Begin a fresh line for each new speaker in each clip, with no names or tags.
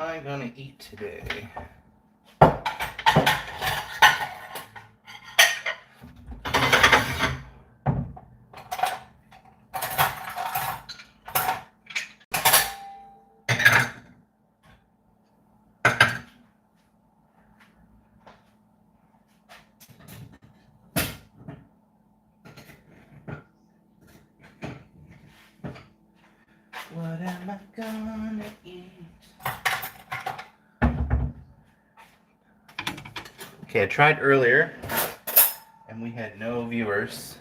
I gonna eat today? What am I gonna eat? Okay, I tried earlier, and we had no viewers,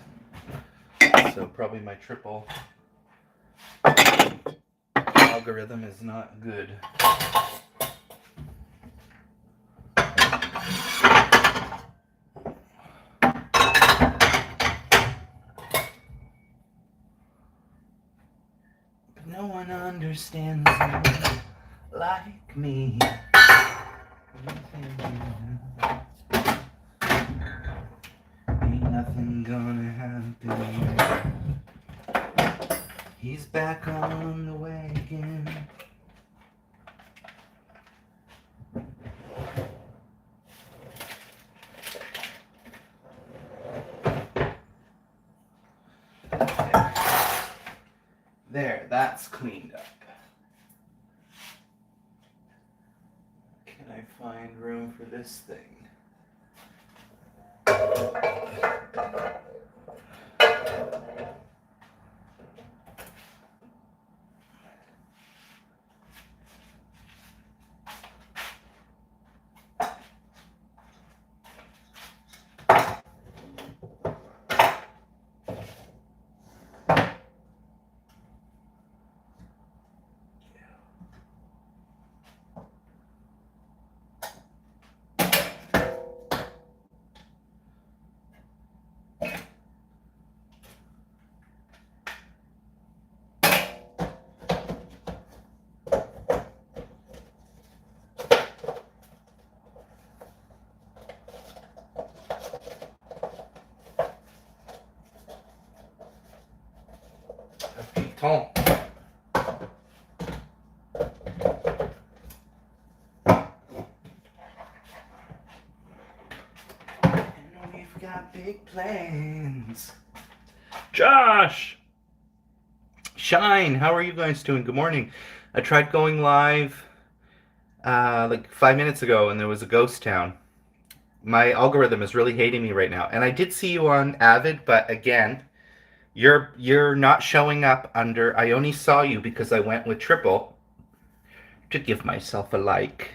so probably my triple algorithm is not good. No one understands me like me. Ain't nothing gonna happen. He's back on the wagon. There, that's cleaned up. Can I find room for this thing? Tom. And we've got big plans. Josh! Shine, how are you guys doing? Good morning. I tried going live like 5 minutes ago and there was a ghost town. My algorithm is really hating me right now. And I did see you on Avid, but again, you're not showing up under. I only saw you because I went with triple to give myself a like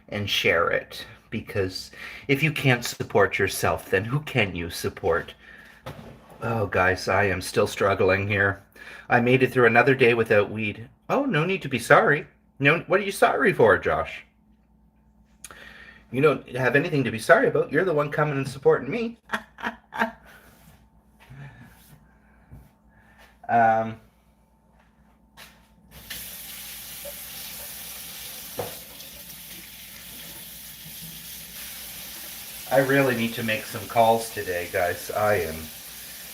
and share it. Because if you can't support yourself, then who can you support? Oh, guys, I am still struggling here. I made it through another day without weed. Oh, no need to be sorry. No, what are you sorry for, Josh? You don't have anything to be sorry about. You're the one coming and supporting me. um, I really need to make some calls today, guys. I am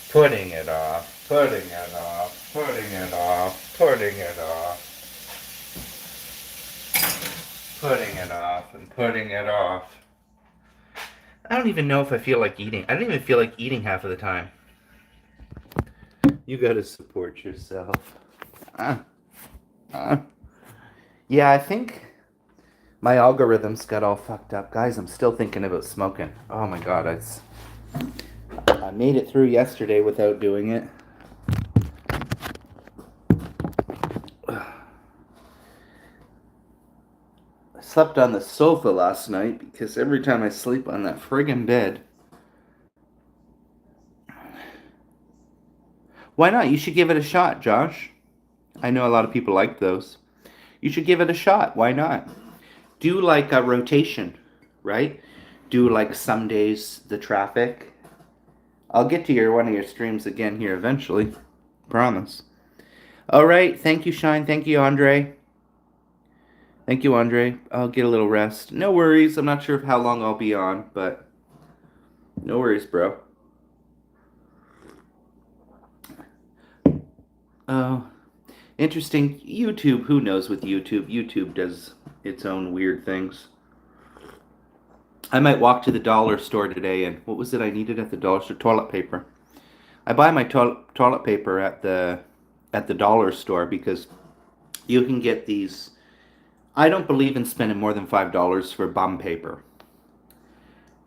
putting it off, putting it off, putting it off, putting it off, putting it off, and putting it off. I don't even know if I feel like eating. I don't even feel like eating half of the time. You gotta support yourself. Yeah, I think my algorithms got all fucked up. Guys, I'm still thinking about smoking. Oh my god, I made it through yesterday without doing it. I slept on the sofa last night because every time I sleep on that friggin' bed. Why not? You should give it a shot, Josh. I know a lot of people like those. You should give it a shot. Why not? Do like a rotation, right? Do like some days the traffic. I'll get to one of your streams again here eventually. Promise. All right. Thank you, Shine. Thank you, Andre. Thank you, Andre. I'll get a little rest. No worries. I'm not sure how long I'll be on, but no worries, bro. Oh, interesting. YouTube. Who knows with YouTube? YouTube does its own weird things. I might walk to the dollar store today and what was it I needed at the dollar store? Toilet paper. I buy my toilet paper at the dollar store because you can get these. I don't believe in spending more than $5 for bum paper.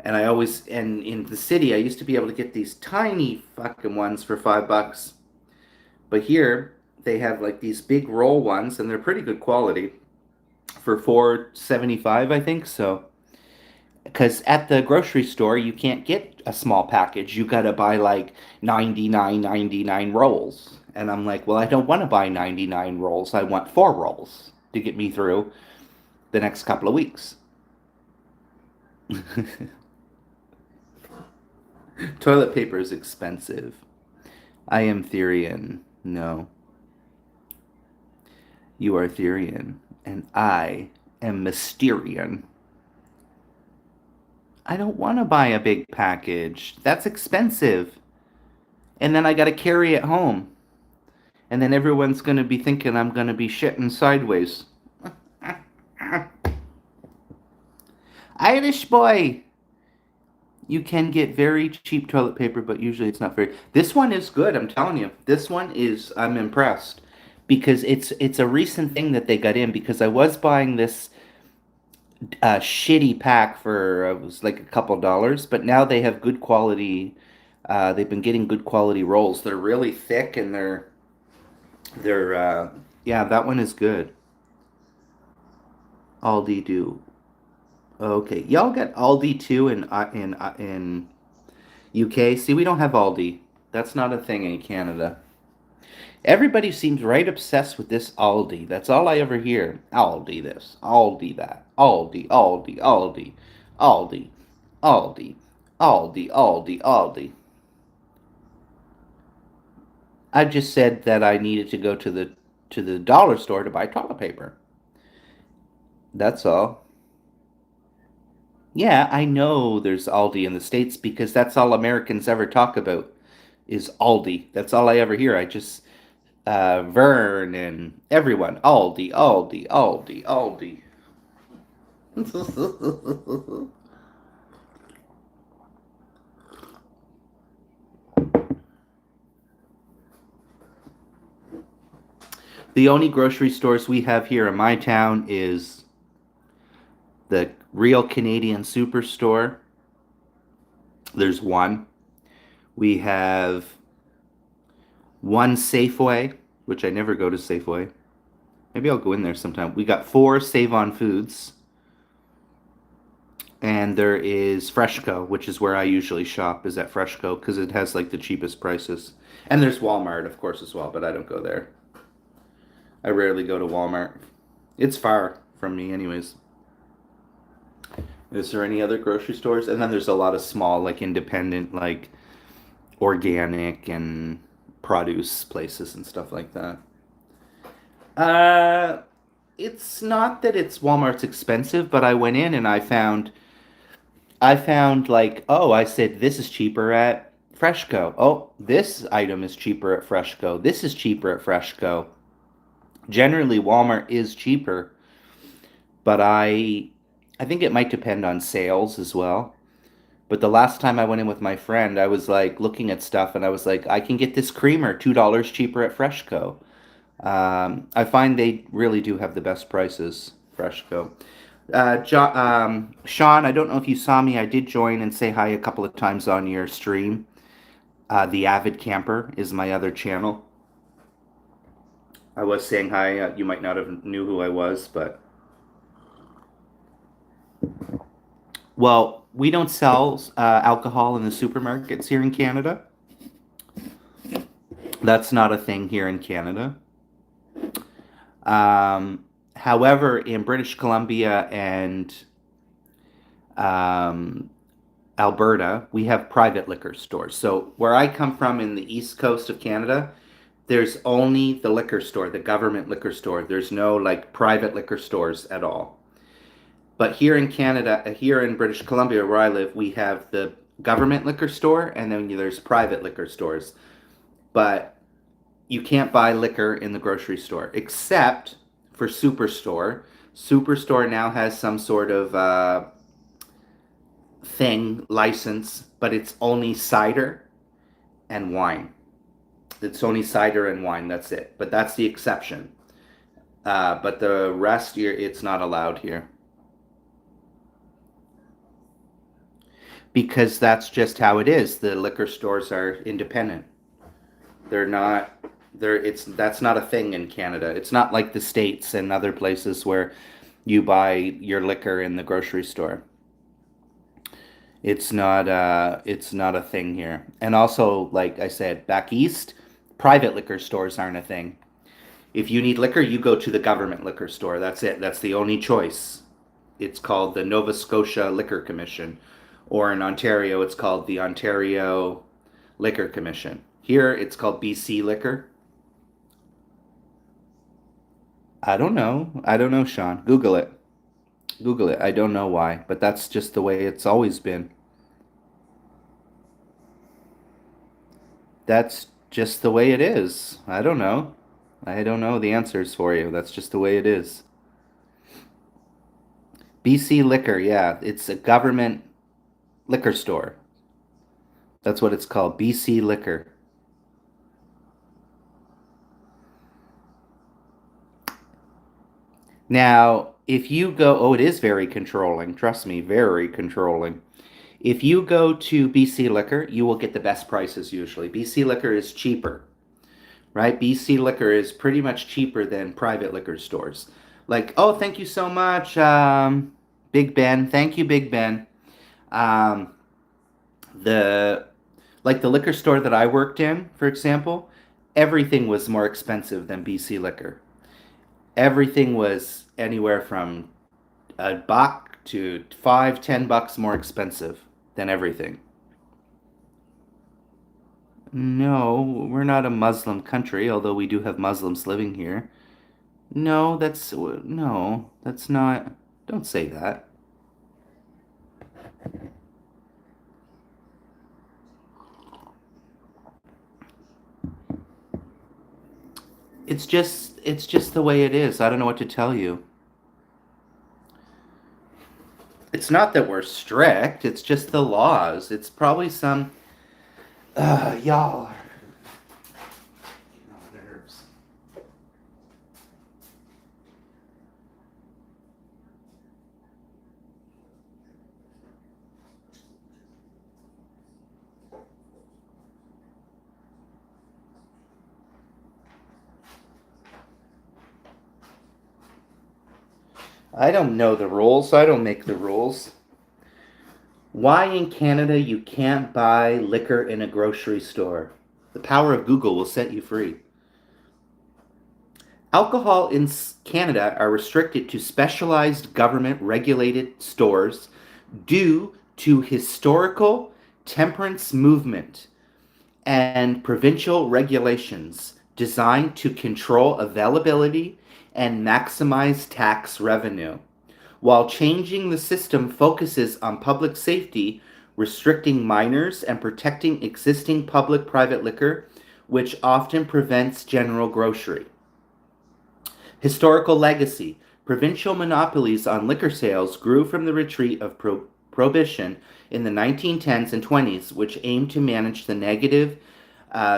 And I always, and in the city, I used to be able to get these tiny fucking ones for $5. But here, they have like these big roll ones, and they're pretty good quality for $4.75, I think. So, because at the grocery store, you can't get a small package. You gotta buy like 99.99 rolls. And I'm like, well, I don't want to buy 99 rolls. I want 4 rolls to get me through the next couple of weeks. Toilet paper is expensive. I am Therian. No. You are Therian. And I am Mysterian. I don't want to buy a big package. That's expensive. And then I got to carry it home. And then everyone's going to be thinking I'm going to be shitting sideways. Irish boy! You can get very cheap toilet paper, but usually it's not very. This one is good, I'm telling you. This one is, I'm impressed. Because it's a recent thing that they got in. Because I was buying this shitty pack for it was like a couple dollars, but now they have good quality. They've been getting good quality rolls. They're really thick and they're yeah, that one is good. Aldi do. Okay, y'all get Aldi too in UK. See, we don't have Aldi. That's not a thing in Canada. Everybody seems right obsessed with this Aldi. That's all I ever hear. Aldi this, Aldi that, Aldi, Aldi, Aldi, Aldi, Aldi, Aldi, Aldi, Aldi. I just said that I needed to go to the dollar store to buy toilet paper. That's all. Yeah, I know there's Aldi in the States because that's all Americans ever talk about is Aldi. That's all I ever hear. I just Vern and everyone. Aldi, Aldi, Aldi, Aldi. The only grocery stores we have here in my town is the Real Canadian Superstore. There's one. We have one Safeway, which I never go to Safeway. Maybe I'll go in there sometime. We got 4 Save On Foods. And there is Freshco, which is where I usually shop, is at Freshco, because it has like the cheapest prices. And there's Walmart, of course, as well, but I don't go there. I rarely go to Walmart. It's far from me, anyways. Is there any other grocery stores? And then there's a lot of small, like independent, like organic and produce places and stuff like that. Uh, it's not that it's Walmart's expensive, but I went in and I found like, oh, I said this is cheaper at Freshco. Oh, this item is cheaper at Freshco. This is cheaper at Freshco. Generally, Walmart is cheaper, but I think it might depend on sales as well. But the last time I went in with my friend, I was like looking at stuff and I was like, I can get this creamer $2 cheaper at Freshco. I find they really do have the best prices, Freshco. Sean, I don't know if you saw me. I did join and say hi a couple of times on your stream. The Avid Camper is my other channel. I was saying hi. You might not have knew who I was, but well, we don't sell alcohol in the supermarkets here in Canada. That's not a thing here in Canada. However, in British Columbia and um, Alberta, we have private liquor stores. So where I come from in the east coast of Canada, there's only the liquor store, the government liquor store. There's no like private liquor stores at all. But here in Canada, here in British Columbia, where I live, we have the government liquor store and then there's private liquor stores. But you can't buy liquor in the grocery store except for Superstore. Superstore now has some sort of license, but it's only cider and wine. It's only cider and wine. That's it. But that's the exception. But the rest, it's not allowed here. Because that's just how it is. The liquor stores are independent. They're not. That's not a thing in Canada. It's not like the States and other places where you buy your liquor in the grocery store. It's not a thing here. And also, like I said, back east, private liquor stores aren't a thing. If you need liquor, you go to the government liquor store. That's it. That's the only choice. It's called the Nova Scotia Liquor Commission, or in Ontario, it's called the Ontario Liquor Commission. Here, it's called BC Liquor. I don't know. I don't know, Sean. Google it. Google it. I don't know why, but that's just the way it's always been. That's just the way it is. I don't know. I don't know the answers for you. That's just the way it is. BC Liquor, yeah, it's a government liquor store. That's what it's called, BC Liquor. Now, if you go, oh, it is very controlling. Trust me, very controlling. If you go to BC Liquor, you will get the best prices usually. BC Liquor is cheaper, right? BC Liquor is pretty much cheaper than private liquor stores. Like, oh, thank you so much, Big Ben. Thank you, Big Ben. Um, the like the liquor store that I worked in, for example, everything was more expensive than BC Liquor. Everything was anywhere from $1 to $5, $10 more expensive than everything. No, we're not a Muslim country, although we do have Muslims living here. No, that's not. Don't say that. It's just the way it is. I don't know what to tell you. It's not that we're strict, it's just the laws. It's probably some y'all are getting on my nerves. I don't know the rules, so I don't make the rules. Why in Canada you can't buy liquor in a grocery store? The power of Google will set you free. Alcohol in Canada are restricted to specialized government regulated stores due to historical temperance movement and provincial regulations designed to control availability and maximize tax revenue, while changing the system focuses on public safety, restricting minors, and protecting existing public private liquor, which often prevents general grocery. Historical legacy. Provincial monopolies on liquor sales grew from the retreat of prohibition in the 1910s and 20s, which aimed to manage the negative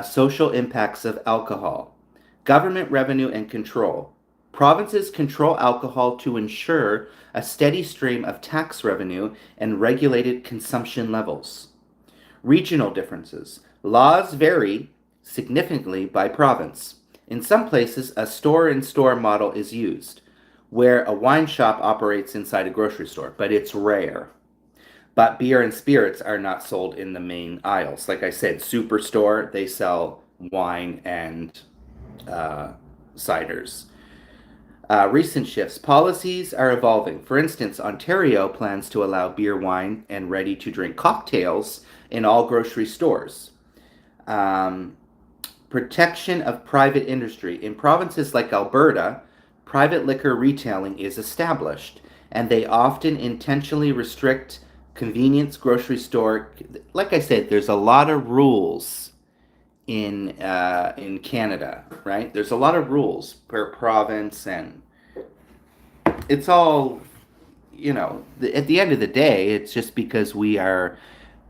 social impacts of alcohol. Government revenue and control. Provinces control alcohol to ensure a steady stream of tax revenue and regulated consumption levels. Regional differences. Laws vary significantly by province. In some places, a store-in-store model is used, where a wine shop operates inside a grocery store, but it's rare. But beer and spirits are not sold in the main aisles. Like I said, Superstore, they sell wine and ciders. Recent shifts. Policies are evolving. For instance, Ontario plans to allow beer, wine, and ready-to-drink cocktails in all grocery stores. Protection of private industry. In provinces like Alberta, private liquor retailing is established, and they often intentionally restrict convenience grocery store. Like I said, there's a lot of rules in Canada, right? There's a lot of rules per province, and it's all, at the end of the day, it's just because we are,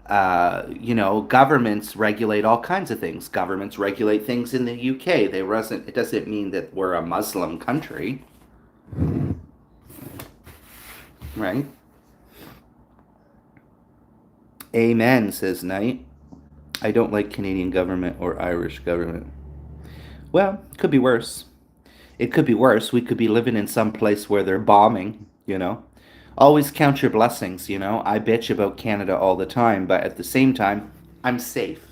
governments regulate all kinds of things. Governments regulate things in the UK. It doesn't mean that we're a Muslim country, right? Amen, says Knight. I don't like Canadian government or Irish government. Well, it could be worse. It could be worse. We could be living in some place where they're bombing. Always count your blessings. I bitch about Canada all the time, but at the same time, I'm safe.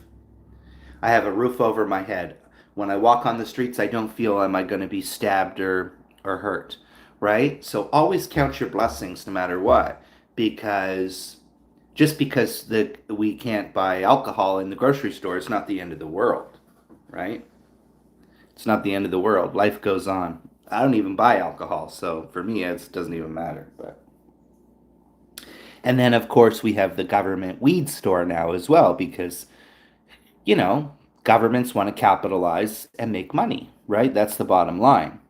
I have a roof over my head. When I walk on the streets, I don't feel am I going to be stabbed or hurt, right? So always count your blessings no matter what, because just because we can't buy alcohol in the grocery store is not the end of the world, right? It's not the end of the world. Life goes on. I don't even buy alcohol, so for me, it doesn't even matter. But and then of course we have the government weed store now as well because you know governments want to capitalize and make money, right? That's the bottom line.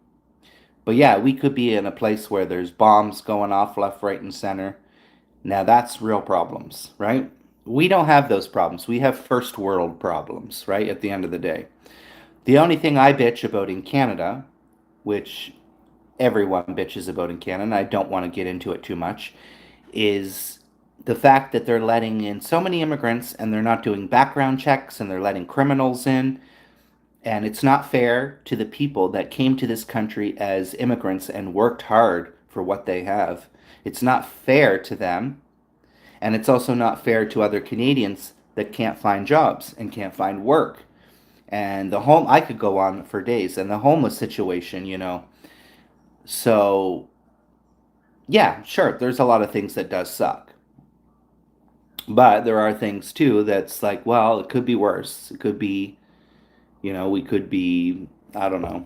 But yeah, we could be in a place where there's bombs going off left, right, and center. Now that's real problems, right? We don't have those problems. We have first world problems, right? At the end of the day. The only thing I bitch about in Canada, which everyone bitches about in Canada, and I don't want to get into it too much, is the fact that they're letting in so many immigrants and they're not doing background checks and they're letting criminals in. And it's not fair to the people that came to this country as immigrants and worked hard for what they have. It's not fair to them. And it's also not fair to other Canadians that can't find jobs and can't find work. And I could go on for days, and the homeless situation. So, yeah, sure, there's a lot of things that does suck. But there are things too that's like, well, it could be worse. It could be, we could be, I don't know.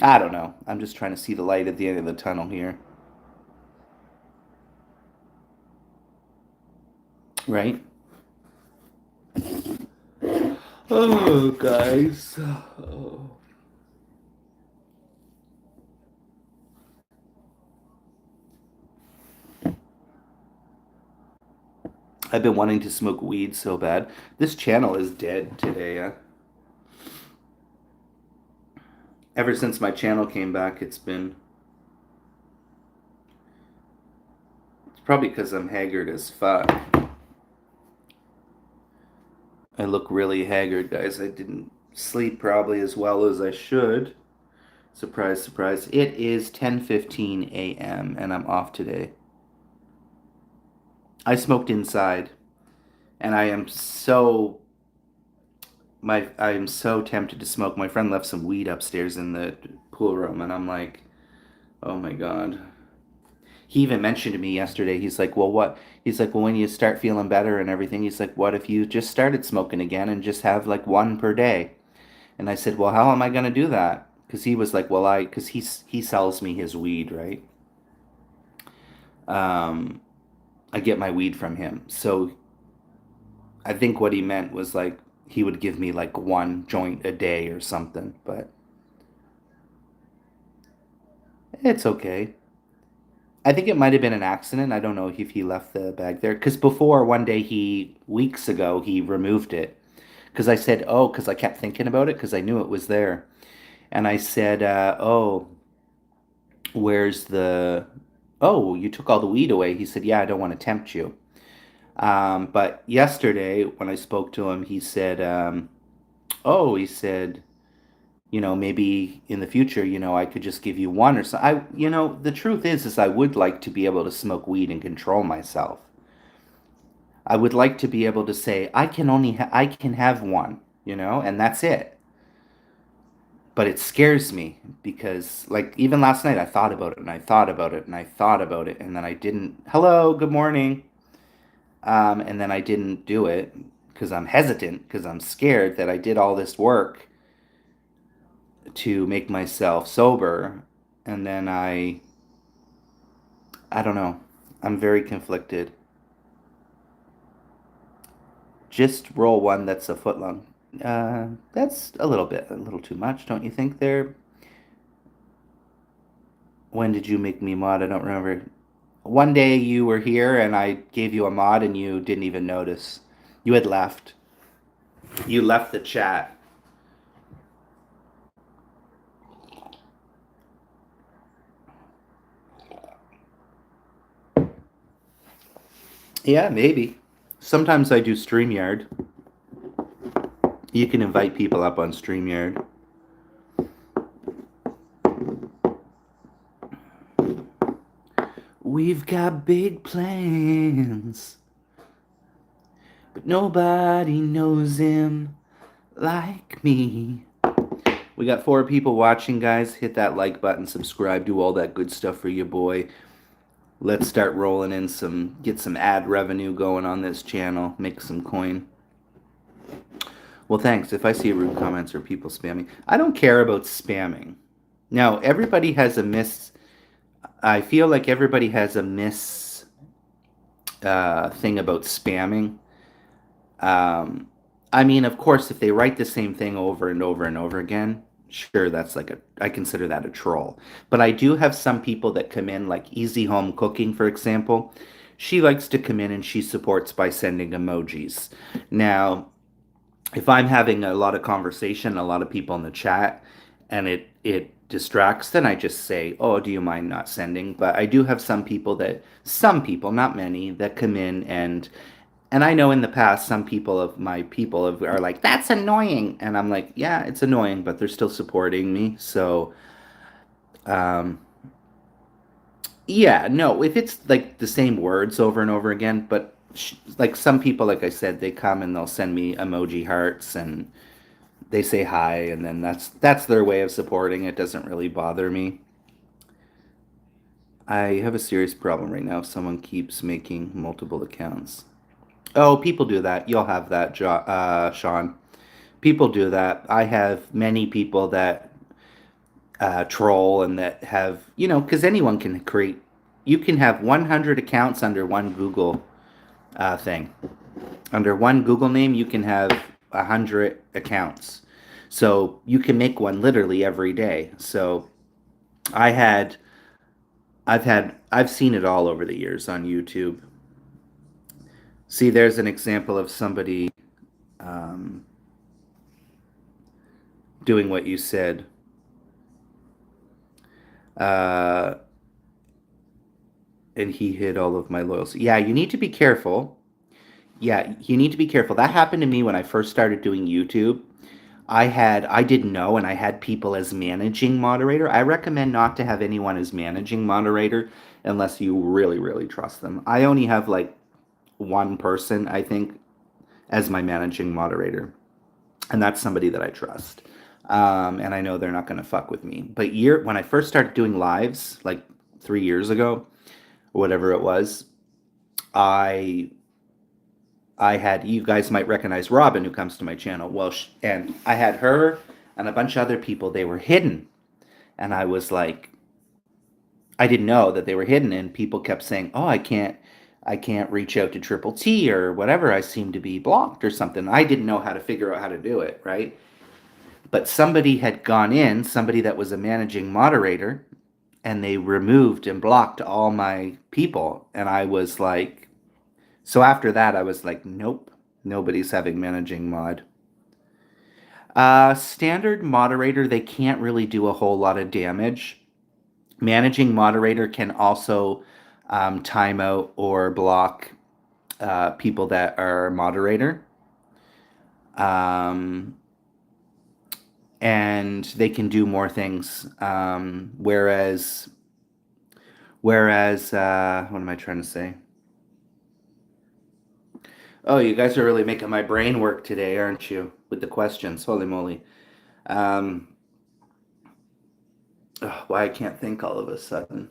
I don't know. I'm just trying to see the light at the end of the tunnel here. Right? Oh, guys. Oh. I've been wanting to smoke weed so bad. This channel is dead today. Ever since my channel came back, it's probably because I'm haggard as fuck. I look really haggard, guys. I didn't sleep probably as well as I should. Surprise, surprise. It is 10:15 a.m. and I'm off today. I smoked inside and I am so tempted to smoke. My friend left some weed upstairs in the pool room and I'm like, "Oh my God." He even mentioned to me yesterday, he's like, well, what? He's like, well, when you start feeling better and everything, he's like, what if you just started smoking again and just have like one per day? And I said, well, how am I going to do that? Because he was like, well, because he sells me his weed, right? Um, I get my weed from him. So I think what he meant was like, he would give me like one joint a day or something, but it's okay. I think it might have been an accident. I don't know if he left the bag there. Because before, one day, weeks ago, he removed it. Because I said, oh, because I kept thinking about it because I knew it was there. And I said, oh, where's the, oh, you took all the weed away. He said, yeah, I don't want to tempt you. But yesterday, when I spoke to him, he said, oh, he said, maybe in the future, I could just give you one or so. The truth is I would like to be able to smoke weed and control myself. I would like to be able to say I can have one, and that's it. But it scares me because, like, even last night, I thought about it and I thought about it and I thought about it, and then I didn't. Hello, good morning. And then I didn't do it because I'm hesitant because I'm scared that I did all this work to make myself sober, and then I don't know. I'm very conflicted. Just roll one that's a foot long. That's a little too much, don't you think? There. When did you make me mod? I don't remember. One day you were here and I gave you a mod and you didn't even notice. You had left. You left the chat. Yeah, maybe. Sometimes I do StreamYard. You can invite people up on StreamYard. We've got big plans, but nobody knows him like me. We got 4 people watching, guys. Hit that like button, subscribe, do all that good stuff for your boy. Let's start rolling in get some ad revenue going on this channel, make some coin. Well, thanks. If I see rude comments or people spamming, I don't care about spamming. Now, everybody has a I feel like everybody has a thing about spamming. I mean, of course, if they write the same thing over and over and over again, sure, I consider that a troll. But I do have some people that come in, like Easy Home Cooking, for example. She likes to come in and she supports by sending emojis. Now, if I'm having a lot of conversation, a lot of people in the chat, and it distracts, then I just say, "Oh, do you mind not sending?" But I do have some people, not many, that come in and I know in the past some people of my people are like, "That's annoying," and I'm like, "Yeah, it's annoying, but they're still supporting me." So, um, yeah, no, if it's like the same words over and over again, but like some people, like I said, they come and they'll send me emoji hearts and they say hi, and then that's their way of supporting. It doesn't really bother me. I have a serious problem right now. Someone keeps making multiple accounts. Oh, people do that. You'll have that, Sean. People do that. I have many people that troll and that have, because anyone can create. You can have 100 accounts under one Google thing. Under one Google name, you can have 100 accounts. So you can make one literally every day. So I had, I've seen it all over the years on YouTube. See, there's an example of somebody um, doing what you said. Uh, and he hid all of my loyalty. Yeah, you need to be careful. Yeah, you need to be careful. That happened to me when I first started doing YouTube. I didn't know, and I had people as managing moderator. I recommend not to have anyone as managing moderator unless you really, really trust them. I only have like one person, I think, as my managing moderator, and that's somebody that I trust. And I know they're not going to fuck with me. But when I first started doing lives, like 3 years ago, or whatever it was, I had, you guys might recognize Robin, who comes to my channel. Well, and I had her and a bunch of other people. They were hidden, and I was like, I didn't know that they were hidden, and people kept saying, "Oh, I can't reach out to Triple T or whatever. I seem to be blocked or something." I didn't know how to figure out how to do it, right? But somebody had gone in, somebody that was a managing moderator, and they removed and blocked all my people, and I was like, so after that, I was like, nope, nobody's having managing mod. Standard moderator, they can't really do a whole lot of damage. Managing moderator can also time out or block people that are moderator. And they can do more things. Whereas, what am I trying to say? Oh, you guys are really making my brain work today, aren't you? With the questions. Holy moly. Why I can't think all of a sudden.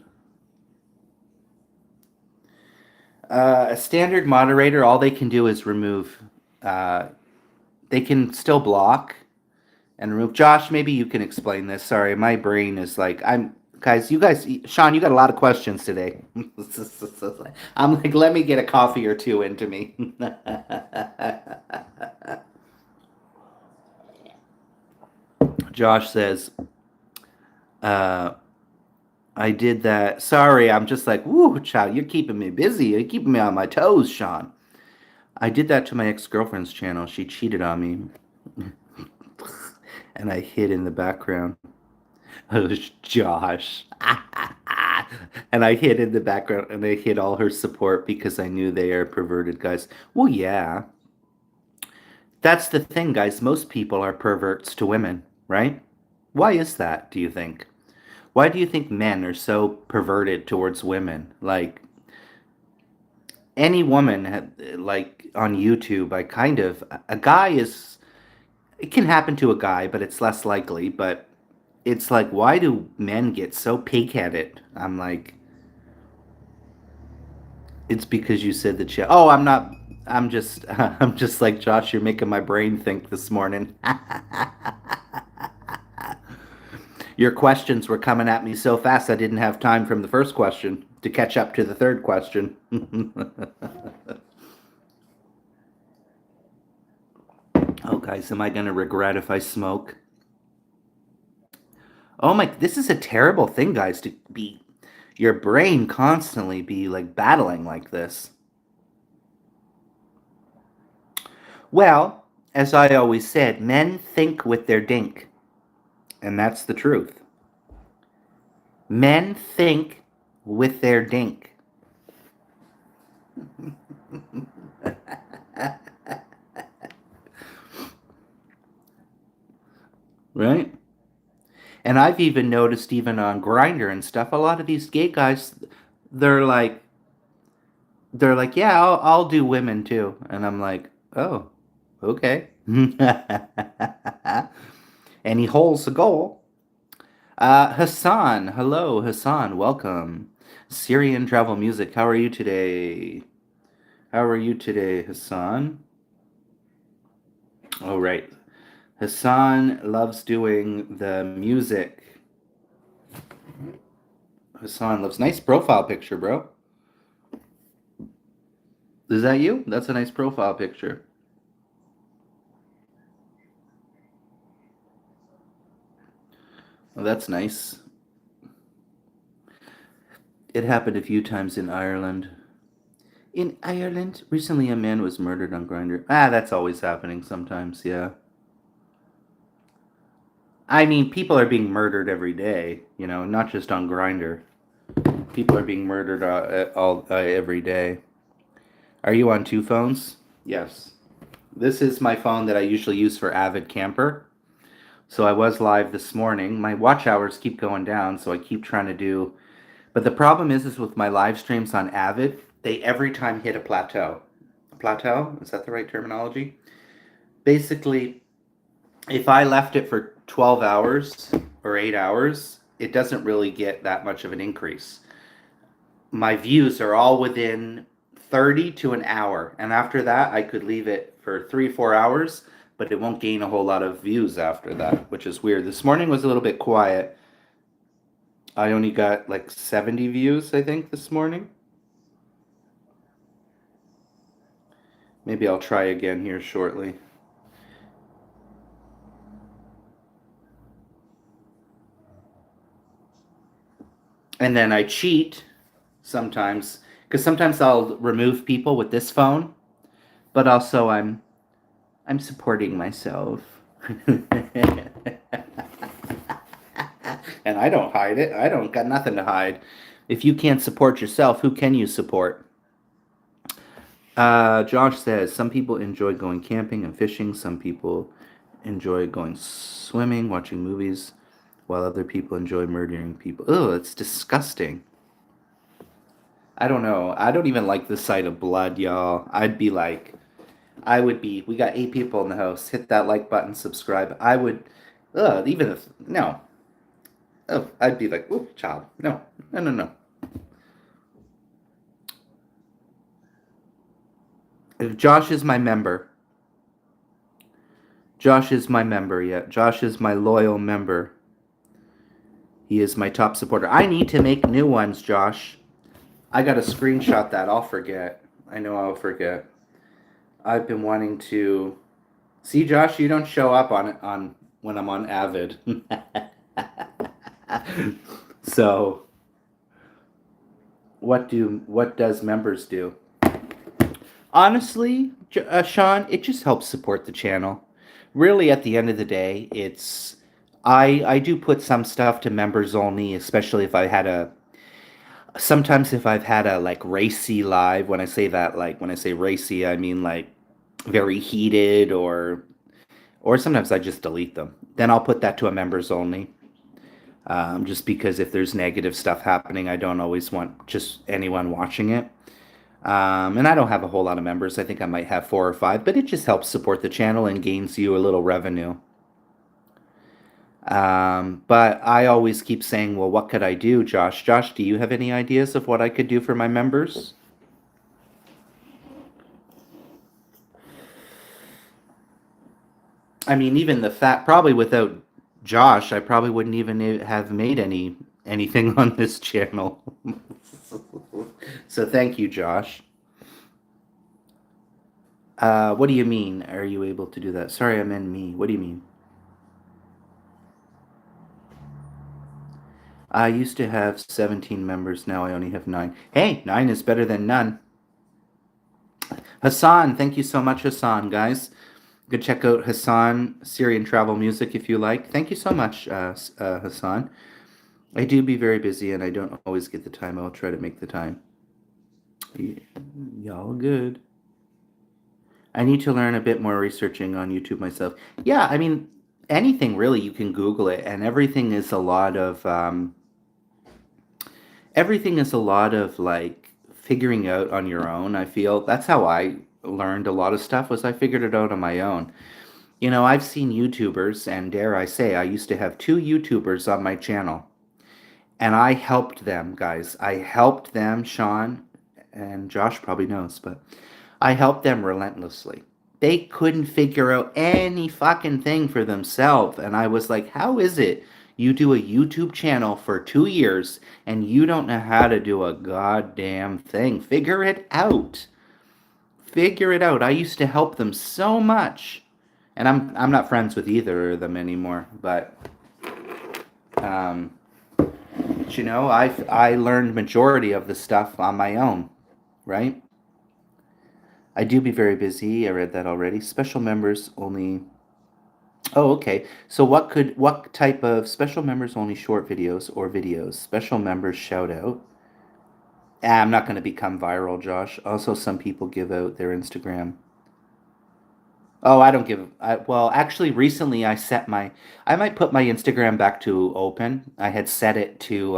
A standard moderator, all they can do is remove. They can still block and remove. Josh, maybe you can explain this. Sorry, my brain is like, Sean, you got a lot of questions today. I'm like, let me get a coffee or two into me. Josh says, I did that. Sorry, I'm just like, woo, child, you're keeping me busy. You're keeping me on my toes, Sean. I did that to my ex-girlfriend's channel. She cheated on me. And I hid in the background. It was Josh. And I hid in the background and I hid all her support because I knew they are perverted guys. Well, yeah. That's the thing, guys. Most people are perverts to women, right? Why is that, do you think? Why do you think men are so perverted towards women? Like any woman, like on YouTube, I kind of, a guy is, it can happen to a guy, but it's less likely. But it's like, why do men get so pig-headed? I'm like, it's because you said that you, oh, I'm not, I'm just, I'm just like, Josh, you're making my brain think this morning. Your questions were coming at me so fast I didn't have time from the first question to catch up to the third question. Oh, guys, am I going to regret if I smoke? Oh my, this is a terrible thing, guys, to be, your brain constantly be like battling like this. Well, as I always said, men think with their dink. And that's the truth. Men think with their dink. Right? And I've even noticed, even on Grinder and stuff, a lot of these gay guys, they're like, they're like, yeah, I'll do women too. And I'm like, oh, okay. And he holds the goal. Hassan, hello, Hassan, welcome. Syrian Travel Music, how are you today? How are you today, Hassan? Oh, right. Hassan loves doing the music. Hassan loves, nice profile picture, bro. Is that you? That's a nice profile picture. Oh, that's nice. It happened a few times in Ireland. In Ireland, recently a man was murdered on Grinder. Ah, that's always happening sometimes, yeah. I mean, people are being murdered every day, you know, not just on Grinder. People are being murdered every day. Are you on two phones? Yes. This is my phone that I usually use for Avid Camper. So I was live this morning. My watch hours keep going down, so I keep trying to do. But the problem is with my live streams on Avid, they every time hit a plateau. A plateau? Is that the right terminology? Basically, if I left it for 12 hours or 8 hours, it doesn't really get that much of an increase. My views are all within 30 to an hour, and after that I could leave it for 3 or 4 hours, but it won't gain a whole lot of views after that, which is weird. This morning was a little bit quiet. I only got like 70 views, I think, this morning. Maybe I'll try again here shortly. And then I cheat sometimes, because sometimes I'll remove people with this phone, but also I'm supporting myself. And I don't hide it. I don't got nothing to hide. If you can't support yourself, who can you support? Josh says some people enjoy going camping and fishing. Some people enjoy going swimming, watching movies, while other people enjoy murdering people. Oh, it's disgusting. I don't know. I don't even like the sight of blood, y'all. I'd be like, I would be. We got 8 people in the house. Hit that like button, subscribe. I would. Even if no. Oh, I'd be like, oh, child. No, no, no, no. If Josh is my member, Josh is my member. Yeah, Josh is my loyal member. He is my top supporter. I need to make new ones, Josh. I gotta screenshot that. I'll forget. I know I'll forget. I've been wanting to. See, Josh, you don't show up on when I'm on Avid. So what does members do? Honestly, Sean, it just helps support the channel. Really, at the end of the day, it's I do put some stuff to members only, especially if I had a sometimes if I've had a like racy live. When I say that, like when I say racy, I mean like very heated, or sometimes I just delete them. Then I'll put that to a members only. Just because if there's negative stuff happening, I don't always want just anyone watching it. And I don't have a whole lot of members. I think I might have 4 or 5, but it just helps support the channel and gains you a little revenue. But I always keep saying, well, what could I do, Josh? Josh, do you have any ideas of what I could do for my members? I mean, even the fact, probably without Josh, I probably wouldn't even have made anything on this channel. So thank you, Josh. What do you mean? Are you able to do that? Sorry, I meant me. What do you mean? I used to have 17 members. Now I only have 9. Hey, 9 is better than none. Hassan, thank you so much, Hassan, guys. Go check out Hassan Syrian Travel Music if you like. Thank you so much, Hassan. I do be very busy and I don't always get the time. I'll try to make the time. Y'all good. I need to learn a bit more researching on YouTube myself. Yeah, I mean, anything really, you can Google it, and everything is a lot of like figuring out on your own. I feel that's how I learned a lot of stuff, was I figured it out on my own. You know, I've seen YouTubers, and dare I say, I used to have 2 YouTubers on my channel, and I helped them, guys. I helped them, Sean, and Josh probably knows, but I helped them relentlessly. They couldn't figure out any fucking thing for themselves. And I was like, how is it you do a YouTube channel for 2 years and you don't know how to do a goddamn thing? Figure it out. Figure it out. I used to help them so much. And I'm not friends with either of them anymore, but you know, I learned majority of the stuff on my own, right? I do be very busy. I read that already. Special members only. Oh, okay. So what type of special members only short videos or videos? Special members shout out. I'm not going to become viral, Josh. Also, some people give out their Instagram. Oh, I don't give. Well, actually, recently I might put my Instagram back to open. I had set it to.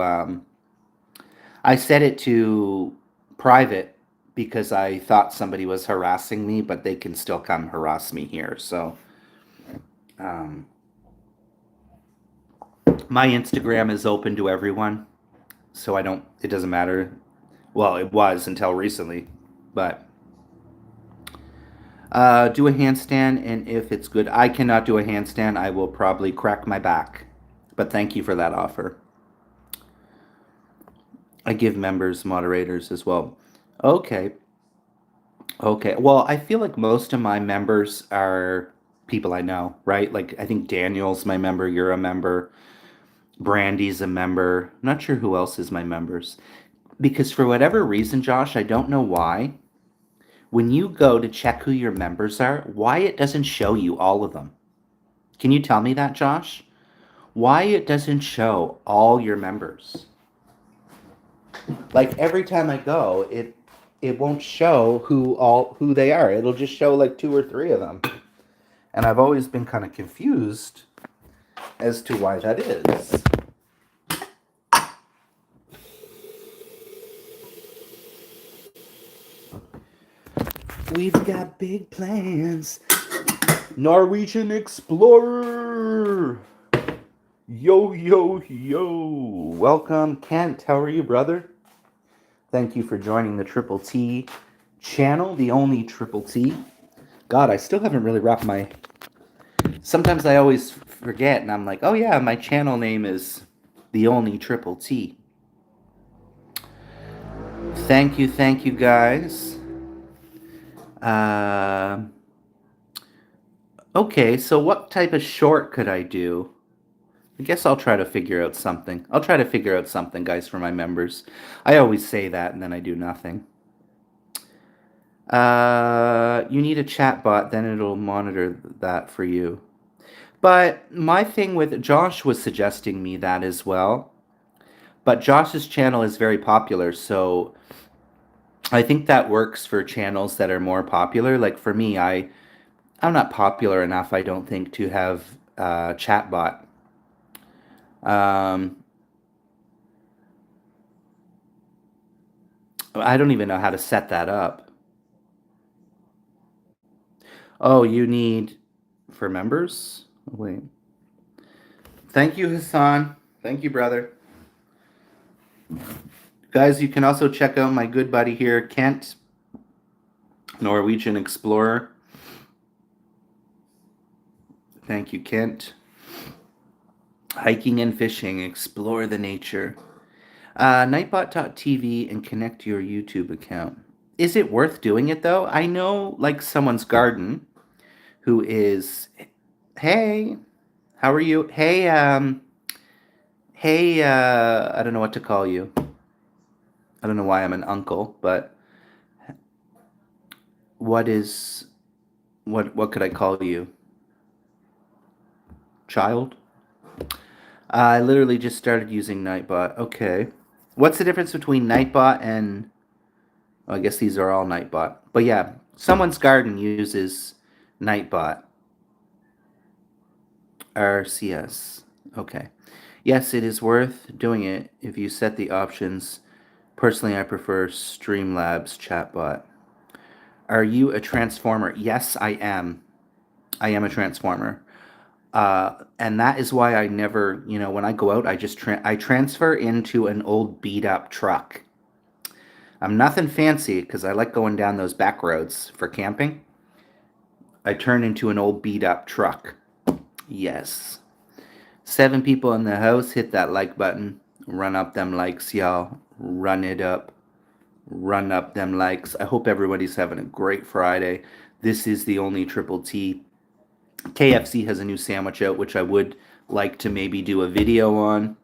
I set it to private because I thought somebody was harassing me, but they can still come harass me here. So, um, my Instagram is open to everyone, so I don't. It doesn't matter. Well, it was until recently, but do a handstand, and if it's good, I cannot do a handstand. I will probably crack my back. But thank you for that offer. I give members moderators as well. Okay. Okay. Well, I feel like most of my members are people I know, right? Like I think Daniel's my member, you're a member, Brandy's a member. I'm not sure who else is my members. Because for whatever reason, Josh, I don't know why. When you go to check who your members are, why it doesn't show you all of them. Can you tell me that, Josh? Why it doesn't show all your members? Like every time I go, it won't show who they are. It'll just show like 2 or 3 of them. And I've always been kind of confused as to why that is. We've got big plans. Norwegian Explorer. Yo, yo, yo. Welcome, Kent. How are you, brother? Thank you for joining the Triple T channel, the only Triple T. God, I still haven't really wrapped my... Sometimes I always forget, and I'm like, oh yeah, my channel name is the only Triple T. Thank you, guys. Okay, so what type of short could I do? I guess I'll try to figure out something. I'll try to figure out something, guys, for my members. I always say that and then I do nothing. You need a chat bot, then it'll monitor that for you. But my thing with Josh was suggesting me that as well. But Josh's channel is very popular, so I think that works for channels that are more popular. Like for me, I'm not popular enough, I don't think, to have a chat bot. Um, I don't even know how to set that up. Oh, you need for members? Oh, wait. Thank you, Hassan. Thank you, brother. Guys, you can also check out my good buddy here, Kent, Norwegian Explorer. Thank you, Kent. Hiking and fishing, explore the nature. Nightbot.tv and connect to your YouTube account. Is it worth doing it though? I know like someone's garden who is, hey, how are you? Hey, I don't know what to call you. I don't know why I'm an uncle, but what could I call you? Child? I literally just started using Nightbot. Okay. What's the difference between Nightbot and... well, I guess these are all Nightbot. But yeah, someone's garden uses Nightbot. RCS. Okay. Yes, it is worth doing it if you set the options. Personally, I prefer Streamlabs chatbot. Are you a transformer? Yes, I am. I am a transformer. And that is why I never, when I go out, I transfer into an old beat up truck. I'm nothing fancy because I like going down those back roads for camping. I turn into an old beat up truck. Yes. 7 people in the house, hit that like button. Run up them likes, y'all. Run it up. Run up them likes. I hope everybody's having a great Friday. This is the only Triple T. KFC has a new sandwich out, which I would like to maybe do a video on.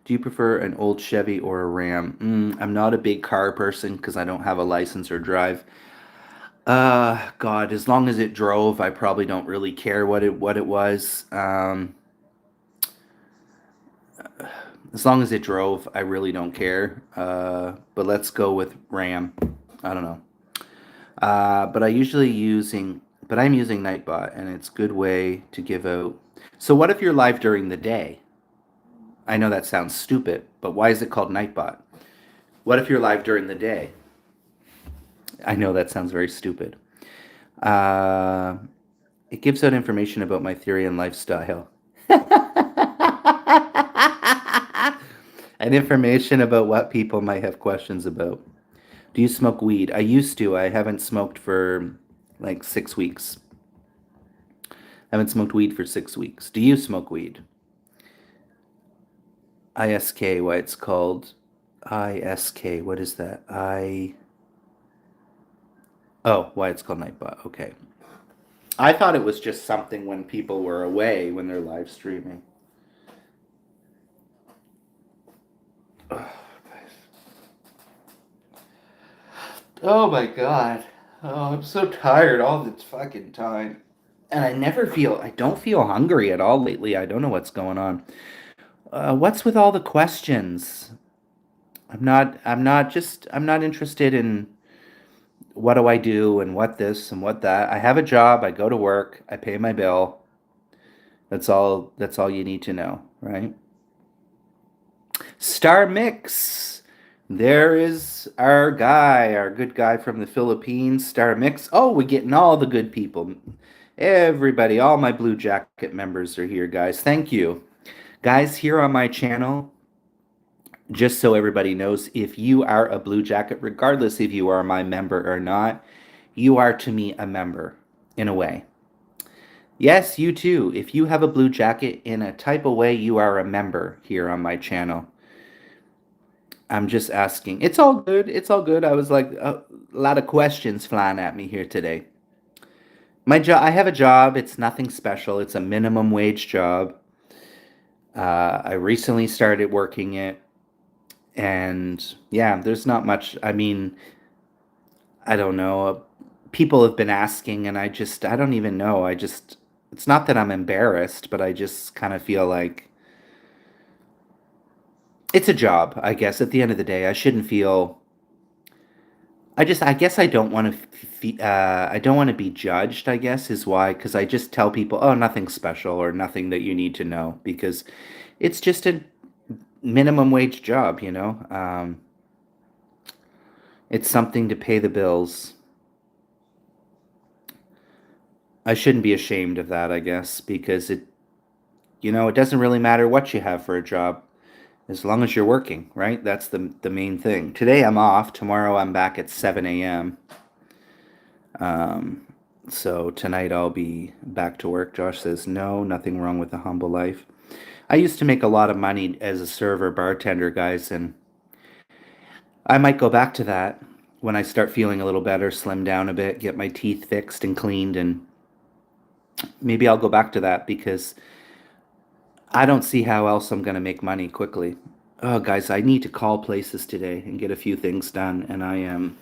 Do you prefer an old Chevy or a Ram? I'm not a big car person because I don't have a license or drive. God, as long as it drove, I probably don't really care what it was. As long as it drove, I really don't care. But let's go with Ram. I don't know. But I'm using Nightbot, and it's a good way to give out. So what if you're live during the day? I know that sounds stupid, but why is it called Nightbot? What if you're live during the day? I know that sounds very stupid. It gives out information about my theory and lifestyle. And information about what people might have questions about. Do you smoke weed? I used to. I haven't smoked for like 6 weeks. I haven't smoked weed for 6 weeks. Do you smoke weed? ISK, why it's called ISK. What is that? Oh, why it's called Nightbot. Okay. I thought it was just something when people were away when they're live streaming. Oh my god. Oh, I'm so tired all the fucking time. And I don't feel hungry at all lately. I don't know what's going on. What's with all the questions? I'm not interested in what do I do and what this and what that. I have a job, I go to work, I pay my bill. That's all you need to know, right? Star Mix. There is our guy, our good guy from the Philippines, Star Mix. Oh, we're getting all the good people. Everybody, all my Blue Jacket members are here, guys. Thank you. Guys, here on my channel, just so everybody knows, if you are a Blue Jacket, regardless if you are my member or not, you are to me a member, in a way. Yes, you too. If you have a Blue Jacket in a type of way, you are a member here on my channel. I'm just asking. It's all good. It's all good. I was like a lot of questions flying at me here today. I have a job. It's nothing special. It's a minimum wage job. I recently started working it, and yeah, there's not much. I mean, I don't know. People have been asking, and I don't even know. It's not that I'm embarrassed, but I just kind of feel like it's a job, I guess. At the end of the day, I shouldn't feel. I guess I don't want to. I don't want to be judged. I guess is why, because I just tell people, oh, nothing special or nothing that you need to know, because it's just a minimum wage job. It's something to pay the bills. I shouldn't be ashamed of that, I guess, because it doesn't really matter what you have for a job as long as you're working, right? That's the main thing. Today I'm off. Tomorrow I'm back at 7 a.m. Um, so tonight I'll be back to work. Josh says, no, nothing wrong with a humble life. I used to make a lot of money as a server bartender, guys, and I might go back to that when I start feeling a little better, slim down a bit, get my teeth fixed and cleaned, and maybe I'll go back to that because I don't see how else I'm going to make money quickly. Oh, guys, I need to call places today and get a few things done, and I am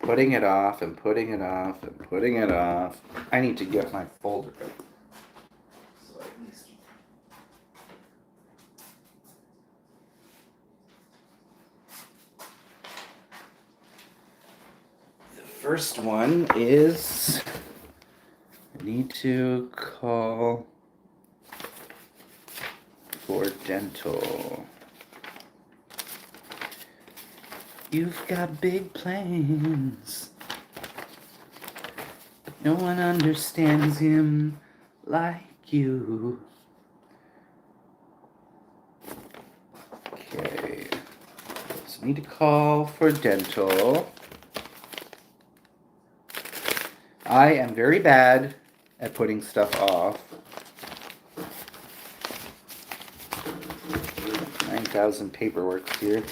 putting it off and putting it off and putting it off. I need to get my folder. So at least the first one is I need to call for dental. You've got big plans. No one understands him like you. Okay. So need to call for dental. I am very bad at putting stuff off. 9,000 paperwork here.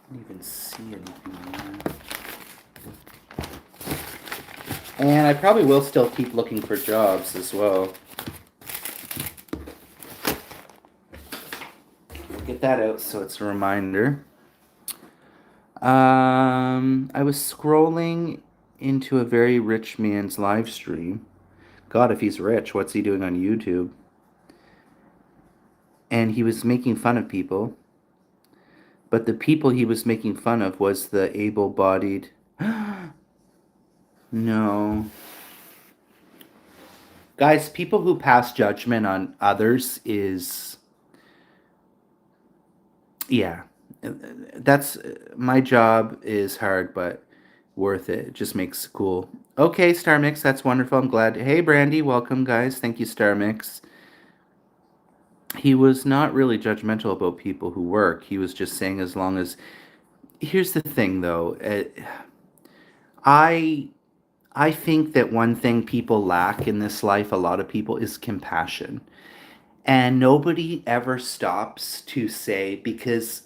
Didn't even see anything there. And I probably will still keep looking for jobs as well. Get that out so it's a reminder. I was scrolling into a very rich man's live stream. God, if he's rich, what's he doing on YouTube? And he was making fun of people. But the people he was making fun of was the able-bodied. No. Guys, people who pass judgment on others is. Yeah. That's my job is hard, but worth it. It just makes it cool. Okay, Star Mix, that's wonderful. I'm glad. Hey, Brandy, welcome, guys. Thank you, Star Mix. He was not really judgmental about people who work. He was just saying as long as. Here's the thing, though. I I think that one thing people lack in this life, a lot of people, is compassion. And nobody ever stops to say, because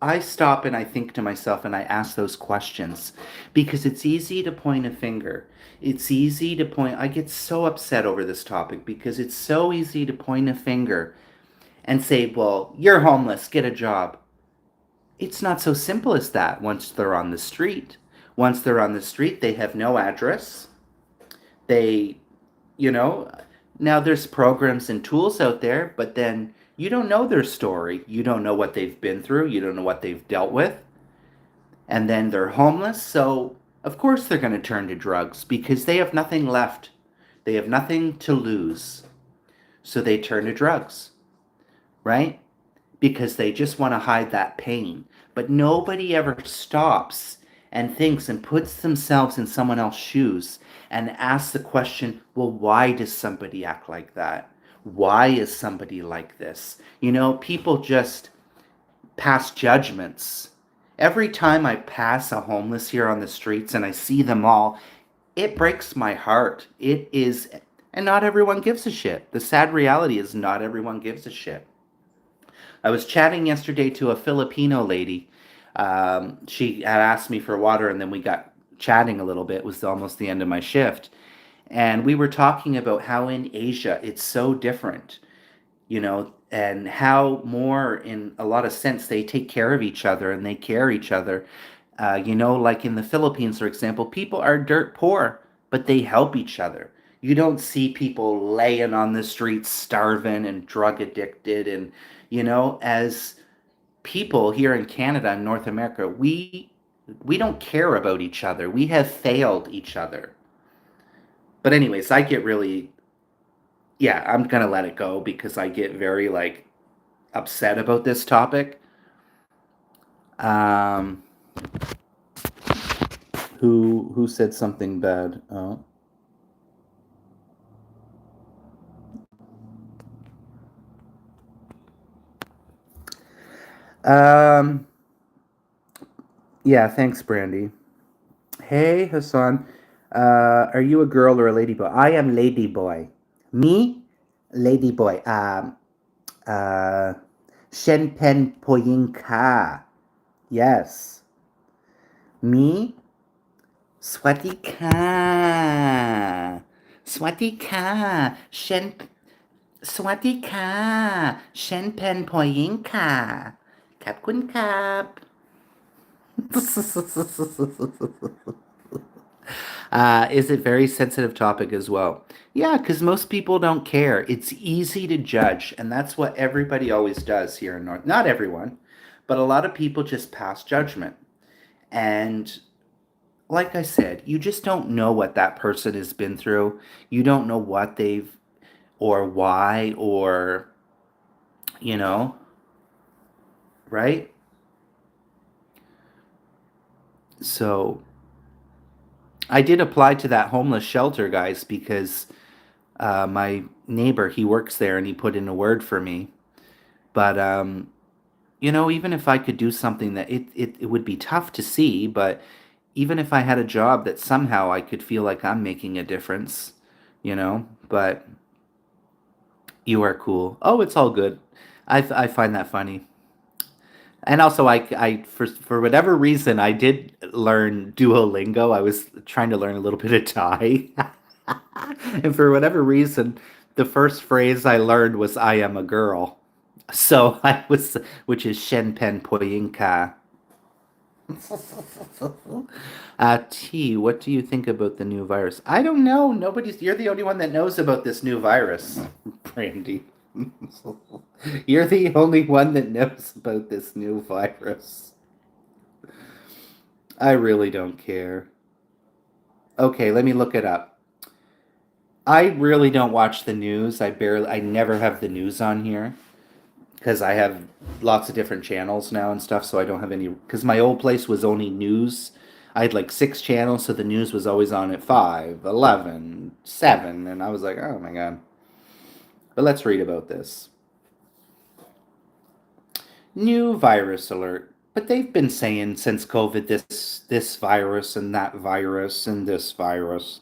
I stop and I think to myself and I ask those questions because it's easy to point a finger. It's easy to point. I get so upset over this topic because it's so easy to point a finger and say, well, you're homeless, get a job. It's not so simple as that once they're on the street. Once they're on the street, they have no address. They, you know, now there's programs and tools out there, but then you don't know their story. You don't know what they've been through. You don't know what they've dealt with. And then they're homeless. So, of course, they're going to turn to drugs because they have nothing left. They have nothing to lose. So they turn to drugs, right? Because they just want to hide that pain. But nobody ever stops and thinks and puts themselves in someone else's shoes and asks the question, well, why does somebody act like that? Why is somebody like this? People just pass judgments. Every time I pass a homeless here on the streets and I see them all, it breaks my heart. It is, and not everyone gives a shit. The sad reality is not everyone gives a shit. I was chatting yesterday to a Filipino lady. She had asked me for water, and then we got chatting a little bit. It was almost the end of my shift. And we were talking about how in Asia it's so different, and how more in a lot of sense they take care of each other and they care each other. Like in the Philippines, for example, people are dirt poor, but they help each other. You don't see people laying on the streets starving and drug addicted. And, as people here in Canada and North America, we don't care about each other. We have failed each other. But anyways, I get really, yeah, I'm gonna let it go because I get very like upset about this topic. Um, who said something bad? Oh. Um, yeah, thanks, Brandy. Hey, Hassan. Are you a girl or a lady boy? I am lady boy. Me, lady boy. Uh, Shenpen Poyinka. Yes. Me, Swatika. Swatika. Swatika. Shenpen Poyinka. ขอบคุณครับ is it very sensitive topic as well? Yeah, because most people don't care. It's easy to judge, and that's what everybody always does here in North. Not everyone, but a lot of people just pass judgment. And like I said, you just don't know what that person has been through. You don't know what they've or why or you know, right? So I did apply to that homeless shelter, guys, because my neighbor, he works there and he put in a word for me. But, even if I could do something that it would be tough to see, but even if I had a job that somehow I could feel like I'm making a difference, but you are cool. Oh, it's all good. I find that funny. And also, I for whatever reason, I did learn Duolingo. I was trying to learn a little bit of Thai. And for whatever reason, the first phrase I learned was "I am a girl." So I was, which is Shen Pen Poyinka. T, what do you think about the new virus? I don't know. You're the only one that knows about this new virus, Brandy. You're the only one that knows about this new virus. I really don't care. Okay, let me look it up. I really don't watch the news. I never have the news on here because I have lots of different channels now and stuff, so I don't have any. Because my old place was only news. I had like 6 channels, so the news was always on at 5, 11, 7, and I was like, oh my god. But let's read about this. New virus alert. But they've been saying since COVID this virus and that virus and this virus.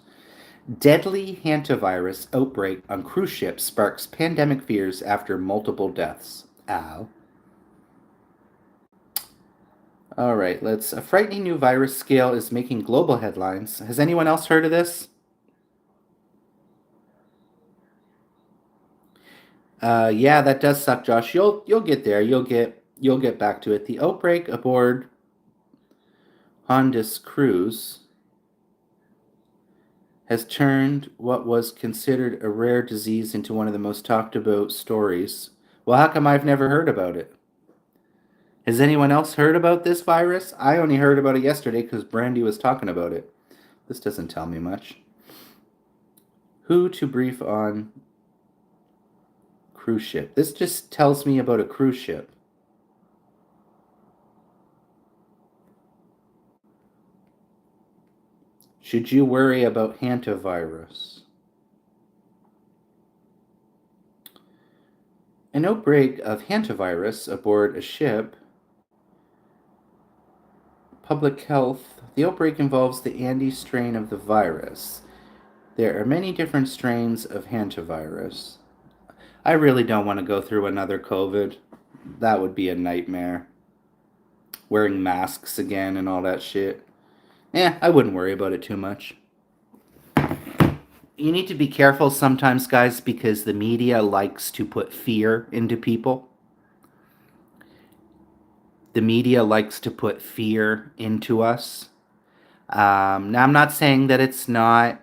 Deadly hantavirus outbreak on cruise ship sparks pandemic fears after multiple deaths. Ow. All right, a frightening new virus scale is making global headlines. Has anyone else heard of this? Yeah, that does suck, Josh. You'll get there. You'll get back to it. The outbreak aboard Honda's cruise has turned what was considered a rare disease into one of the most talked about stories. Well, how come I've never heard about it? Has anyone else heard about this virus? I only heard about it yesterday because Brandy was talking about it. This doesn't tell me much. Who to brief on cruise ship? This just tells me about a cruise ship. Should you worry about hantavirus? An outbreak of hantavirus aboard a ship. Public health. The outbreak involves the Andes strain of the virus. There are many different strains of hantavirus. I really don't want to go through another COVID. That would be a nightmare. Wearing masks again and all that shit. I wouldn't worry about it too much. You need to be careful sometimes, guys, because the media likes to put fear into people. The media likes to put fear into us. Now, I'm not saying that it's not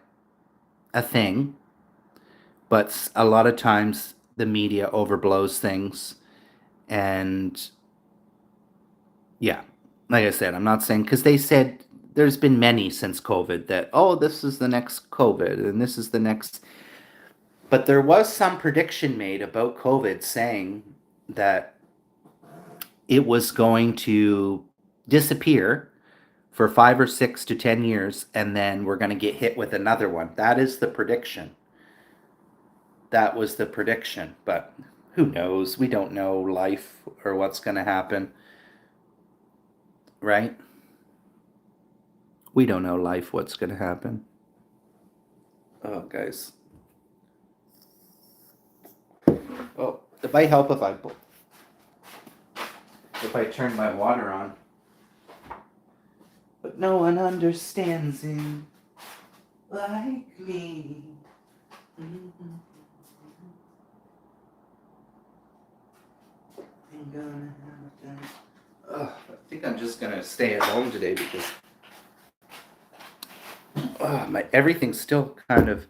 a thing, but a lot of times the media overblows things. And yeah, like I said, I'm not saying, because they said there's been many since COVID that, oh, this is the next COVID and this is the next. But there was some prediction made about COVID saying that it was going to disappear for 5 or 6 to 10 years, and then we're going to get hit with another one. That is the prediction. That was the prediction. But who knows? We don't know life or what's going to happen, right? We don't know life, what's going to happen. Oh, guys. Oh, it might help if I turn my water on. But no one understands him like me. Mm-hmm. I'm gonna have to. I think I'm just gonna stay at home today because everything's still kind of,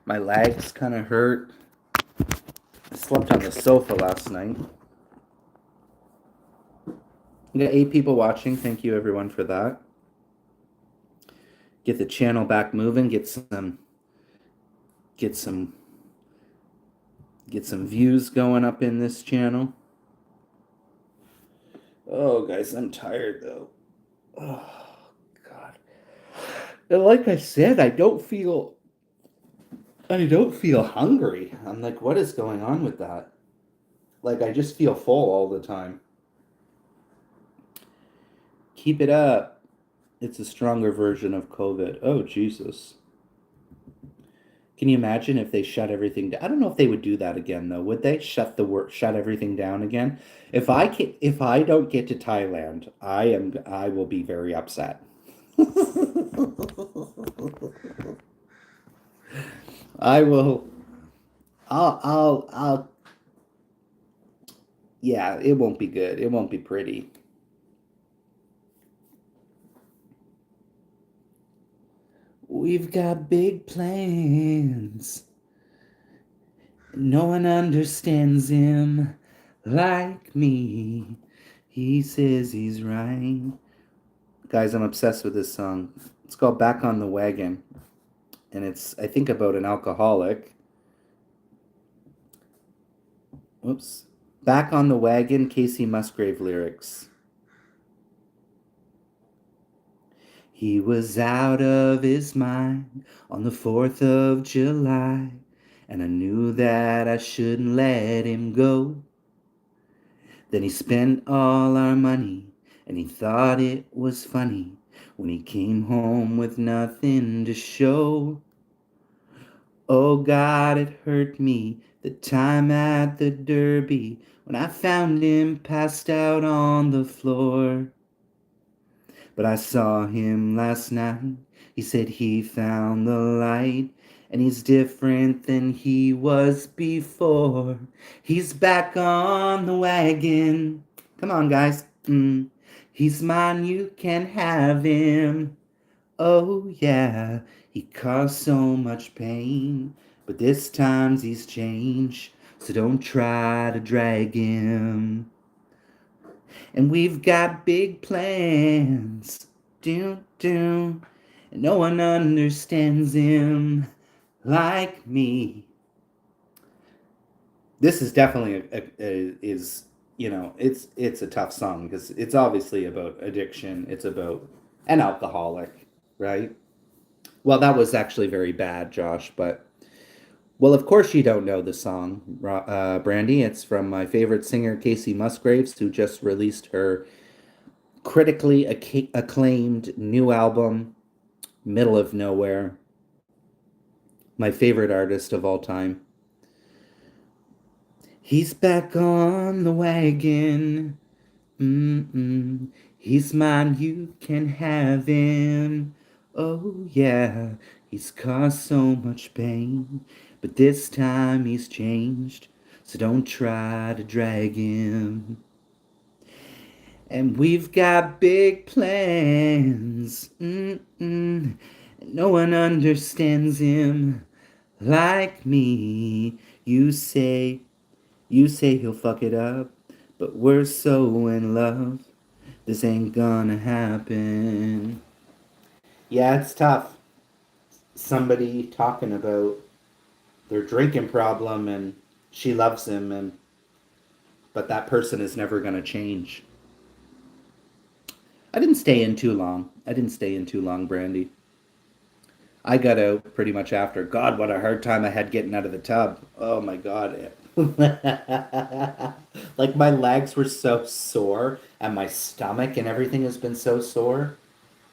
my legs kind of hurt. I slept on the sofa last night. We got 8 people watching. Thank you everyone for that. Get the channel back moving. Get some views going up in this channel. Oh, guys, I'm tired though. Oh, God. And like I said, I don't feel hungry. I'm like, what is going on with that? Like, I just feel full all the time. Keep it up. It's a stronger version of COVID. Oh, Jesus. Can you imagine if they shut everything down? I don't know if they would do that again, though. Would they shut everything down again? If I don't get to Thailand, I will be very upset. I will. I'll. Yeah, it won't be good. It won't be pretty. We've got big plans. No one understands him like me. He says he's right. Guys, I'm obsessed with this song. It's called Back on the Wagon. And it's, I think, about an alcoholic. Whoops. Back on the Wagon, Casey Musgrave lyrics. He was out of his mind on the 4th of July, and I knew that I shouldn't let him go. Then he spent all our money, and he thought it was funny when he came home with nothing to show. Oh God, it hurt me the time at the Derby when I found him passed out on the floor. But I saw him last night. He said he found the light, and he's different than he was before. He's back on the wagon. Come on, guys. He's mine, you can have him. Oh, yeah, he caused so much pain, but this time's he's changed, so don't try to drag him. And we've got big plans, and no one understands him like me. This is definitely it's a tough song because it's obviously about addiction. It's about an alcoholic, right? Well, that was actually very bad, Josh, but well, of course you don't know the song, Brandy. It's from my favorite singer, Casey Musgraves, who just released her critically acclaimed new album, Middle of Nowhere. My favorite artist of all time. He's back on the wagon. He's mine, you can have him. Oh yeah, he's caused so much pain, but this time he's changed, so don't try to drag him. And we've got big plans. No one understands him like me. You say he'll fuck it up, but we're so in love. This ain't gonna happen. Yeah, it's tough. Somebody talking about their drinking problem and she loves him and but that person is never gonna change. I didn't stay in too long. Brandy. I got out pretty much after. God, what a hard time I had getting out of the tub. Oh my God. Like my legs were so sore and my stomach and everything has been so sore.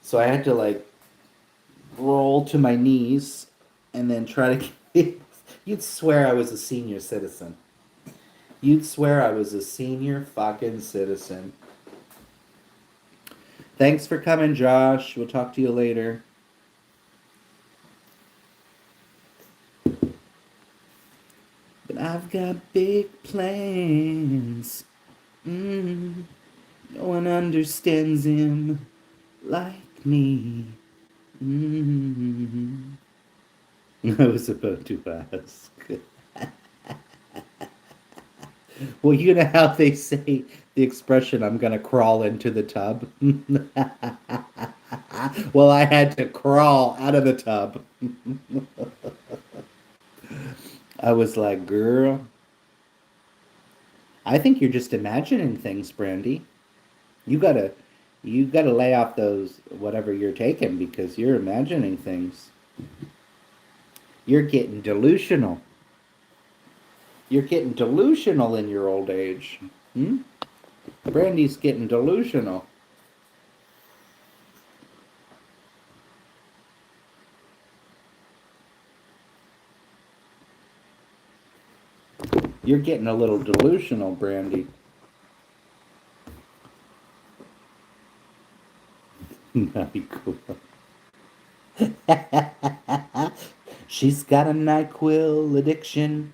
So I had to like roll to my knees and then try to get. You'd swear I was a senior citizen. You'd swear I was a senior fucking citizen. Thanks for coming, Josh. We'll talk to you later. But I've got big plans. No one understands him like me. I was about to ask. Well, you know how they say the expression, I'm going to crawl into the tub? Well, I had to crawl out of the tub. I was like, girl, I think you're just imagining things, Brandy. You gotta, you gotta lay off those whatever you're taking because you're imagining things. You're getting delusional. You're getting delusional in your old age. Hmm? Brandy's getting delusional. You're getting a little delusional, Brandy. She's got a NyQuil addiction.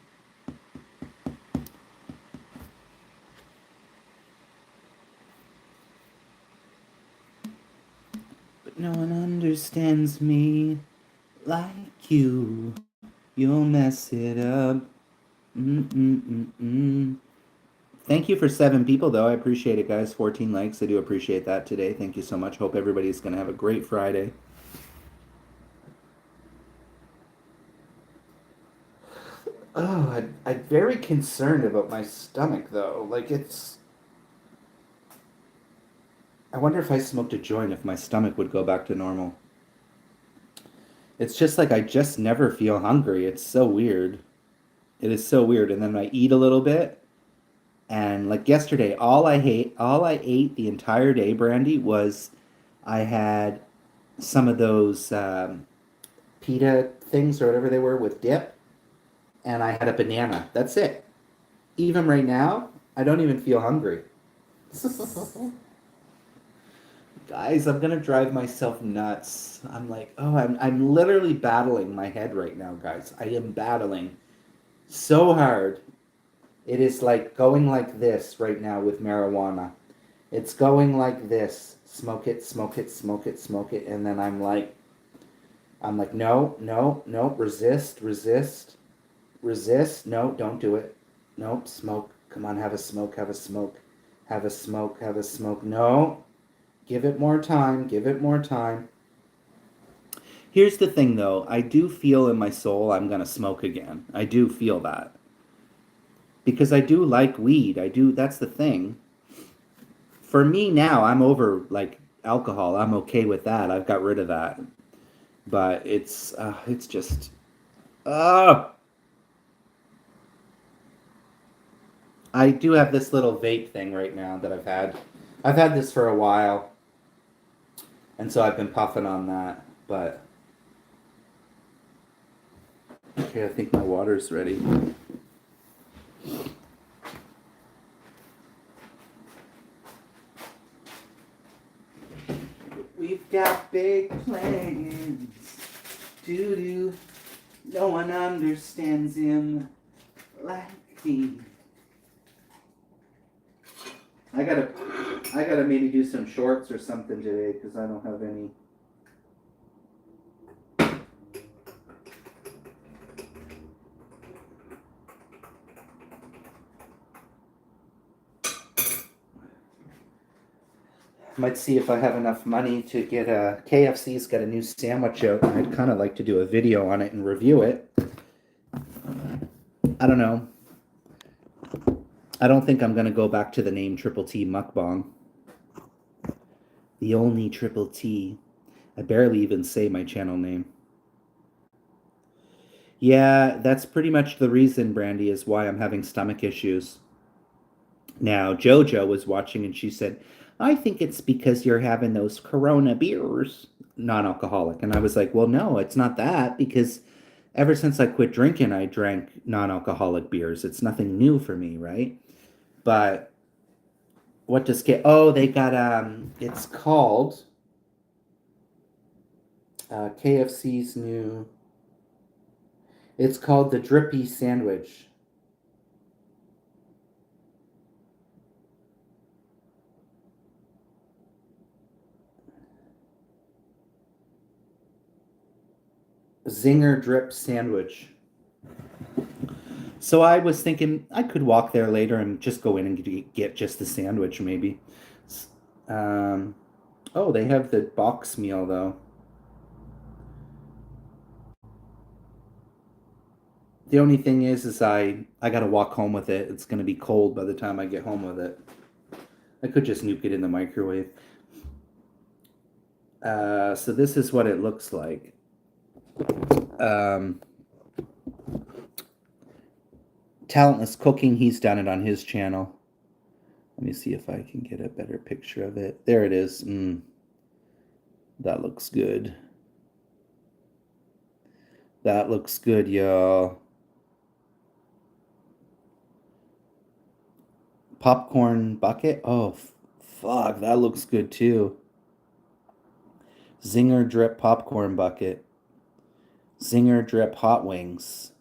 But no one understands me like you. You'll mess it up. Mm-mm-mm-mm. Thank you for 7 people, though. I appreciate it, guys. 14 likes. I do appreciate that today. Thank you so much. Hope everybody's going to have a great Friday. Oh, I'm very concerned about my stomach, though. Like, it's. I wonder if I smoked a joint, if my stomach would go back to normal. It's just like I just never feel hungry. It's so weird. It is so weird. And then I eat a little bit, and like yesterday, all I ate the entire day, Brandy, was I had some of those pita things or whatever they were with dip, and I had a banana. That's it. Even right now, I don't even feel hungry. Guys, I'm gonna drive myself nuts. I'm like, oh, I'm literally battling my head right now, guys. I am battling so hard. It is like going like this right now with marijuana. It's going like this. Smoke it, smoke it, smoke it, smoke it, and then I'm like, no, no, no, resist, resist, resist. No, don't do it. Nope, smoke. Come on, have a smoke, have a smoke, have a smoke, have a smoke. No, give it more time, give it more time. Here's the thing though, I do feel in my soul I'm gonna smoke again. I do feel that. Because I do like weed. I do, that's the thing. For me now, I'm over like alcohol. I'm okay with that. I've got rid of that. But it's just, uh, I do have this little vape thing right now that I've had. I've had this for a while, and so I've been puffing on that. But okay, I think my water's ready. We've got big plans. Doo-doo. No one understands him like me. I gotta maybe do some shorts or something today because I don't have any. Might see if I have enough money to get a KFC's got a new sandwich out, and I'd kind of like to do a video on it and review it. I don't know. I don't think I'm gonna go back to the name Triple T Mukbang. The only Triple T. I barely even say my channel name. Yeah, that's pretty much the reason, Brandy, is why I'm having stomach issues. Now, JoJo was watching and she said, I think it's because you're having those Corona beers, non-alcoholic. And I was like, well, no, it's not that, because ever since I quit drinking, I drank non-alcoholic beers. It's nothing new for me, right? But what does they got, it's called KFC's new, it's called the Drippy Sandwich. Zinger Drip Sandwich. So I was thinking I could walk there later and just go in and get just the sandwich, maybe. Oh, they have the box meal, though. The only thing is I got to walk home with it. It's going to be cold by the time I get home with it. I could just nuke it in the microwave. So this is what it looks like. Talentless Cooking, he's done it on his channel. Let me see if I can get a better picture of it. There it is. That looks good. That looks good, y'all. Popcorn bucket. Oh, fuck. That looks good, too. Zinger Drip popcorn bucket. Zinger Drip hot wings.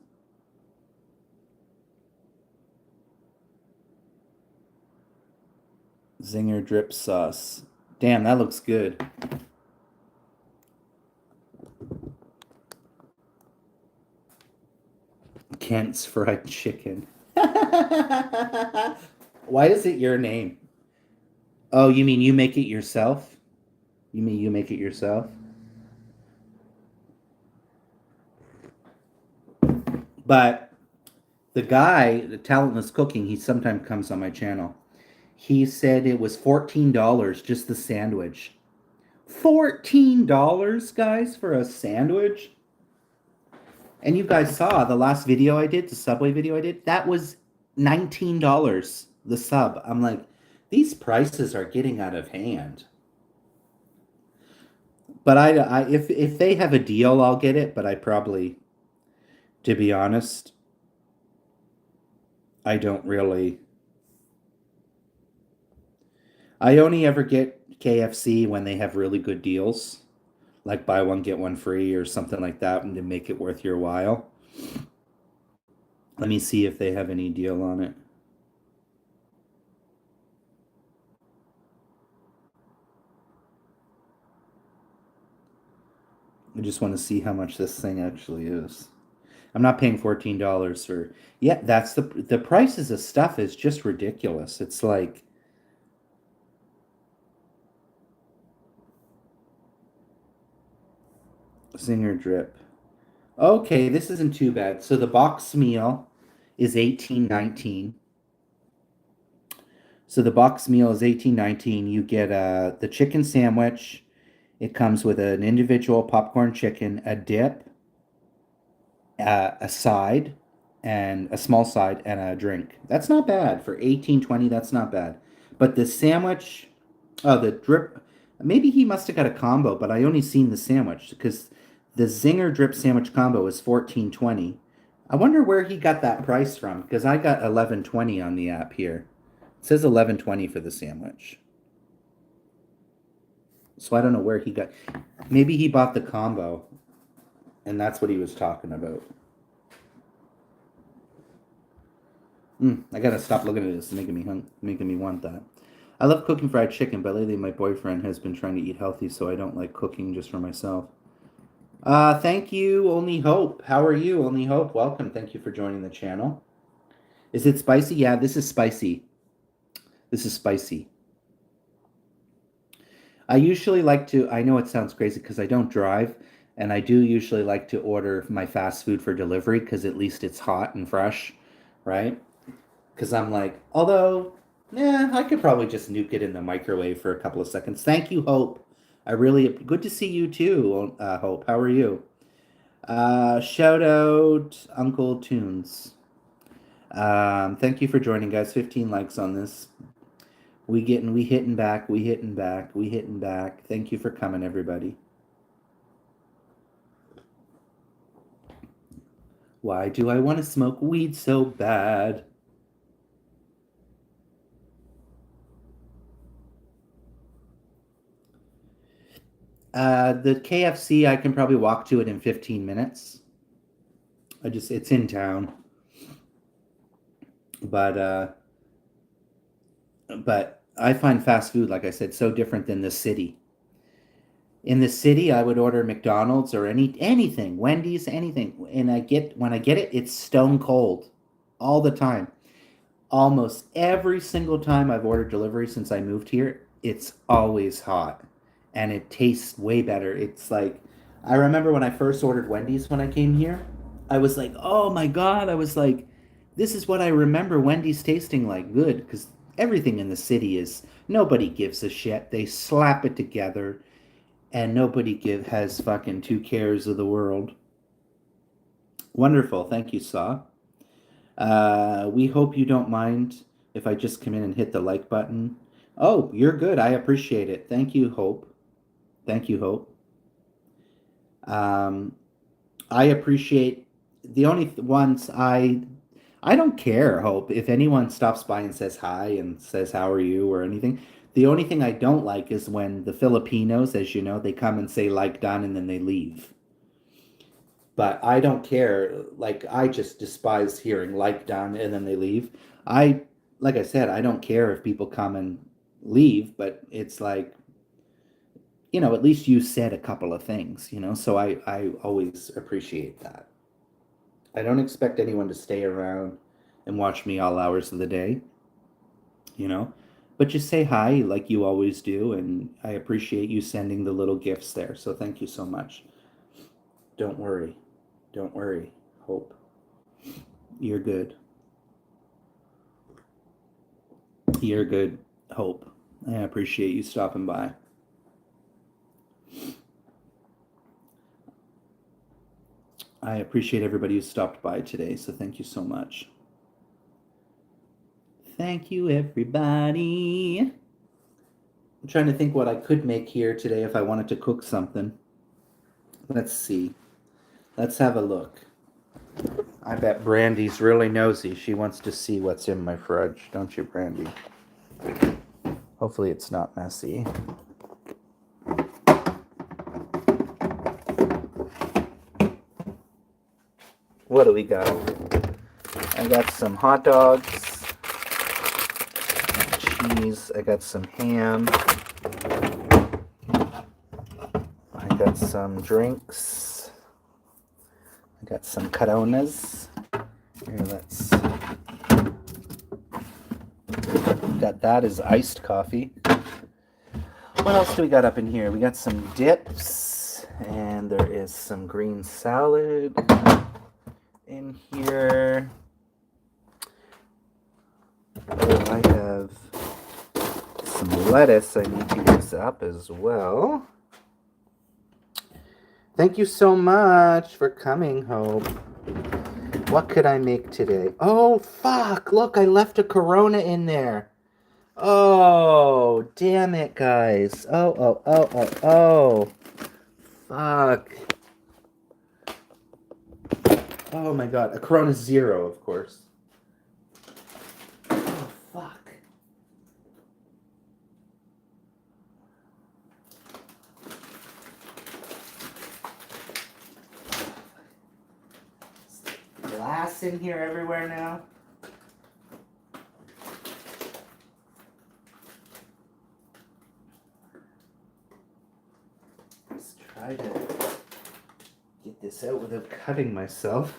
Zinger Drip sauce. Damn, that looks good. Kent's Fried Chicken. Why is it your name? Oh, you mean you make it yourself? You mean you make it yourself? But the guy, the Talentless Cooking, he sometimes comes on my channel. He said it was $14 just the sandwich. $14, guys, for a sandwich? And you guys saw the last video I did, the Subway video I did, that was $19, the sub. I'm like, these prices are getting out of hand. But if they have a deal, I'll get it. But I probably, to be honest, I don't really. I only ever get KFC when they have really good deals, like buy one, get one free or something like that, and to make it worth your while. Let me see if they have any deal on it. I just want to see how much this thing actually is. I'm not paying $14 for. Yeah, that's the prices of stuff is just ridiculous. It's like Zinger Drip. Okay, this isn't too bad. So the box meal is $18.19. So the box meal is $18.19. You get the chicken sandwich. It comes with an individual popcorn chicken, a dip, a side, and a small side, and a drink. That's not bad for $18.20. That's not bad. But the sandwich, the drip. Maybe he must have got a combo, but I only seen the sandwich because the Zinger Drip Sandwich combo is $14.20. I wonder where he got that price from because I got $11.20 on the app here. It says $11.20 for the sandwich. So I don't know where he got. Maybe he bought the combo, and that's what he was talking about. I gotta stop looking at this. It's making me want that. I love cooking fried chicken, but lately my boyfriend has been trying to eat healthy, so I don't like cooking just for myself. Thank you, Only Hope. How are you, Only Hope? Welcome. Thank you for joining the channel. Is it spicy? Yeah, this is spicy. This is spicy. I usually like to, I know it sounds crazy because I don't drive, and I do usually like to order my fast food for delivery because at least it's hot and fresh, right? Because I'm like, although, yeah, I could probably just nuke it in the microwave for a couple of seconds. Thank you, Hope. I really, good to see you too, Hope. How are you? Shout out Uncle Tunes. Thank you for joining, guys. 15 likes on this. We hitting back. Thank you for coming, everybody. Why do I want to smoke weed so bad? The KFC, I can probably walk to it in 15 minutes. It's in town. But I find fast food, like I said, so different than the city. In the city, I would order McDonald's or anything, Wendy's, anything, and when I get it, it's stone cold, all the time. Almost every single time I've ordered delivery since I moved here, it's always hot, and it tastes way better. It's like I remember when I first ordered Wendy's when I came here, I was like, oh my god! I was like, this is what I remember Wendy's tasting like, good, because everything in the city is nobody gives a shit. They slap it together and nobody has fucking two cares of the world. Wonderful. Thank you, Saw. We hope you don't mind if I just come in and hit the like button. Oh, you're good. I appreciate it. Thank you, Hope. Thank you, Hope. I appreciate the only ones I don't care, Hope. If anyone stops by and says hi and says how are you or anything, the only thing I don't like is when the Filipinos, as you know, they come and say like done and then they leave. But I don't care. Like I just despise hearing like done and then they leave. Like I said, I don't care if people come and leave, but it's like, at least you said a couple of things, so I always appreciate that. I don't expect anyone to stay around and watch me all hours of the day, but just say hi like you always do, and I appreciate you sending the little gifts there. So thank you so much. Don't worry. Don't worry, Hope. You're good. You're good, Hope. I appreciate you stopping by. I appreciate everybody who stopped by today, so thank you so much. Thank you, everybody. I'm trying to think what I could make here today if I wanted to cook something. Let's see. Let's have a look. I bet Brandy's really nosy. She wants to see what's in my fridge, don't you, Brandy? Hopefully it's not messy. What do we got? I got some hot dogs, cheese, I got some ham, I got some drinks, I got some Coronas. Here, got that as iced coffee. What else do we got up in here? We got some dips, and there is some green salad in here. I have some lettuce I need to use up as well. Thank you so much for coming, Hope. What could I make today? Oh, fuck. Look, I left a Corona in there. Oh, damn it, guys. Oh. Fuck. Oh, my God. A Corona Zero, of course. Oh, fuck. glass in here everywhere now. Let's try to get this out without cutting myself.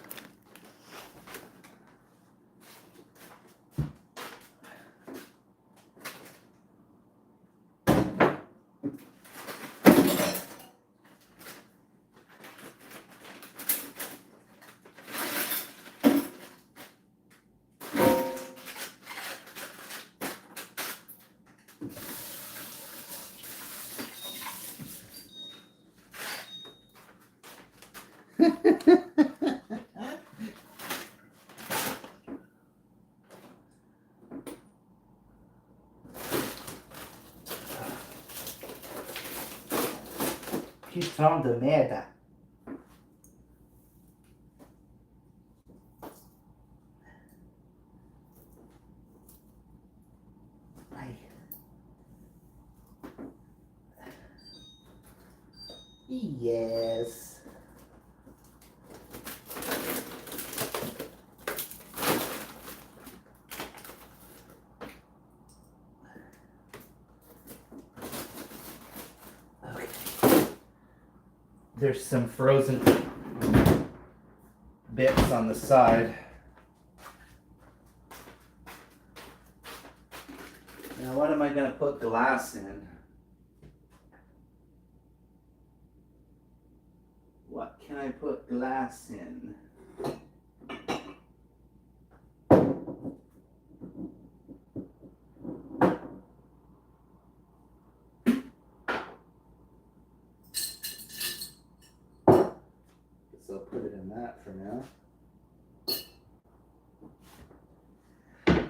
Qui sont de merde. Yes. Okay. There's some frozen bits on the side. Now what am I going to put glass in? What can I put glass in? Guess I'll put it in that for now.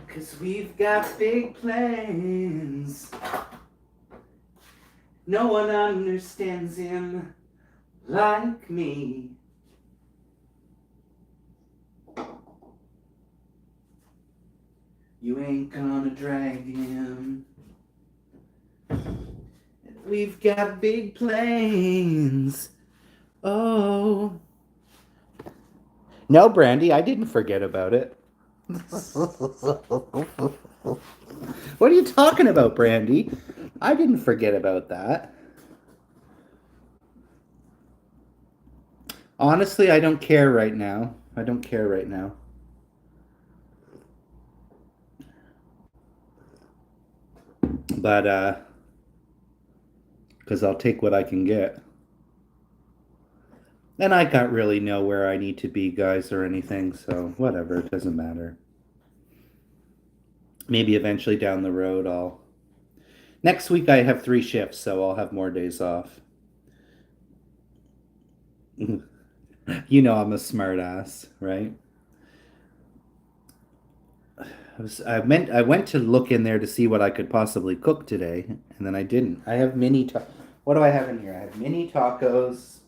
Cause we've got big plans. No one understands him like me. You ain't gonna drag him. We've got big plans. Oh. No, Brandy, I didn't forget about it. What are you talking about, Brandy? I didn't forget about that. Honestly, I don't care right now. I don't care right now. But, because I'll take what I can get. And I can't really know where I need to be, guys, or anything, so whatever, it doesn't matter. Maybe eventually down the road I'll... Next week I have 3 shifts, so I'll have more days off. You know I'm a smart ass, right? I went to look in there to see what I could possibly cook today, and then I didn't. I have what do I have in here? I have mini tacos.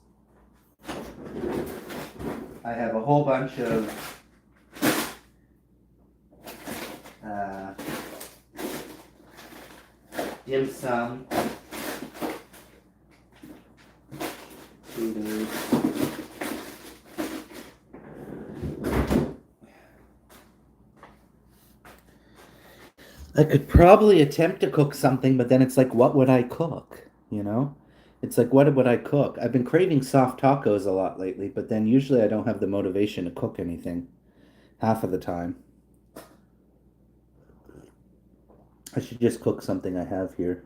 I have a whole bunch of dim sum. Cheetos. I could probably attempt to cook something, but then it's like, what would I cook? You know? It's like, what would I cook? I've been craving soft tacos a lot lately, but then usually I don't have the motivation to cook anything half of the time. I should just cook something I have here.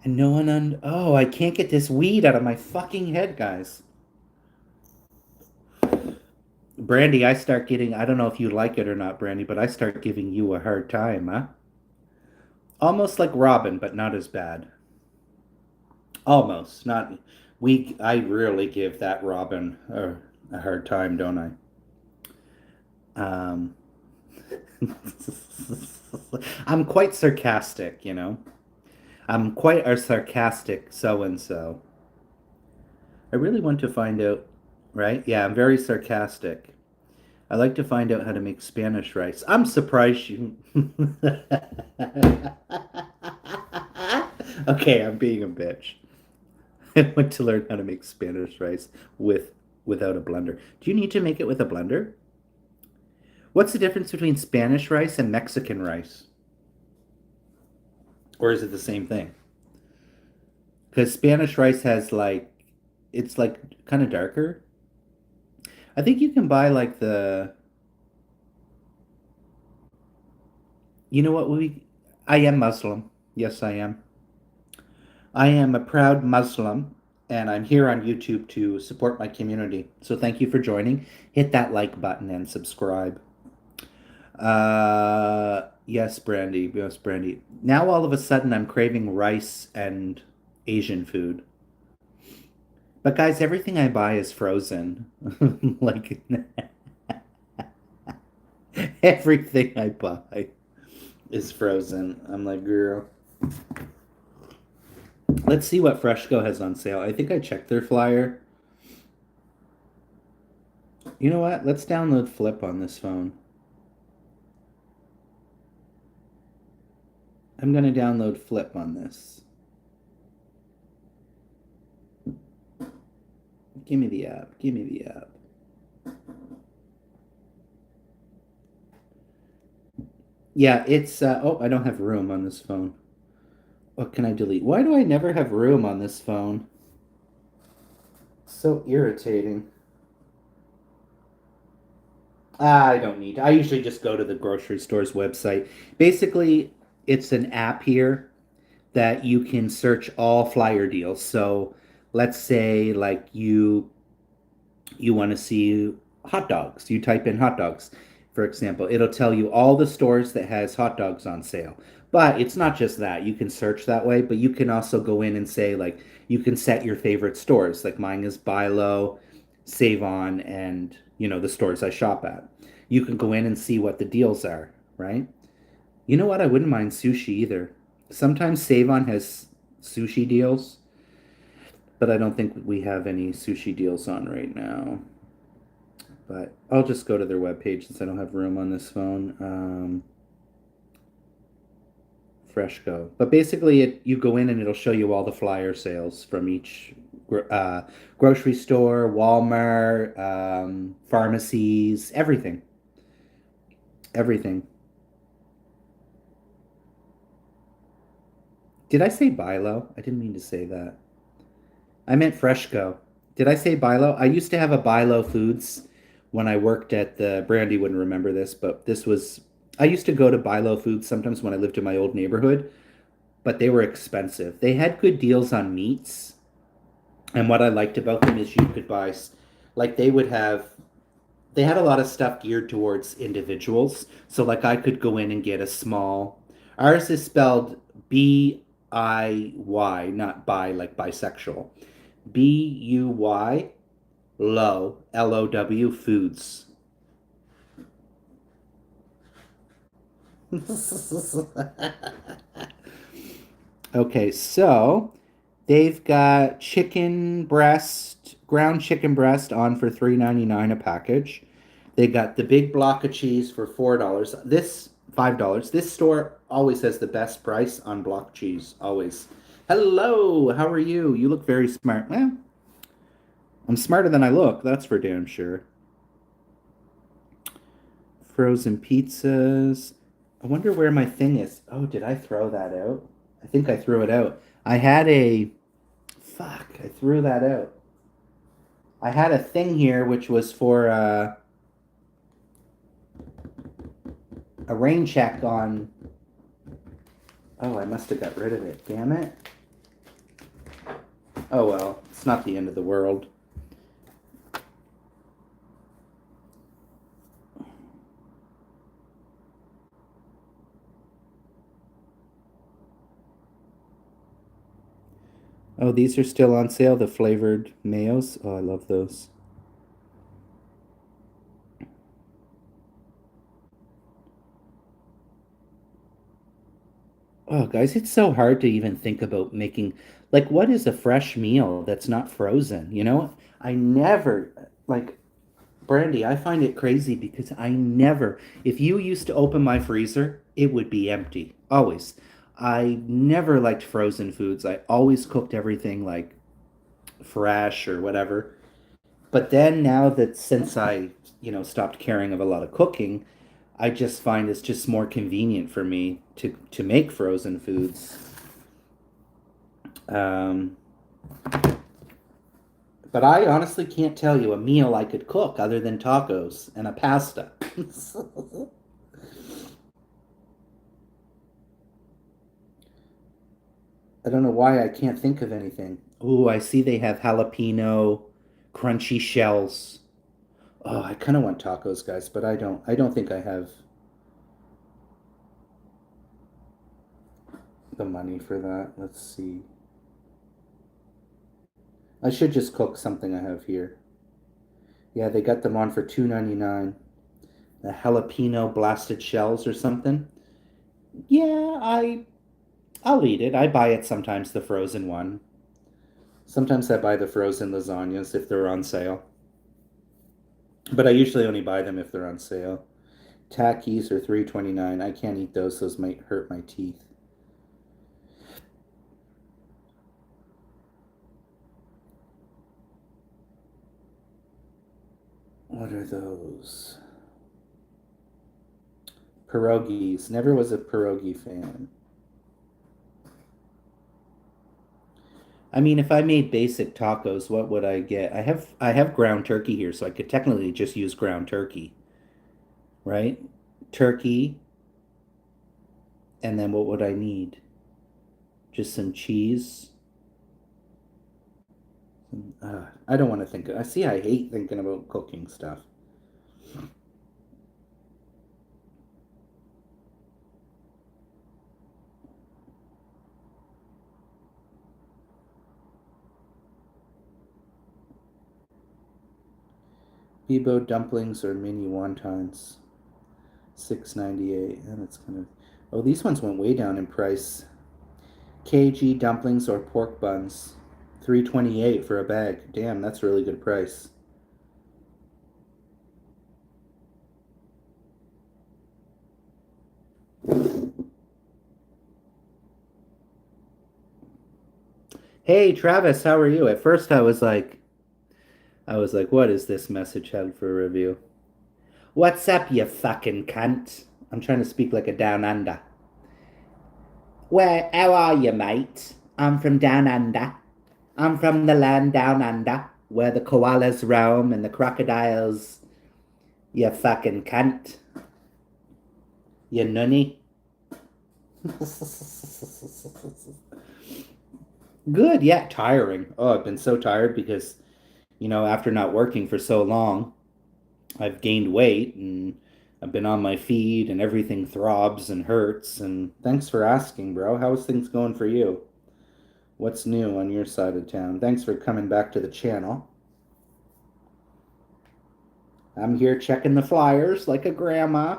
And no one oh, I can't get this weed out of my fucking head, guys. Brandy, I start getting, I don't know if you like it or not, Brandy, but I start giving you a hard time, huh? Almost like Robin, but not as bad. Almost. Not, I really give that Robin a hard time, don't I? I'm quite sarcastic, you know? I'm quite a sarcastic so-and-so. I really want to find out, right? Yeah, I'm very sarcastic. I like to find out how to make Spanish rice. I'm surprised you... Okay, I'm being a bitch. I want to learn how to make Spanish rice without a blender. Do you need to make it with a blender? What's the difference between Spanish rice and Mexican rice? Or is it the same thing? Because Spanish rice has like, it's like kind of darker. I think you can buy like you know what I am Muslim. Yes, I am. I am a proud Muslim and I'm here on YouTube to support my community. So thank you for joining. Hit that like button and subscribe. Yes, Brandy. Yes, Brandy. Now all of a sudden I'm craving rice and Asian food. But guys, everything I buy is frozen. Like everything I buy is frozen. I'm like, girl. Let's see what Freshco has on sale. I think I checked their flyer. You know what? Let's download Flip on this phone. I'm going to download Flip on this. Give me the app. Give me the app. Yeah, it's, oh, I don't have room on this phone. What can I delete? Why do I never have room on this phone? So irritating. I don't need. I usually just go to the grocery store's website. Basically, it's an app here that you can search all flyer deals. So let's say like you want to see hot dogs. You type in hot dogs, for example. It'll tell you all the stores that has hot dogs on sale. But it's not just that. You can search that way, but you can also go in and say like you can set your favorite stores. Like mine is Buy Low, Save On, and the stores I shop at. You can go in and see what the deals are, right? You know what? I wouldn't mind sushi either. Sometimes Save On has sushi deals, but I don't think we have any sushi deals on right now. But I'll just go to their webpage since I don't have room on this phone. Freshco. But basically, you go in and it'll show you all the flyer sales from each grocery store, Walmart, pharmacies, everything. Everything. Did I say Buy Low? I didn't mean to say that. I meant Freshco. Did I say Buy Low? I used to have a Buy Low Foods when I worked at the Brandy wouldn't remember this, but this was I used to go to Buy Low Foods sometimes when I lived in my old neighborhood, but they were expensive. They had good deals on meats, and what I liked about them is you could buy like they had a lot of stuff geared towards individuals. So like I could go in and get a small ours is spelled BIY, not bi like bisexual. BUY Low LOW Foods. Okay, so they've got ground chicken breast on for $3.99 a package. They got the big block of cheese for $4. This $5. This store always has the best price on block cheese. Always. Hello, how are you? You look very smart. Well, I'm smarter than I look, that's for damn sure. Frozen pizzas. I wonder where my thing is. Oh, did I throw that out? I think I threw it out. I had a. Fuck, I threw that out. I had a thing here which was for a rain check on. Oh, I must have got rid of it. Damn it. Oh well, it's not the end of the world. Oh, these are still on sale, the flavored mayos. Oh, I love those. Oh, guys, it's so hard to even think about making like what is a fresh meal that's not frozen, you know? I never like Brandy, I find it crazy because I never if you used to open my freezer, it would be empty. Always. I never liked frozen foods. I always cooked everything like fresh or whatever. But then now that since I, stopped caring of a lot of cooking, I just find it's just more convenient for me to make frozen foods. Um, but I honestly can't tell you a meal I could cook other than tacos and a pasta. I don't know why I can't think of anything. Ooh, I see they have jalapeno crunchy shells. Oh, I kind of want tacos, guys, but I don't. I don't think I have the money for that. Let's see. I should just cook something I have here. Yeah, they got them on for $2.99. The jalapeno blasted shells or something. Yeah, I'll eat it. I buy it sometimes, the frozen one. Sometimes I buy the frozen lasagnas if they're on sale. But I usually only buy them if they're on sale. Takis are $3.29. I can't eat those. Those might hurt my teeth. What are those? Pierogies. Never was a pierogi fan. I mean, if I made basic tacos, what would I get? I have ground turkey here, so I could technically just use ground turkey, right? Turkey, and then what would I need? Just some cheese. I don't want to think. I see. I hate thinking about cooking stuff. Bibo dumplings or mini wontons, 6.98, and it's kind of. Oh, these ones went way down in price. KG dumplings or pork buns, 3.28 for a bag. Damn, that's a really good price. Hey Travis, how are you? At first I was like, what is this message held for review? What's up, you fucking cunt? I'm trying to speak like a down under. How are you, mate? I'm from down under. I'm from the land down under, where the koalas roam and the crocodiles. You fucking cunt. You nunny. Good, yeah, tiring. Oh, I've been so tired because, after not working for so long, I've gained weight and I've been on my feet and everything throbs and hurts. And thanks for asking, bro. How's things going for you? What's new on your side of town? Thanks for coming back to the channel. I'm here checking the flyers like a grandma.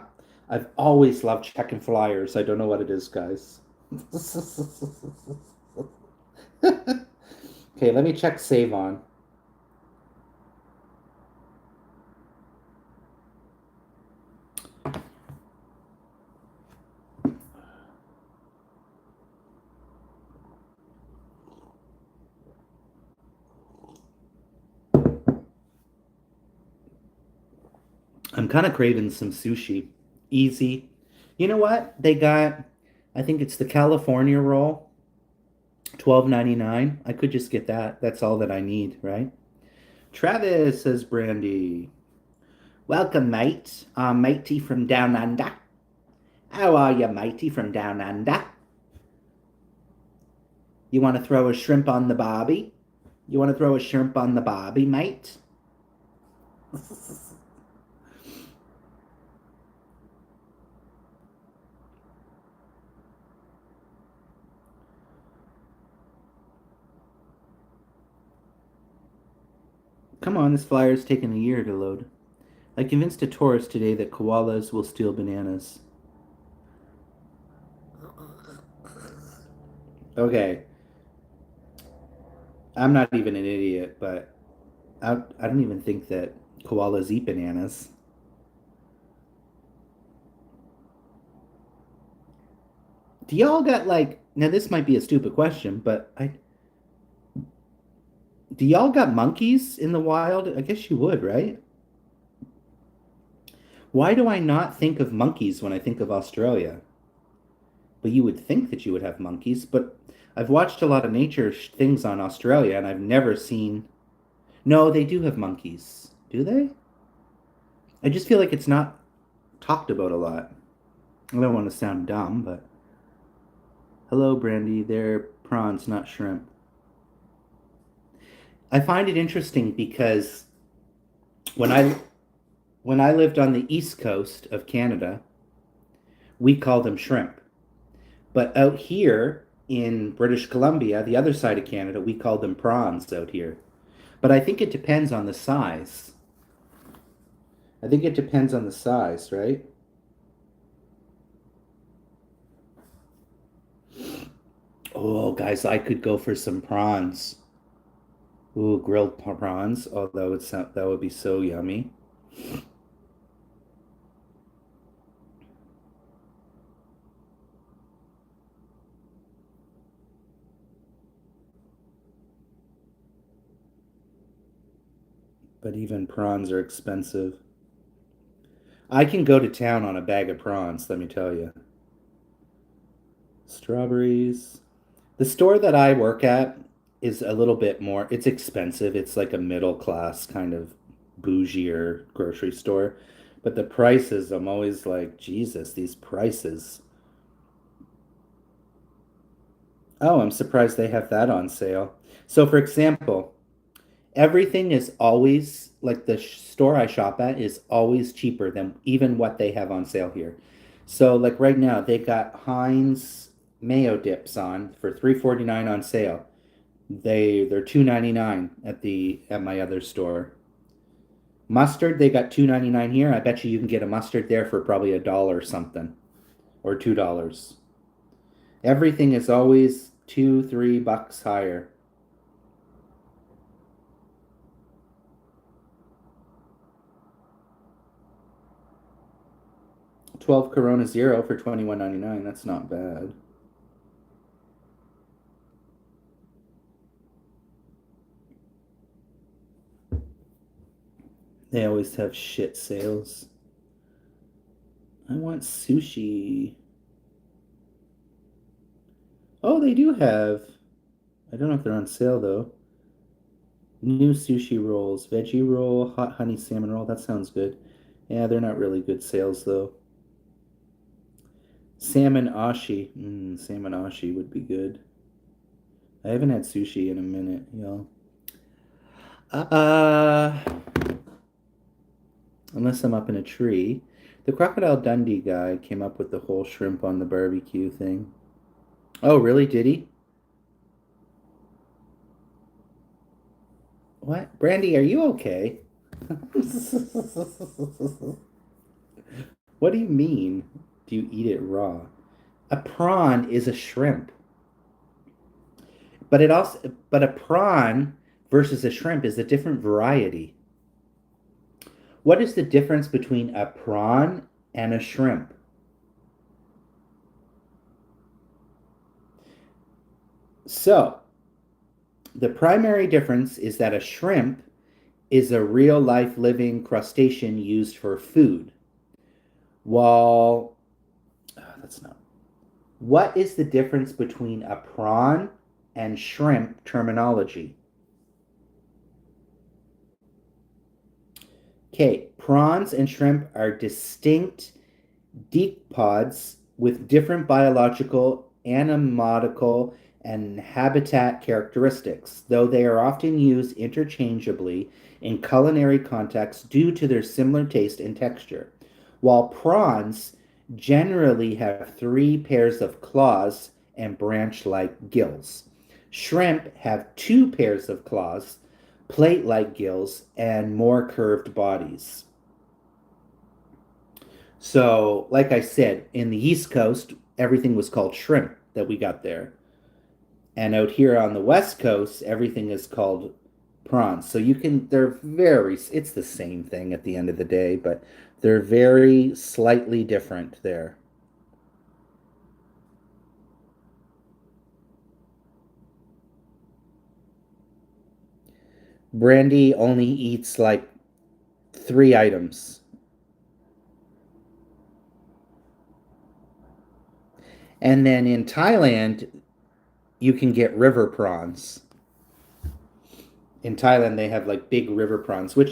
I've always loved checking flyers. I don't know what it is, guys. Okay, let me check Save On. I'm kind of craving some sushi. Easy. You know what? I think it's the California roll, 12.99. I could just get that. That's all that I need, right? Travis, says Brandy. Welcome, mate. I'm matey from down under. How are you, matey from down under? You want to throw a shrimp on the barbie? You want to throw a shrimp on the barbie, mate? Come on, this flyer's taken a year to load. I convinced a tourist today that koalas will steal bananas. Okay, I'm not even an idiot, but I don't even think that koalas eat bananas. Do y'all got like, now this might be a stupid question, but do y'all got monkeys in the wild? I guess you would, right? Why do I not think of monkeys when I think of Australia? But you would think that you would have monkeys, but I've watched a lot of nature things on Australia and I've never seen. No, they do have monkeys. Do they? I just feel like it's not talked about a lot. I don't want to sound dumb, but hello, Brandy. They're prawns, not shrimp. I find it interesting because when I lived on the east coast of Canada, we call them shrimp. But out here in British Columbia, the other side of Canada, we call them prawns out here. But I think it depends on the size. I think it depends on the size, right? Oh, guys, I could go for some prawns. Ooh, grilled prawns. Oh, that would be so yummy. But even prawns are expensive. I can go to town on a bag of prawns, let me tell you. Strawberries. The store that I work at is a little bit more, it's expensive. It's like a middle class kind of bougier grocery store. But the prices, I'm always like, Jesus, these prices. Oh, I'm surprised they have that on sale. So, for example, everything is always like the store I shop at is always cheaper than even what they have on sale here. So, like right now, they got Heinz mayo dips on for 3.49 on sale. They're 2.99 at my other store. Mustard, they got 2.99 here. I bet you can get a mustard there for probably a dollar something or $2. Everything is always $2, $3 higher. 12 Corona Zero for 21.99. That's not bad. They always have shit sales. I want sushi. Oh, they do have. I don't know if they're on sale though. New sushi rolls, veggie roll, hot honey salmon roll. That sounds good. Yeah, they're not really good sales though. Salmon ashi. Salmon ashi would be good. I haven't had sushi in a minute, y'all. Uh, unless I'm up in a tree. The Crocodile Dundee guy came up with the whole shrimp on the barbecue thing. Oh, really? Did he? What? Brandy, are you okay? What do you mean? Do you eat it raw? A prawn is a shrimp. But a prawn versus a shrimp is a different variety. What is the difference between a prawn and a shrimp? So, the primary difference is that a shrimp is a real life living crustacean used for food. While, that's not. What is the difference between a prawn and shrimp terminology? Okay, prawns and shrimp are distinct decopods with different biological, anatomical, and habitat characteristics, though they are often used interchangeably in culinary contexts due to their similar taste and texture. While prawns generally have three pairs of claws and branch like gills, shrimp have two pairs of claws, plate like gills, and more curved bodies. So, like I said, in the East Coast, everything was called shrimp that we got there. And out here on the West Coast, everything is called prawns. So it's the same thing at the end of the day, but they're very slightly different there. Brandy only eats like 3 items. And then in Thailand, you can get river prawns. In Thailand, they have like big river prawns, which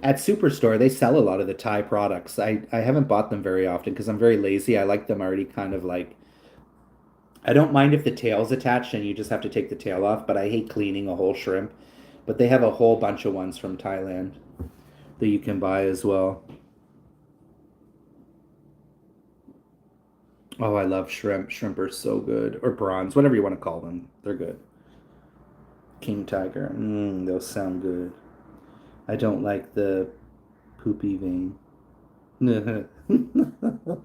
at Superstore, they sell a lot of the Thai products. I haven't bought them very often because I'm very lazy. I like them already kind of like, I don't mind if the tail's attached and you just have to take the tail off, but I hate cleaning a whole shrimp. But they have a whole bunch of ones from Thailand that you can buy as well. Oh, I love shrimp. Shrimp are so good. Or prawns, whatever you want to call them. They're good. King tiger. Those sound good. I don't like the poopy vein.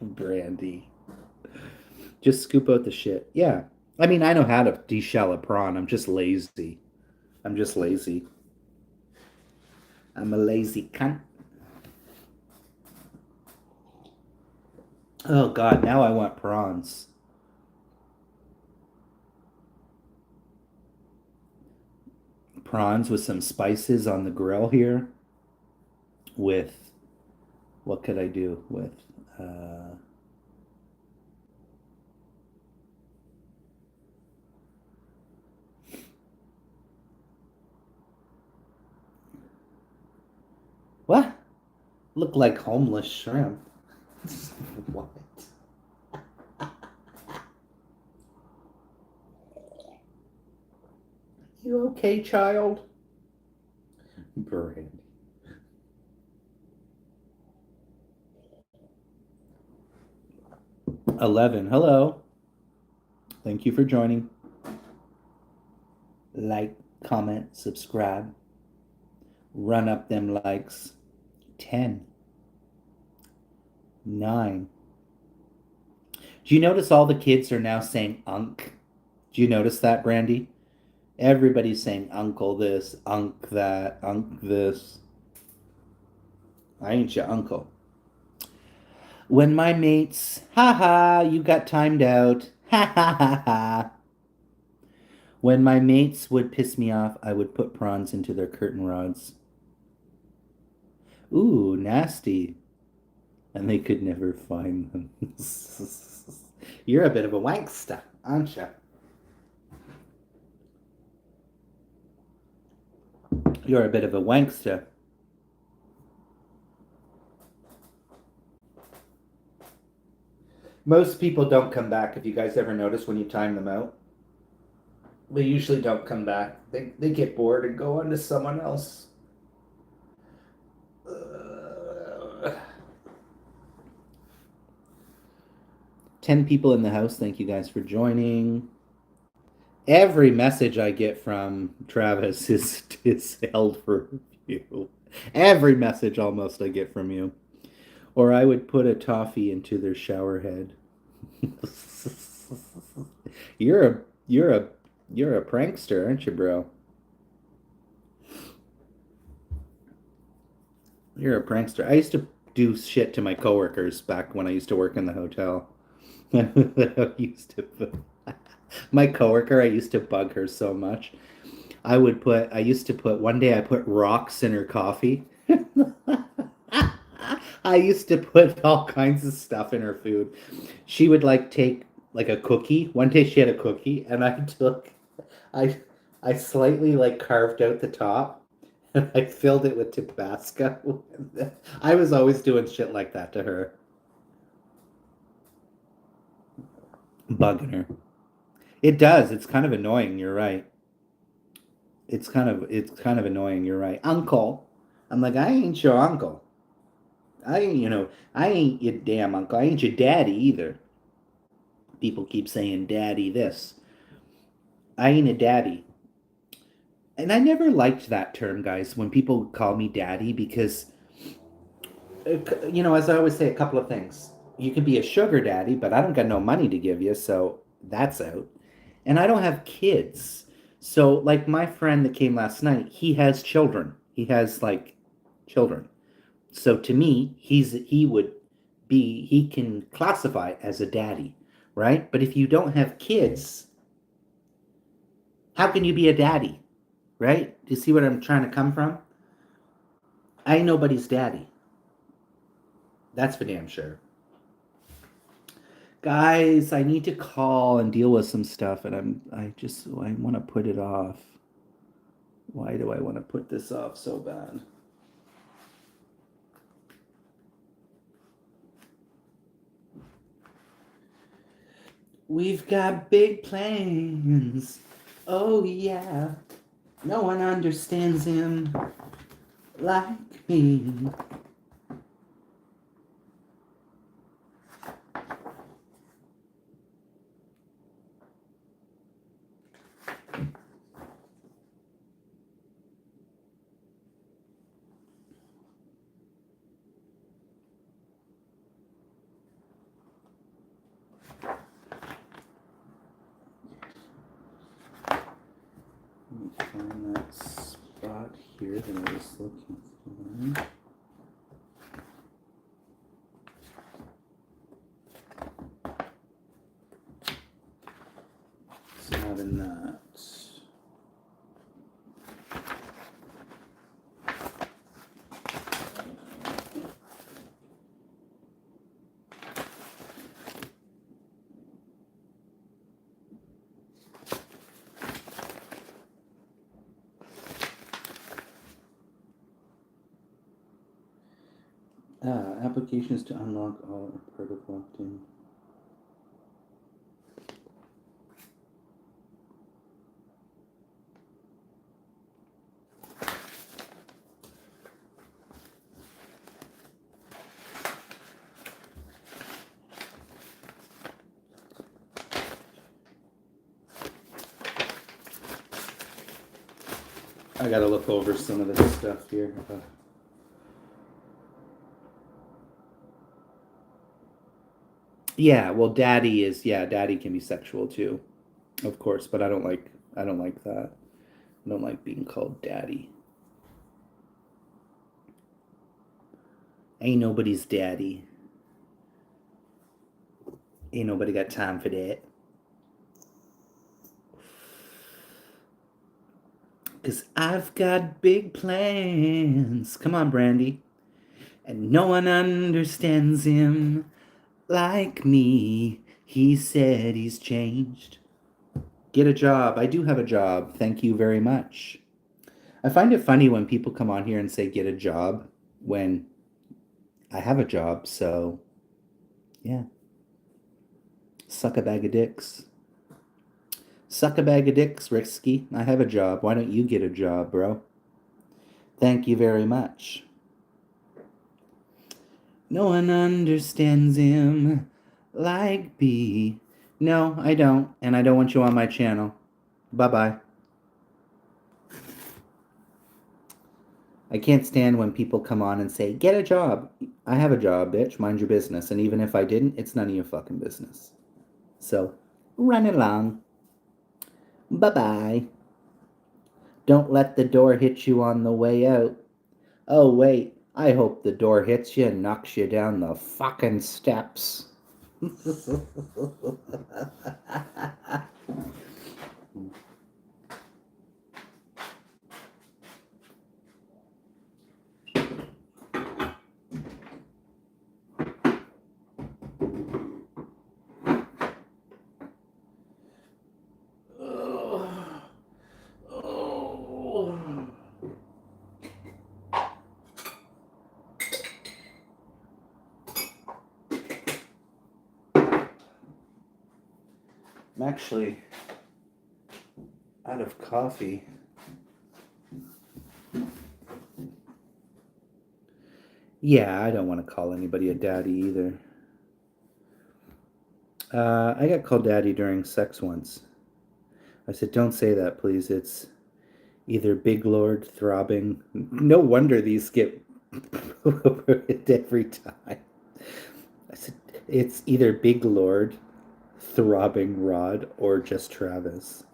Brandy. Just scoop out the shit. Yeah. I mean, I know how to deshell a prawn. I'm just lazy. I'm just lazy. I'm a lazy cunt. Oh, God. Now I want prawns. Prawns with some spices on the grill here. With what could I do with what? Look like homeless shrimp. What? You okay, child? Brandy. $11. Hello. Thank you for joining. Like, comment, subscribe. Run up them likes. 10. 9. Do you notice all the kids are now saying unk? Do you notice that, Brandy? Everybody's saying uncle this, unk that, unk this. I ain't your uncle. When my mates, haha, you got timed out, ha ha ha ha. When my mates would piss me off, I would put prawns into their curtain rods. Ooh, nasty. And they could never find them. You're a bit of a wankster, aren't you? You're a bit of a wankster. Most people don't come back. If you guys ever notice when you time them out, they usually don't come back. They get bored and go on to someone else. 10 people in the house. Thank you guys for joining. Every message I get from Travis is held for review. Every message almost I get from you. Or I would put a toffee into their shower head. You're a prankster, aren't you, bro? You're a prankster. I used to do shit to my coworkers back when I used to work in the hotel. My coworker, I used to bug her so much. I used to put, one day I put rocks in her coffee. I used to put all kinds of stuff in her food. She would like take like a cookie. One day she had a cookie and I I slightly like carved out the top and I filled it with Tabasco. I was always doing shit like that to her. Bugging her. It does. It's kind of annoying, you're right. It's kind of annoying, you're right. Uncle. I'm like, I ain't your uncle. I ain't your damn uncle. I ain't your daddy either. People keep saying daddy this. I ain't a daddy. And I never liked that term, guys, when people call me daddy because, as I always say, a couple of things. You could be a sugar daddy, but I don't got no money to give you, so that's out. And I don't have kids. So, like my friend that came last night, he has children. He has like children. So to me, he can classify as a daddy, right? But if you don't have kids, how can you be a daddy, right? Do you see where I'm trying to come from? I ain't nobody's daddy. That's for damn sure. Guys, I need to call and deal with some stuff, and I want to put it off. Why do I want to put this off so bad? We've got big plans. Oh yeah. No one understands him like me. Let me find that spot here that I was looking for. It's not in that. Applications to unlock all are part of locked-in. I gotta look over some of this stuff here. Yeah, well, daddy can be sexual too, of course, but I don't like that. I don't like being called daddy. Ain't nobody's daddy. Ain't nobody got time for that. Cause I've got big plans. Come on, Brandy. And no one understands him like me. He said he's changed. Get a job. I do have a job. Thank you very much. I find it funny when people come on here and say get a job when I have a job, so yeah. Suck a bag of dicks. Suck a bag of dicks, Risky. I have a job. Why don't you get a job, bro? Thank you very much. No one understands him like me. No, I don't. And I don't want you on my channel. Bye-bye. I can't stand when people come on and say, get a job. I have a job, bitch. Mind your business. And even if I didn't, it's none of your fucking business. So, run along. Bye-bye. Don't let the door hit you on the way out. Oh, wait. I hope the door hits you and knocks you down the fucking steps. I'm actually out of coffee. Yeah, I don't want to call anybody a daddy either. I got called daddy during sex once. I said, don't say that, please. It's either Big Lord throbbing. No wonder these get over it every time. I said, it's either Big Lord, throbbing Rod, or just Travis.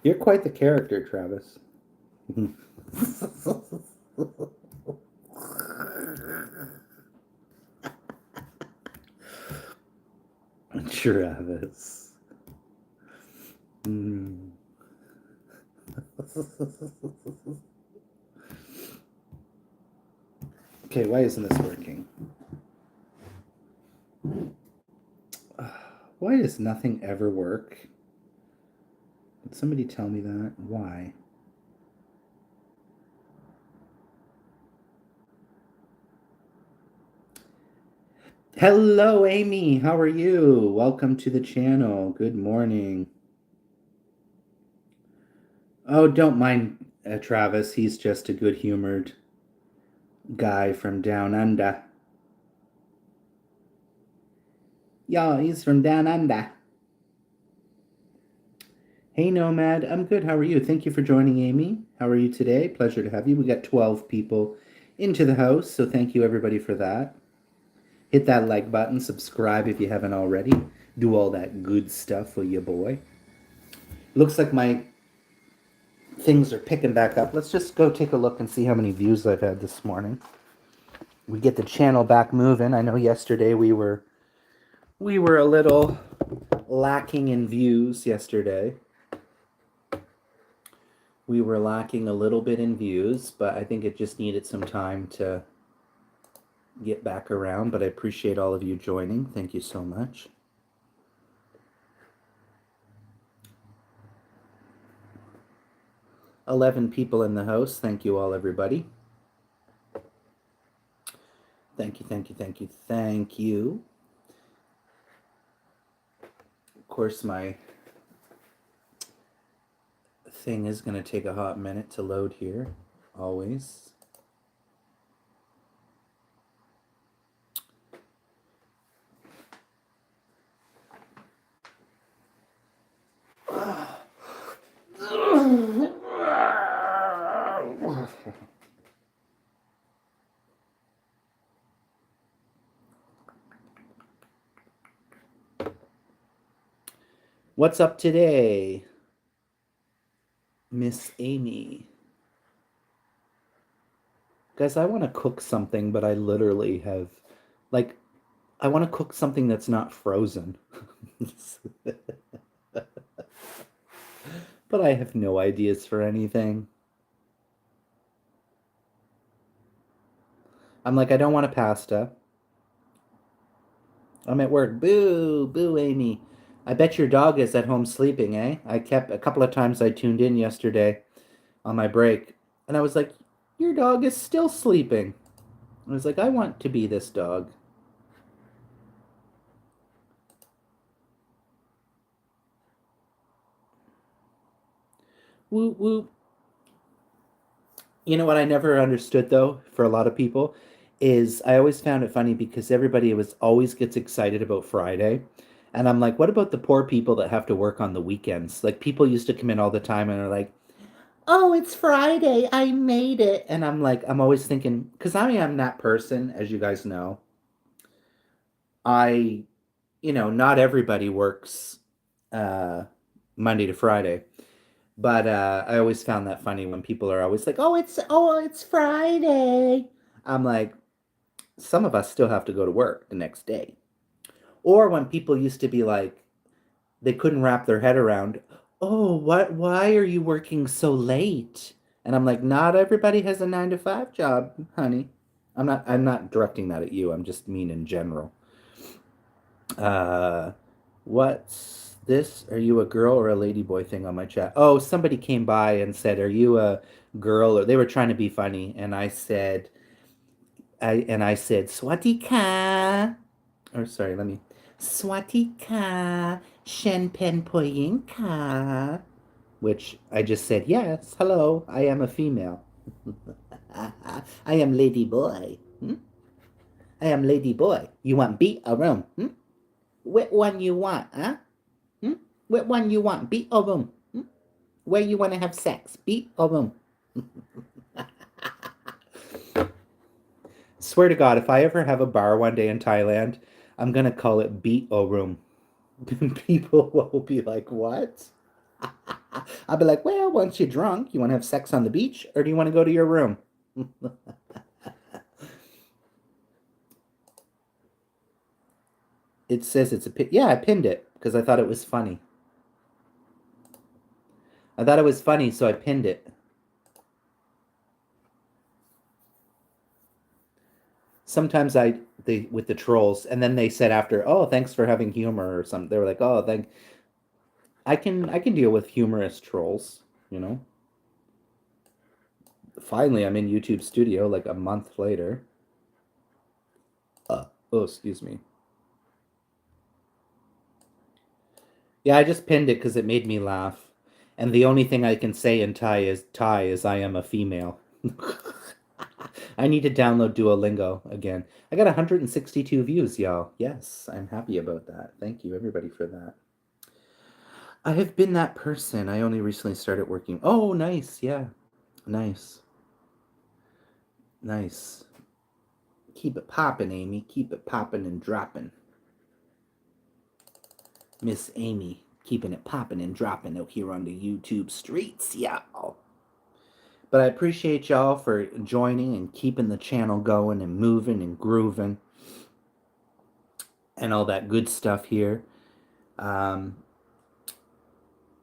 You're quite the character, Travis. Travis. Okay, why isn't this working? Why does nothing ever work? Can somebody tell me that? Why? Hello, Amy. How are you? Welcome to the channel. Good morning. Oh, don't mind Travis. He's just a good-humored guy from down under. Yeah, he's from down under. Hey, Nomad. I'm good. How are you? Thank you for joining, Amy. How are you today? Pleasure to have you. We got 12 people into the house, so thank you, everybody, for that. Hit that like button. Subscribe if you haven't already. Do all that good stuff for you, boy. Looks like my things are picking back up. Let's just go take a look and see how many views I've had this morning. We get the channel back moving. I know yesterday we were a little lacking in views yesterday. We were lacking a little bit in views, but I think it just needed some time to get back around. But I appreciate all of you joining. Thank you so much. $11 people in the house. Thank you all, everybody. Thank you, thank you, thank you, thank you. Of course, my thing is going to take a hot minute to load here, always. What's up today, Miss Amy? Guys, I want to cook something, but I literally have, like, I want to cook something that's not frozen. But I have no ideas for anything. I'm like, I don't want a pasta. I'm at work. Boo, boo, Amy. I bet your dog is at home sleeping, eh? A couple of times I tuned in yesterday on my break, and I was like, your dog is still sleeping. I was like, I want to be this dog. Whoop, whoop. You know what I never understood, though, for a lot of people, is I always found it funny because everybody always gets excited about Friday. And I'm like, what about the poor people that have to work on the weekends? Like, people used to come in all the time and are like, oh, it's Friday. I made it. And I'm like, I'm always thinking, because I am that person, as you guys know. Not everybody works Monday to Friday. But I always found that funny when people are always like, oh, it's Friday. I'm like, some of us still have to go to work the next day. Or when people used to be like, they couldn't wrap their head around, oh, why are you working so late? And I'm like, not everybody has a 9-to-5 job, honey. I'm not directing that at you. I'm just mean in general. What's this? Are you a girl or a ladyboy thing on my chat? Oh, somebody came by and said, are you a girl? Or they were trying to be funny. And I said, Swatika. Or sorry, Swatika Shenpen Poyinka. Which I just said, yes, hello, I am a female. I am lady boy. I am lady boy. You want beat a room? Which one you want, huh? Which one you want, beat or room? Where you want to have sex, beat or room? Swear to God, if I ever have a bar one day in Thailand, I'm going to call it beat or room. People will be like, what? I'll be like, well, once you're drunk, you want to have sex on the beach or do you want to go to your room? It says it's a pin. Yeah, I pinned it because I thought it was funny. I thought it was funny, so I pinned it. Sometimes they with the trolls, and then they said after, "Oh, thanks for having humor" or something. They were like, "Oh, thank." I can deal with humorous trolls, you know. Finally, I'm in YouTube Studio like a month later. Oh, excuse me. Yeah, I just pinned it because it made me laugh. And the only thing I can say in Thai is I am a female. I need to download Duolingo again. I got 162 views, y'all. Yes, I'm happy about that. Thank you, everybody, for that. I have been that person. I only recently started working. Oh, nice. Yeah. Nice. Nice. Keep it popping, Amy. Keep it popping and dropping. Miss Amy, keeping it popping and dropping out here on the YouTube streets, y'all. But I appreciate y'all for joining and keeping the channel going and moving and grooving and all that good stuff here. Um,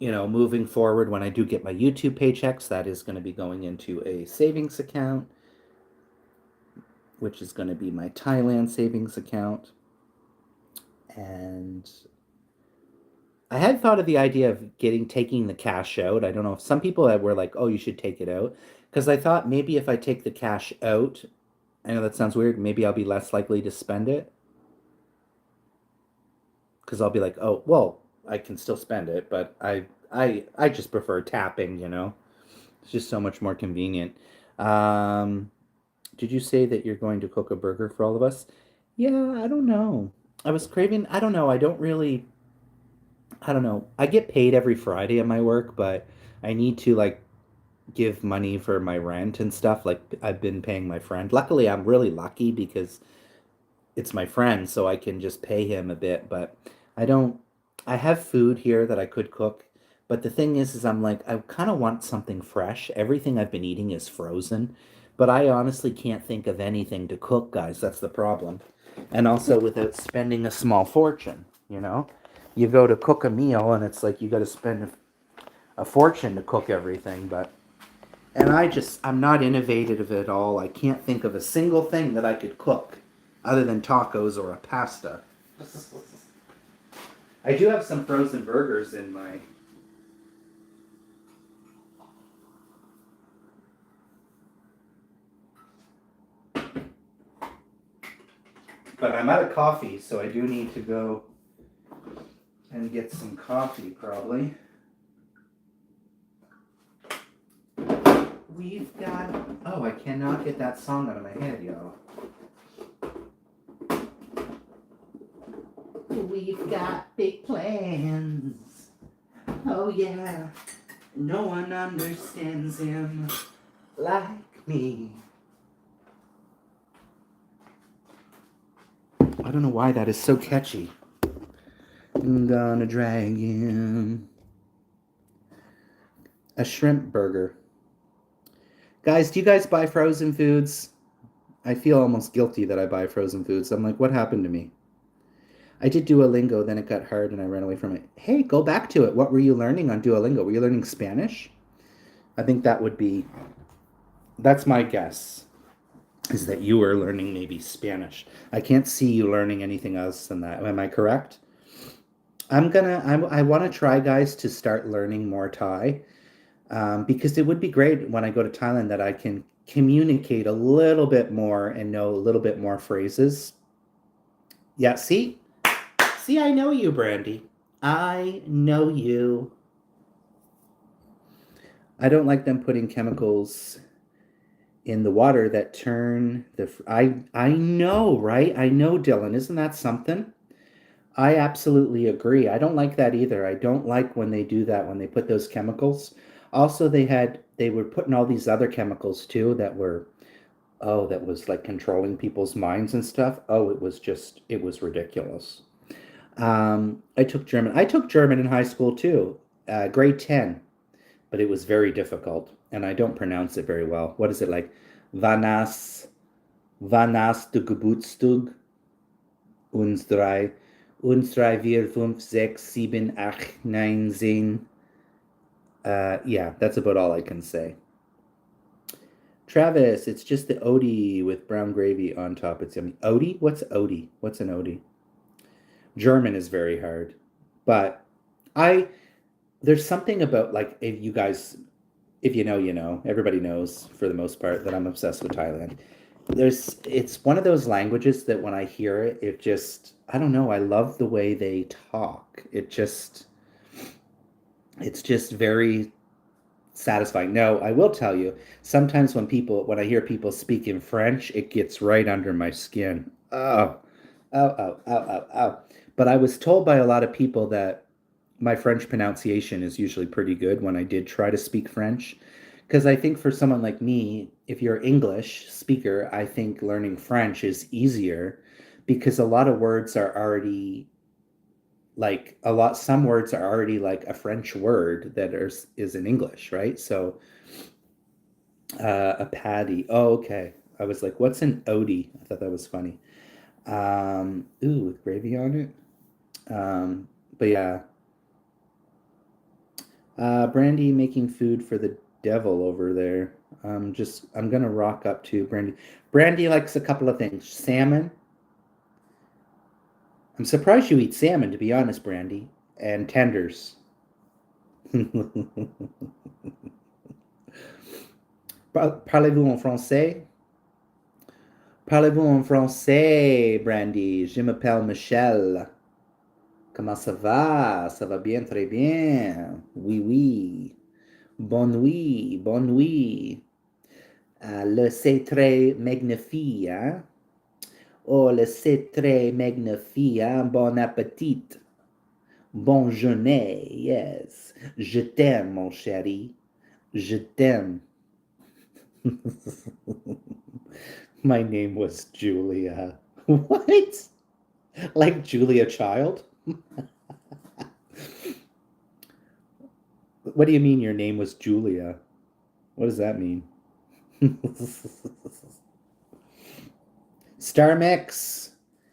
moving forward, when I do get my YouTube paychecks, that is going to be going into a savings account, which is going to be my Thailand savings account. And I had thought of the idea of taking the cash out. I don't know if some people that were like, "Oh, you should take it out," because I thought maybe if I take the cash out, I know that sounds weird. Maybe I'll be less likely to spend it because I'll be like, "Oh, well, I can still spend it," but I just prefer tapping. It's just so much more convenient. Um, did you say that you're going to cook a burger for all of us? Yeah, I don't know. I was craving. I don't know. I don't really. I don't know. I get paid every Friday at my work, but I need to like give money for my rent and stuff. Like I've been paying my friend. Luckily, I'm really lucky because it's my friend, so I can just pay him a bit, but I don't I have food here that I could cook. But the thing is I'm like I kind of want something fresh. Everything I've been eating is frozen, but I honestly can't think of anything to cook, guys. That's the problem. And also without spending a small fortune, you know? You go to cook a meal and it's like you got to spend a fortune to cook everything, but and I'm not innovative at all. I can't think of a single thing that I could cook other than tacos or a pasta. I do have some frozen burgers in my. But I'm out of coffee, so I do need to go and get some coffee probably. We've got. Oh, I cannot get that song out of my head, y'all. We've got big plans. Oh, yeah. No one understands him like me. I don't know why that is so catchy. I'm gonna drag him. A shrimp burger. Guys, do you guys buy frozen foods? I feel almost guilty that I buy frozen foods. I'm like, what happened to me? I did Duolingo, then it got hard and I ran away from it. Hey, go back to it. What were you learning on Duolingo? Were you learning Spanish? I think that's my guess, is that you were learning maybe Spanish. I can't see you learning anything else than that. Am I correct? I want to try, guys, to start learning more Thai, because it would be great when I go to Thailand that I can communicate a little bit more and know a little bit more phrases. Yeah, see? See, I know you, Brandy. I know you. I don't like them putting chemicals in the water that turn the. I know, right? I know, Dylan. Isn't that something? I absolutely agree. I don't like that either. I don't like when they do that, when they put those chemicals. Also, they were putting all these other chemicals too that were, oh, that was like controlling people's minds and stuff. Oh, it was ridiculous. I took German. I took German in high school too, grade 10, but it was very difficult, and I don't pronounce it very well. What is it like? Vanas, Vanas du Geburtstag, uns drei. Und, drei, vier, fünf, sechs, sieben, acht, nine, zehn. Yeah, that's about all I can say. Travis, it's just the Odie with brown gravy on top. It's yummy. Odie? What's Odie? What's an Odie? German is very hard. But I there's something about, like, if you guys, if you know, you know, everybody knows for the most part that I'm obsessed with Thailand. It's one of those languages that when I hear it, it just, I don't know, I love the way they talk. It's just very satisfying. No, I will tell you, sometimes when I hear people speak in French, it gets right under my skin. Oh, ow. But I was told by a lot of people that my French pronunciation is usually pretty good when I did try to speak French. Because I think for someone like me, if you're English speaker, I think learning French is easier because a lot of words are already some words are already like a French word that is in English, right? So a patty. Oh, okay. I was like, what's an Odie? I thought that was funny. Ooh, with gravy on it. But yeah, Brandy making food for the devil over there. I'm gonna rock up to Brandy. Brandy likes a couple of things. Salmon. I'm surprised you eat salmon, to be honest, Brandy. And tenders. Parlez-vous en français? Parlez-vous en français, Brandy? Je m'appelle Michel. Comment ça va? Ça va bien, très bien. Oui, oui. Bonne nuit, bonne nuit. Le c'est très magnifique, hein? Oh, le c'est très magnifique, hein? Bon appétit. Bon jeûner, yes. Je t'aime, mon chéri. Je t'aime. My name was Julia. What? Like Julia Child? What do you mean your name was Julia? What does that mean? Star Mix.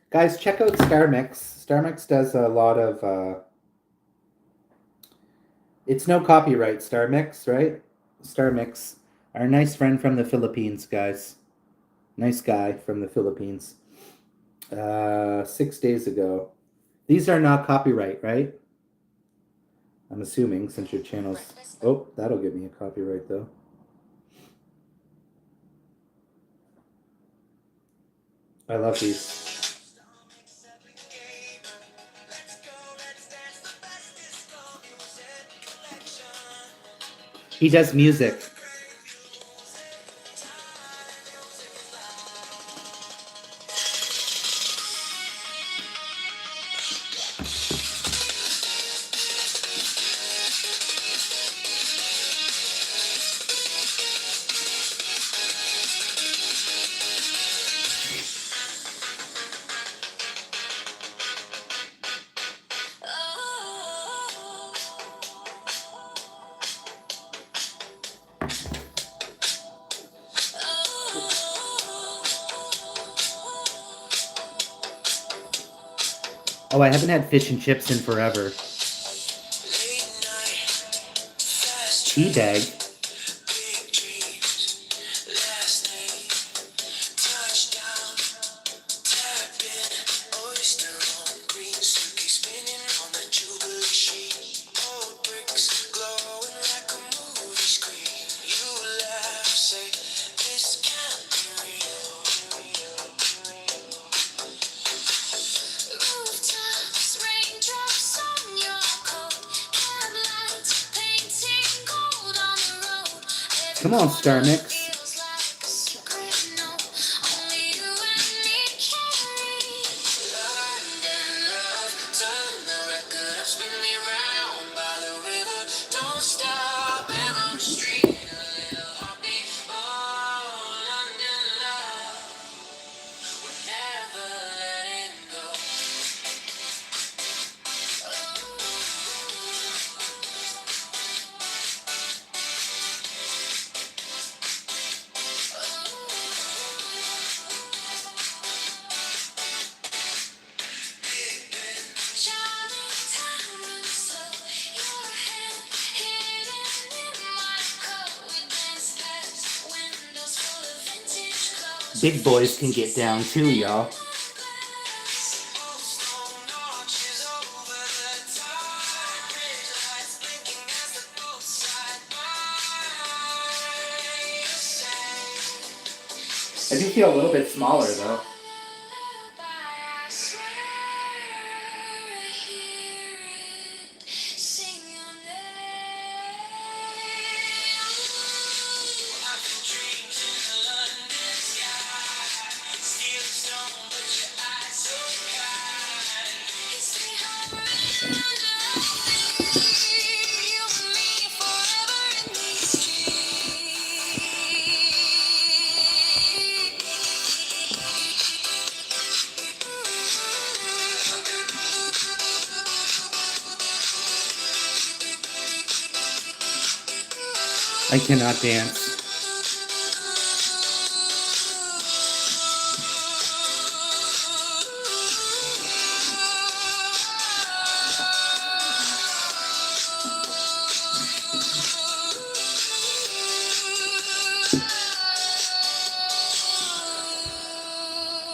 Guys, check out Star Mix. Star Mix does a lot of it's no copyright, Star Mix, right? Star Mix. Our nice friend from the Philippines, guys. Nice guy from the Philippines. 6 days ago. These are not copyright, right? I'm assuming since your channel's. Oh, that'll give me a copyright though. I love these. He does music. Oh, I haven't had fish and chips in forever. Teabag. Come on, Star Mix. Big boys can get down too, y'all. I do feel a little bit smaller though. I cannot dance.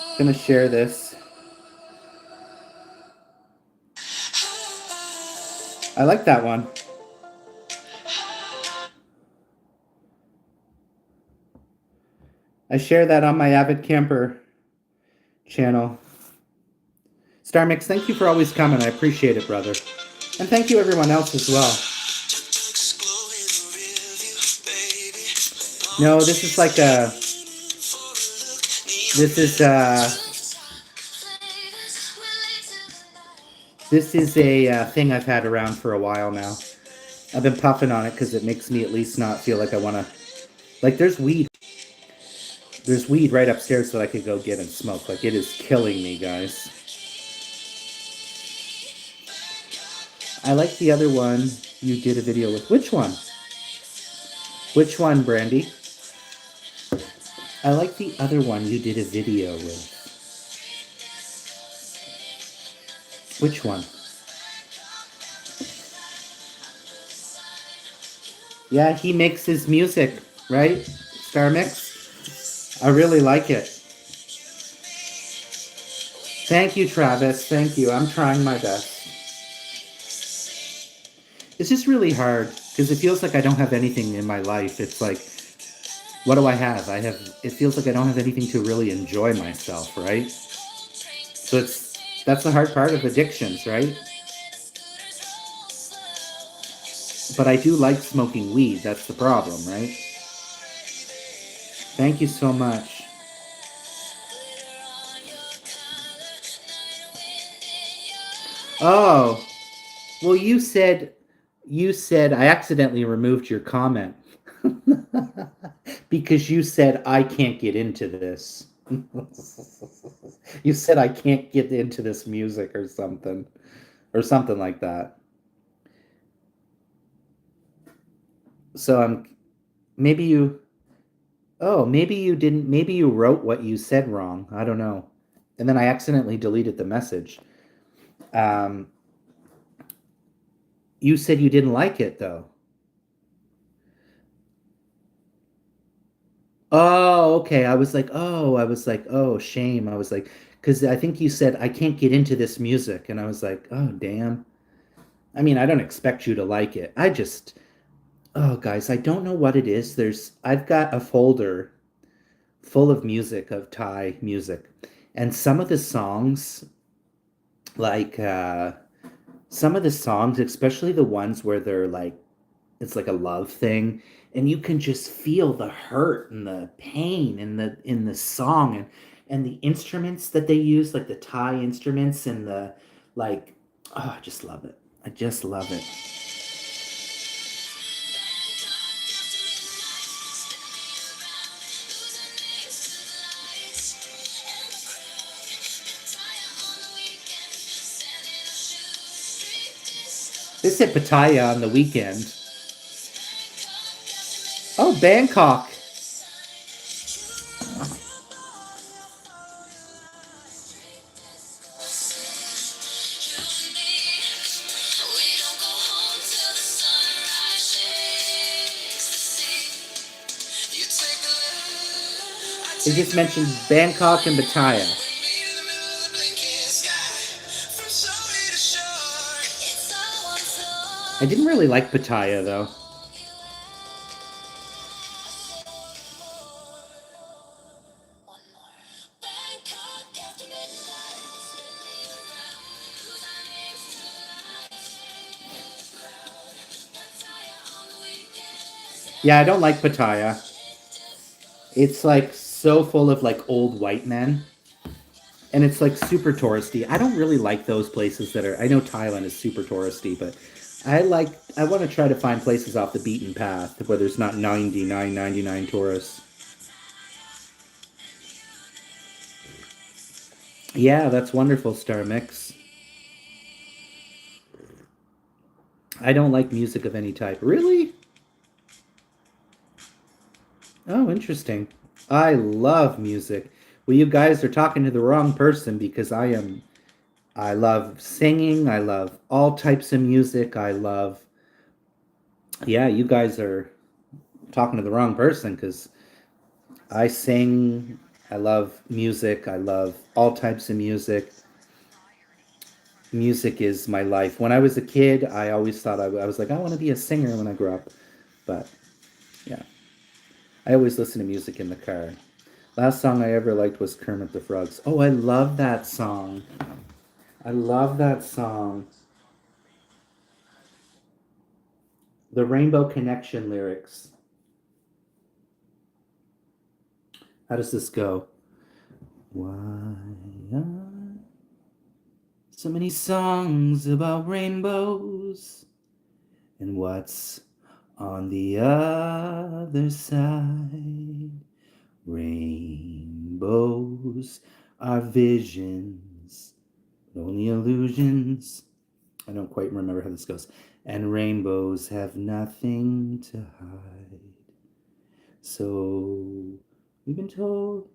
I'm gonna share this. I like that one. I share that on my Avid Camper channel. Star Mix, thank you for always coming. I appreciate it, brother. And thank you everyone else as well. No, this is like a... This is a thing I've had around for a while now. I've been puffing on it because it makes me at least not feel like I want to... Like, there's weed. There's weed right upstairs that I could go get and smoke. Like, it is killing me, guys. I like the other one you did a video with. Which one? Which one, Brandy? I like the other one you did a video with. Which one? Yeah, he mixes music, right? Star Mix? I really like it. Thank you, Travis. Thank you. I'm trying my best. It's just really hard because it feels like I don't have anything in my life. It's like, what do I have? It feels like I don't have anything to really enjoy myself, right? So that's the hard part of addictions, right? But I do like smoking weed. That's the problem, right? Thank you so much. Oh, well, you said I accidentally removed your comment because you said I can't get into this. You said I can't get into this music or something like that. So maybe you didn't, maybe you wrote what you said wrong. I don't know. And then I accidentally deleted the message. You said you didn't like it though. Oh, okay. I was like, oh, shame. I was like, because I think you said I can't get into this music. And I was like, oh, damn. I mean, I don't expect you to like it. Oh, guys, I don't know what it is. I've got a folder full of music, of Thai music. And some of the songs, like, some of the songs, especially the ones where they're like, it's like a love thing, and you can just feel the hurt and the pain in the song, and the instruments that they use, like the Thai instruments, and the like. Oh, I just love it. I just love it. They said Pattaya on the weekend. Oh, Bangkok. It just mentioned Bangkok and Pattaya. I didn't really like Pattaya though. Yeah, I don't like Pattaya. It's like so full of like old white men. And it's like super touristy. I don't really like those places that are. I know Thailand is super touristy, but I want to try to find places off the beaten path where there's not 99 tourists. Yeah, that's wonderful, Star Mix. I don't like music of any type. Really? Oh, interesting. I love music. Well, you guys are talking to the wrong person because I love singing. I love all types of music. Yeah, you guys are talking to the wrong person because I sing. I love music. I love all types of music. Music is my life. When I was a kid, I always thought I was like, I want to be a singer when I grow up. But yeah, I always listen to music in the car. Last song I ever liked was Kermit the Frog's. Oh, I love that song. I love that song. The Rainbow Connection lyrics. How does this go? Why are so many songs about rainbows? And what's on the other side? Rainbows are visions, but only illusions. I don't quite remember how this goes. And rainbows have nothing to hide. So we've been told,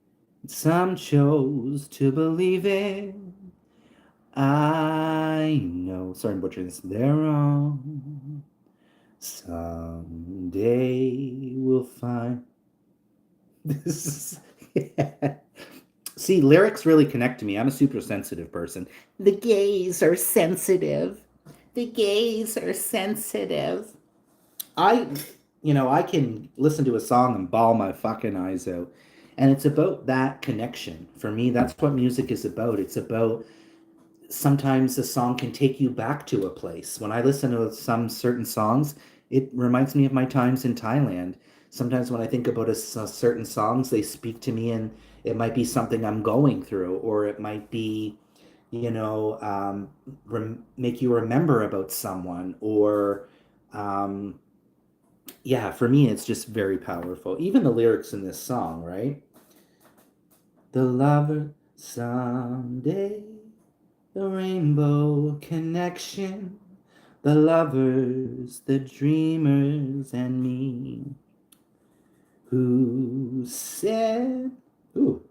some chose to believe it. I know, sorry I'm butchering this, they're wrong. Someday we'll find. This is. Yeah. See, lyrics really connect to me. I'm a super sensitive person. The gays are sensitive. The gays are sensitive. I, I can listen to a song and bawl my fucking eyes out. And it's about that connection. For me, that's what music is about. It's about sometimes a song can take you back to a place. When I listen to some certain songs, it reminds me of my times in Thailand. Sometimes when I think about certain songs, they speak to me, and it might be something I'm going through, or it might be, make you remember about someone, or yeah, for me, it's just very powerful. Even the lyrics in this song, right? The lover someday, the rainbow connection, the lovers, the dreamers, and me. Who said, ooh,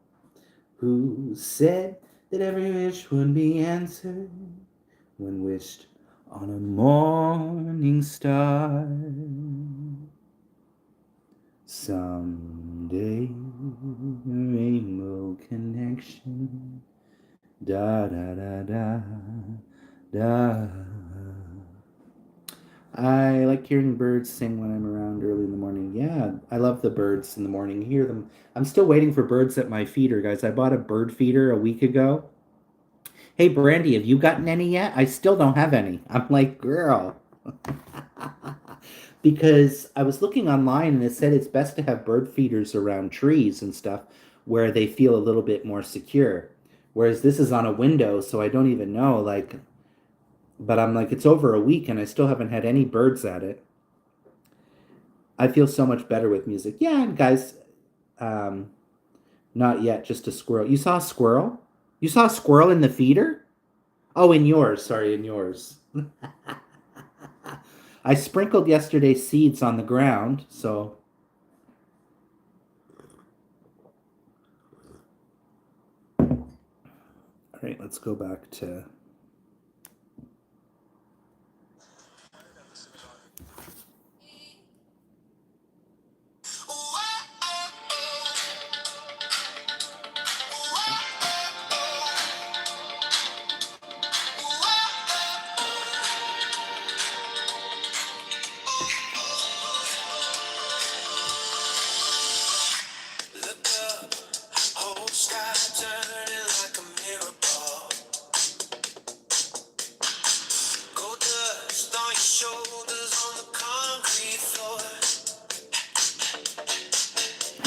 who said that every wish would be answered when wished on a morning star? Someday, rainbow connection. Da da da da da. I like hearing birds sing when I'm around early in the morning. Yeah, I love the birds in the morning. Hear them. I'm still waiting for birds at my feeder, guys. I bought a bird feeder a week ago. Hey, Brandy, have you gotten any yet? I still don't have any. I'm like, girl. Because I was looking online and it said it's best to have bird feeders around trees and stuff where they feel a little bit more secure. Whereas this is on a window, so I don't even know. Like, but I'm like, it's over a week and I still haven't had any birds at it. I feel so much better with music. Yeah, and guys, um, not yet, just a squirrel. You saw a squirrel? You saw a squirrel in the feeder? Oh, in yours. Sorry, in yours. I sprinkled yesterday's seeds on the ground, so. All right, let's go back to.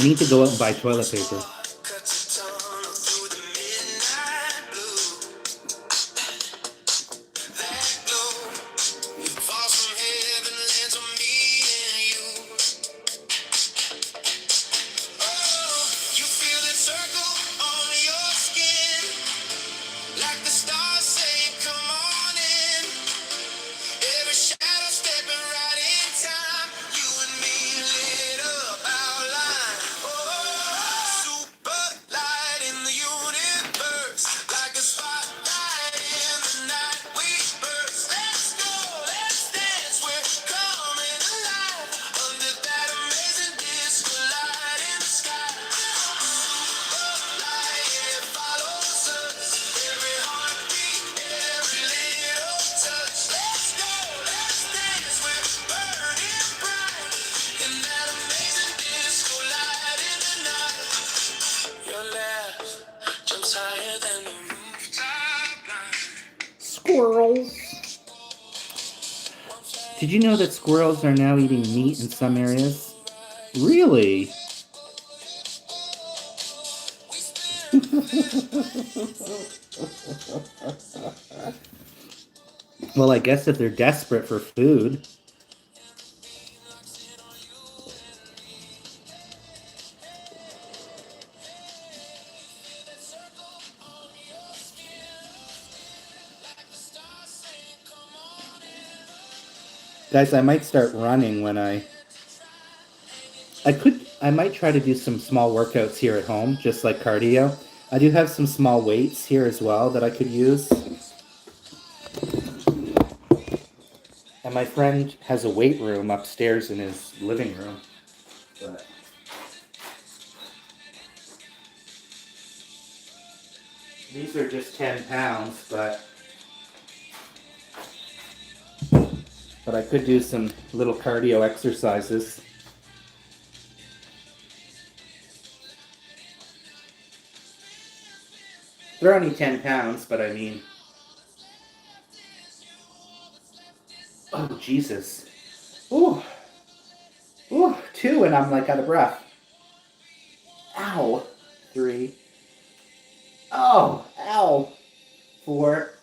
I need to go out and buy toilet paper. Squirrels. Did you know that squirrels are now eating meat in some areas? Really? Well, I guess if they're desperate for food. Guys, I might start running when I might try to do some small workouts here at home, just like cardio. I do have some small weights here as well that I could use. And my friend has a weight room upstairs in his living room. But these are just 10 pounds, but I could do some little cardio exercises. They're only 10 pounds, but I mean... Oh, Jesus. Ooh. Ooh, 2 and I'm like out of breath. Ow. 3. Oh, ow. 4.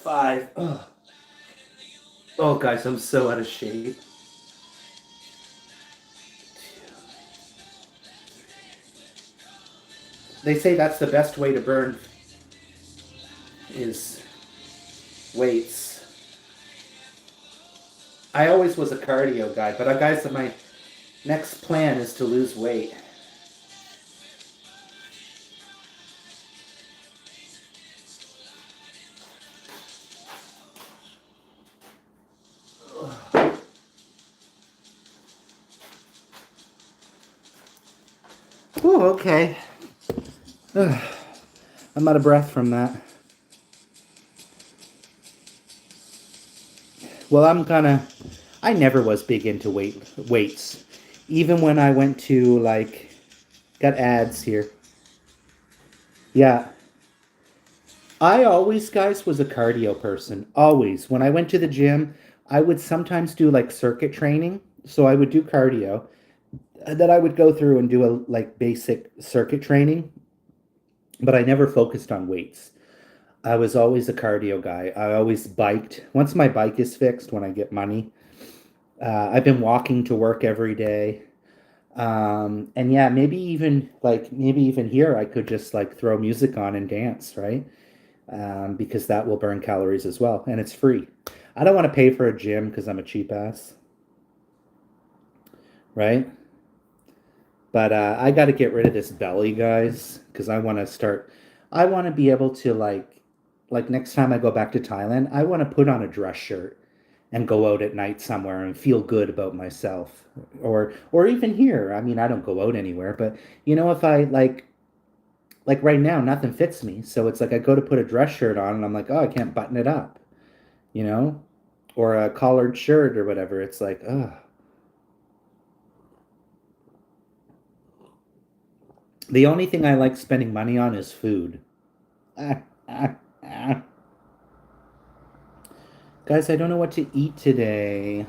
5. Ugh. Oh, guys, I'm so out of shape. 2. They say that's the best way to burn is weights. I always was a cardio guy, but guys, my next plan is to lose weight. Oh, okay. I'm out of breath from that. Well, I never was big into weights. Even when I went to, like, got ads here. Yeah. I always, guys, was a cardio person. Always. When I went to the gym, I would sometimes do, like, circuit training. So I would do cardio. Then I would go through and do like basic circuit training. But I never focused on weights. I was always a cardio guy. I always biked. Once my bike is fixed, when I get money, I've been walking to work every day. And yeah, maybe even here I could just like throw music on and dance, right? Because that will burn calories as well, and it's free. I don't want to pay for a gym because I'm a cheap ass, right? But I got to get rid of this belly, guys, because I want to start. I want to be able to like next time I go back to Thailand, I want to put on a dress shirt and go out at night somewhere and feel good about myself. Or even here. I mean, I don't go out anywhere, but if I like right now, nothing fits me. So it's like I go to put a dress shirt on and I'm like, oh, I can't button it up, you know? Or a collared shirt or whatever. It's like, oh. The only thing I like spending money on is food. Ah, ah, ah. Guys, I don't know what to eat today.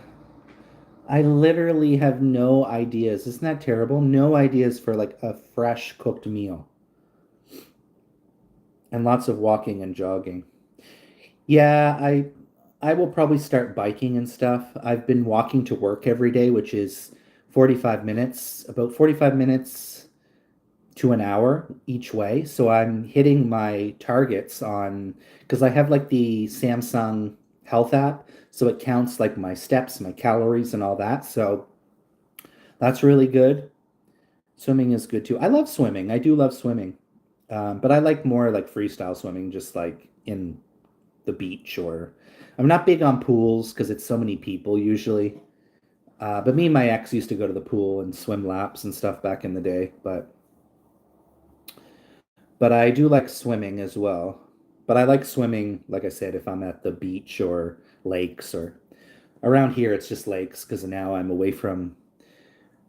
I literally have no ideas. Isn't that terrible? No ideas for like a fresh cooked meal and lots of walking and jogging. Yeah, I will probably start biking and stuff. I've been walking to work every day, which is 45 minutes, about 45 minutes to an hour each way. So I'm hitting my targets on because I have like the Samsung Health app, so it counts like my steps, my calories, and all that. So that's really good. Swimming is good too. I love swimming. I do love swimming. But I like more like freestyle swimming, just like in the beach or I'm not big on pools because it's so many people usually. But me and my ex used to go to the pool and swim laps and stuff back in the day. But I do like swimming as well. But I like swimming, like I said, if I'm at the beach or lakes or around here, it's just lakes because now I'm away from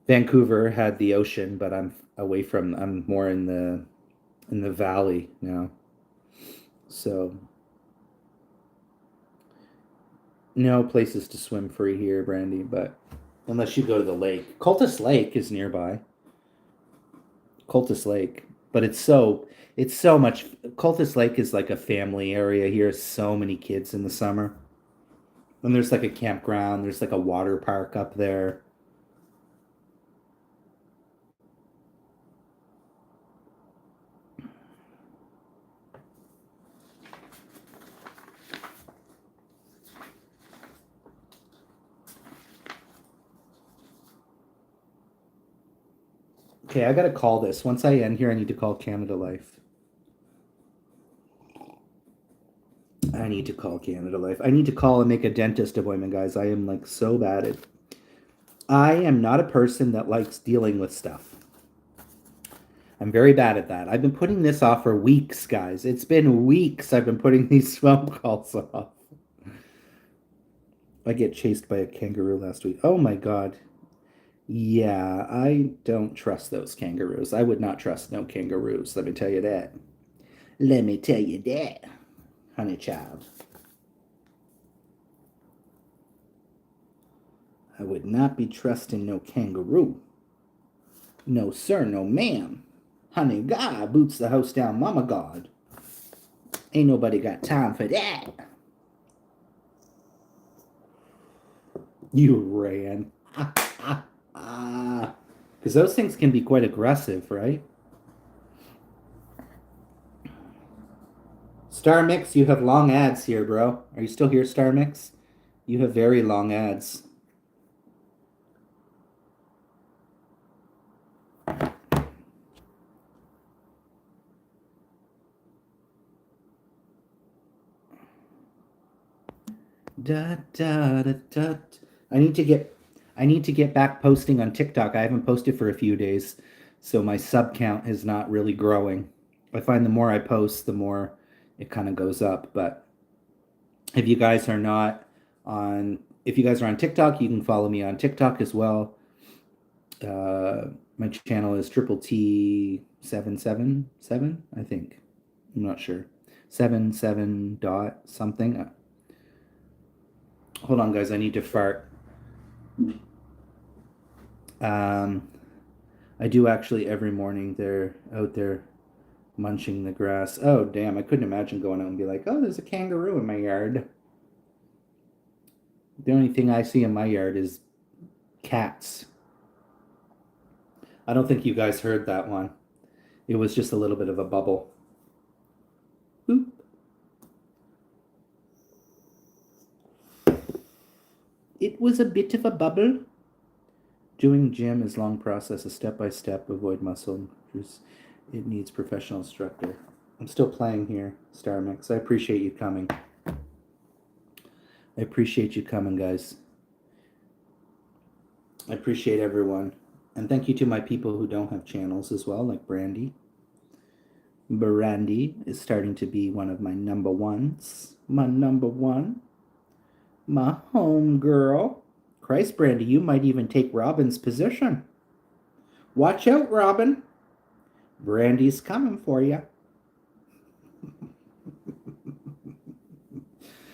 Vancouver had the ocean, but I'm more in the valley now. So no places to swim free here, Brandy, but unless you go to the lake. Cultus Lake is nearby. Cultus Lake, but it's so much. Cultus Lake is like a family area here. So many kids in the summer. And there's like a campground. There's like a water park up there. Okay, I gotta call this. Once I end here, I need to call Canada Life. I need to call Canada Life. I need to call and make a dentist appointment, guys. I am like so bad at. I am not a person that likes dealing with stuff. I'm very bad at that. I've been putting this off for weeks, guys. It's been weeks I've been putting these phone calls off. I get chased by a kangaroo last week. Oh my God. Yeah, I don't trust those kangaroos. I would not trust no kangaroos. Let me tell you that. Let me tell you that, honey child. I would not be trusting no kangaroo. No, sir, no, ma'am. Honey, God boots the house down, mama God. Ain't nobody got time for that. You ran. Because those things can be quite aggressive, right? Star Mix, you have long ads here, bro. Are you still here, Star Mix? You have very long ads. Da, da, da, da. I need to get I need to get back posting on TikTok. I haven't posted for a few days, so my sub count is not really growing. I find the more I post, the more it kind of goes up. But if you guys are not if you guys are on TikTok, you can follow me on TikTok as well. My channel is Triple T 777, I think. I'm not sure. 77 dot something. Hold on, guys. I need to fart. Um, I do actually every morning. They're out there munching the grass. Oh, damn. I couldn't imagine going out and be like, oh, there's a kangaroo in my yard. The only thing I see in my yard is cats. I don't think you guys heard that one. It was just a little bit of a bubble. Boop. It was a bit of a bubble. Doing gym is long process, a step by step, avoid muscle. It needs professional instructor. I'm still playing here, Star Mix. I appreciate you coming. I appreciate you coming, guys. I appreciate everyone. And thank you to my people who don't have channels as well, like Brandy. Brandy is starting to be one of my number ones. My number one. My home girl. Christ, Brandy, you might even take Robin's position. Watch out, Robin. Brandy's coming for you.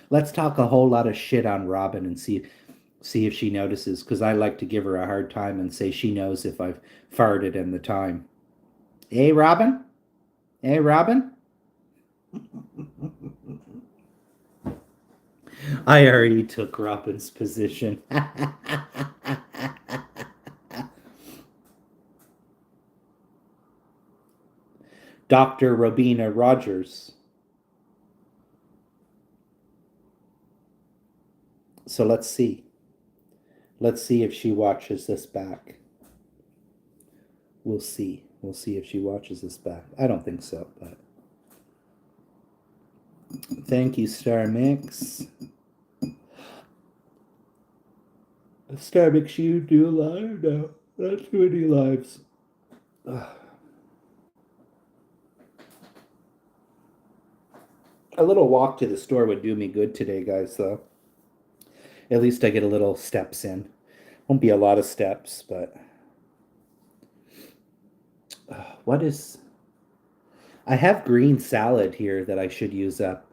Let's talk a whole lot of shit on Robin and see. See if she notices, because I like to give her a hard time and say she knows if I've farted in the time. Hey, Robin? Hey, Robin? I already took Robin's position. Dr. Robina Rogers. So let's see. Let's see if she watches this back. We'll see. We'll see if she watches this back. I don't think so, but thank you, Star Mix. Star Mix, you do a live now. Not too many lives. Ugh. A little walk to the store would do me good today, guys, though. At least I get a little steps in. Won't be a lot of steps, but what is... I have green salad here that I should use up.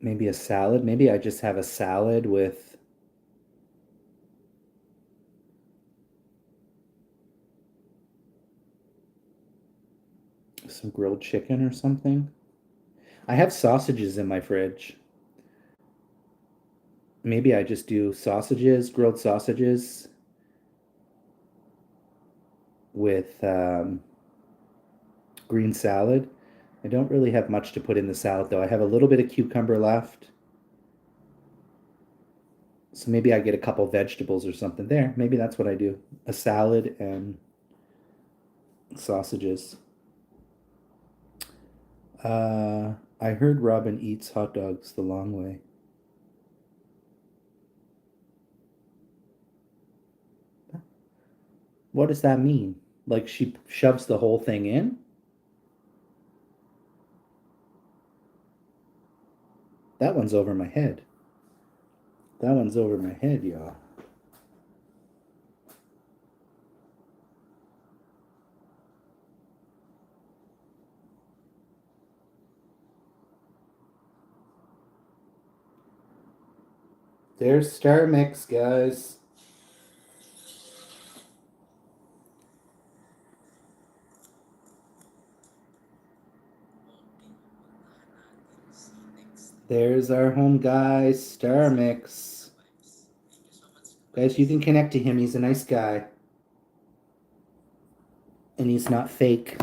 Maybe a salad? Maybe I just have a salad with... some grilled chicken or something. I have sausages in my fridge. Maybe I just do sausages, grilled sausages with green salad. I don't really have much to put in the salad, though. I have a little bit of cucumber left. So maybe I get a couple vegetables or something there. Maybe that's what I do. A salad and sausages. I heard Robin eats hot dogs the long way. What does that mean? Like she shoves the whole thing in? That one's over my head. That one's over my head, y'all. There's Star Mix, guys. There's our home guy, Star Mix. Guys, you can connect to him. He's a nice guy. And he's not fake.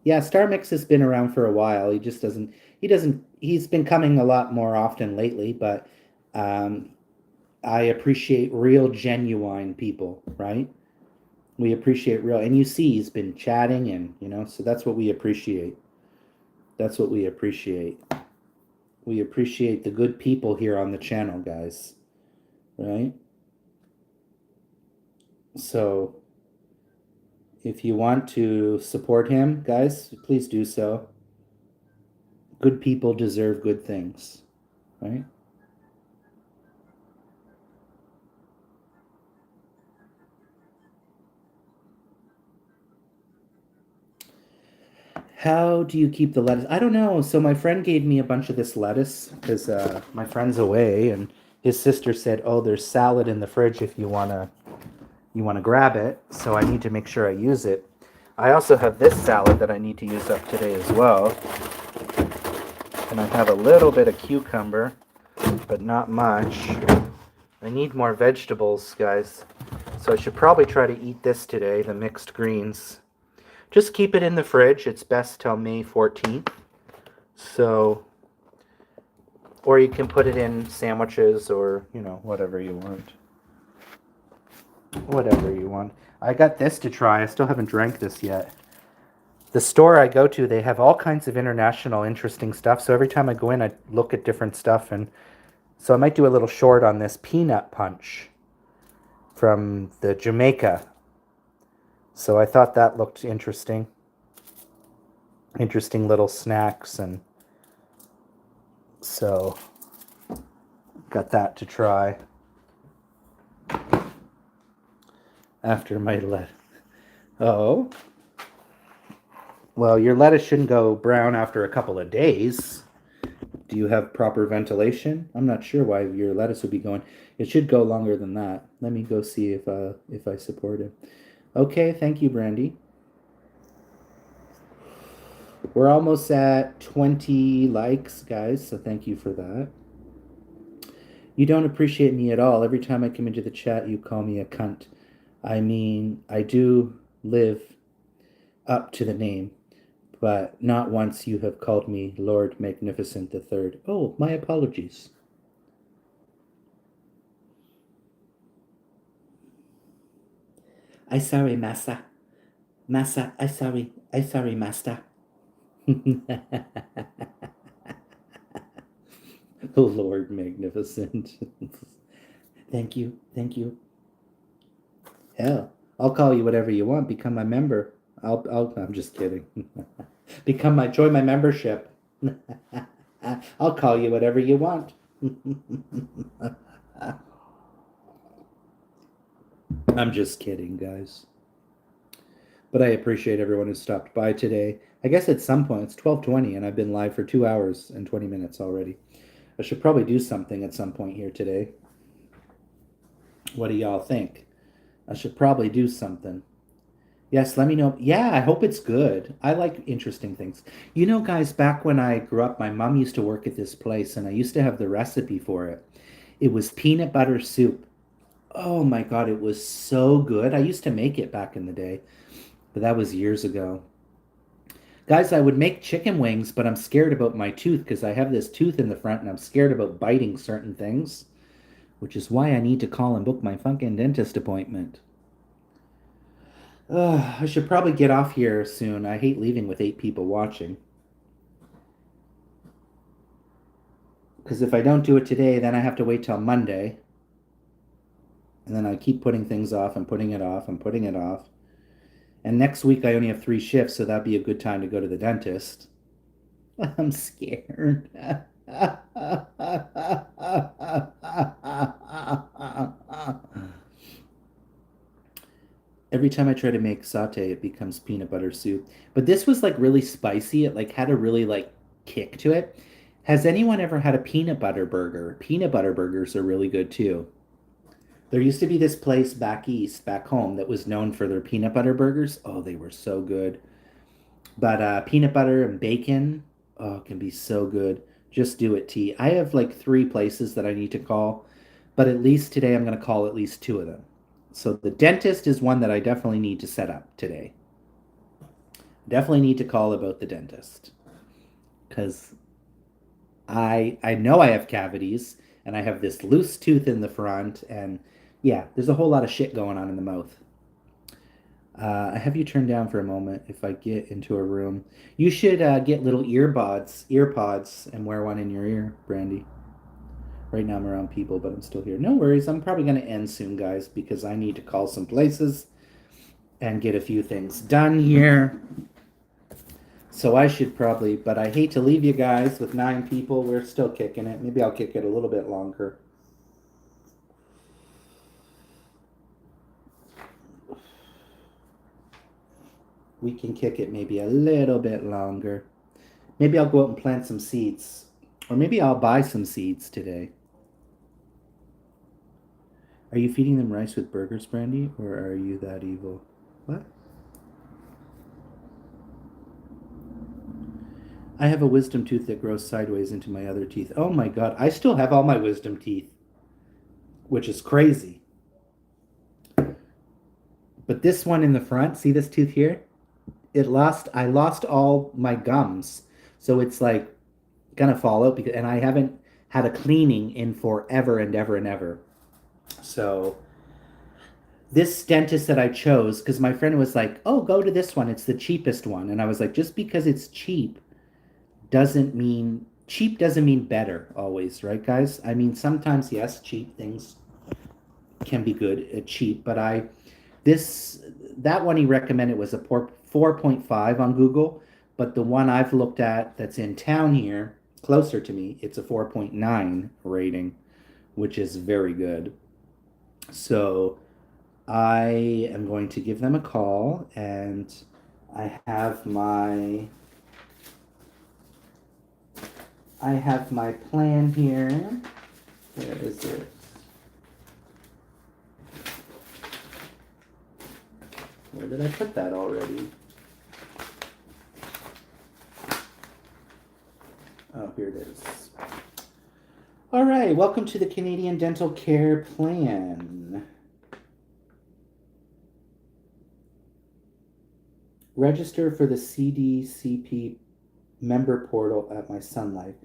Yeah, Star Mix has been around for a while. He just doesn't, he's been coming a lot more often lately, but I appreciate real, genuine people, right? We appreciate real, and you see he's been chatting and, so that's what we appreciate. That's what we appreciate. We appreciate the good people here on the channel, guys, right? So if you want to support him, guys, please do so. Good people deserve good things, right? How do you keep the lettuce? I don't know. So my friend gave me a bunch of this lettuce because my friend's away, and his sister said, "Oh, there's salad in the fridge if you wanna grab it." So I need to make sure I use it. I also have this salad that I need to use up today as well, and I have a little bit of cucumber, but not much. I need more vegetables, guys. So I should probably try to eat this today, the mixed greens. Just keep it in the fridge. It's best till May 14th. So, or you can put it in sandwiches or, whatever you want. Whatever you want. I got this to try. I still haven't drank this yet. The store I go to, they have all kinds of international interesting stuff. So every time I go in, I look at different stuff. And so I might do a little short on this peanut punch from the Jamaica. So I thought that looked interesting. Interesting little snacks, and so got that to try after my Oh, Well, your lettuce shouldn't go brown after a couple of days. Do you have proper ventilation? I'm not sure why your lettuce would be going. It should go longer than that. Let me go see if I support it. Okay, thank you, Brandy. We're almost at 20 likes, guys, so thank you for that. You don't appreciate me at all. Every time I come into the chat, you call me a cunt. I mean, I do live up to the name, but not once you have called me Lord Magnificent the Third. Oh, my apologies. I sorry, Master. Master, I sorry. I sorry, Master. Lord Magnificent. Thank you. Thank you. Hell, I'll call you whatever you want. Become my member. I'm just kidding. Join my membership. I'll call you whatever you want. I'm just kidding, guys. But I appreciate everyone who stopped by today. I guess at some point, it's 12:20 and I've been live for 2 hours and 20 minutes already. I should probably do something at some point here today. What do y'all think? I should probably do something. Yes, let me know. Yeah, I hope it's good. I like interesting things. You know, guys, back when I grew up, my mom used to work at this place and I used to have the recipe for it. It was peanut butter soup. Oh my God, it was so good. I used to make it back in the day, but that was years ago. Guys, I would make chicken wings, but I'm scared about my tooth because I have this tooth in the front and I'm scared about biting certain things, which is why I need to call and book my fucking dentist appointment. I should probably get off here soon. I hate leaving with 8 people watching. Because if I don't do it today, then I have to wait till Monday. And then I keep putting things off and putting it off and putting it off. And next week I only have 3 shifts, so that'd be a good time to go to the dentist. I'm scared. Every time I try to make satay, it becomes peanut butter soup. But this was like really spicy. It like had a really like kick to it. Has anyone ever had a peanut butter burger? Peanut butter burgers are really good too. There used to be this place back east, back home, that was known for their peanut butter burgers. Oh, they were so good. But peanut butter and bacon, oh, it can be so good. Just do it, T. I have like 3 places that I need to call, but at least today I'm going to call at least 2 of them. So the dentist is one that I definitely need to set up today. Definitely need to call about the dentist because I know I have cavities and I have this loose tooth in the front and yeah, there's a whole lot of shit going on in the mouth. I have you turned down for a moment if I get into a room. You should get little earpods, and wear one in your ear, Brandy. Right now I'm around people, but I'm still here. No worries. I'm probably going to end soon, guys, because I need to call some places and get a few things done here. So I should probably, but I hate to leave you guys with 9 people. We're still kicking it. Maybe I'll kick it a little bit longer. We can kick it maybe a little bit longer. Maybe I'll go out and plant some seeds. Or maybe I'll buy some seeds today. Are you feeding them rice with burgers, Brandy? Or are you that evil? What? I have a wisdom tooth that grows sideways into my other teeth. Oh my God. I still have all my wisdom teeth, which is crazy. But this one in the front, see this tooth here? I lost all my gums. So it's like gonna fall out and I haven't had a cleaning in forever and ever and ever. So this dentist that I chose, because my friend was like, oh, go to this one. It's the cheapest one. And I was like, just because it's cheap doesn't mean better always, right, guys? I mean, sometimes, yes, cheap things can be good at cheap, but that one he recommended was a 4.5 on Google, but the one I've looked at that's in town here, closer to me, it's a 4.9 rating, which is very good. So I am going to give them a call and I have my plan here. Where is it? Where did I put that already? Oh, here it is. All right, welcome to the Canadian Dental Care Plan. Register for the CDCP member portal at My Sun Life.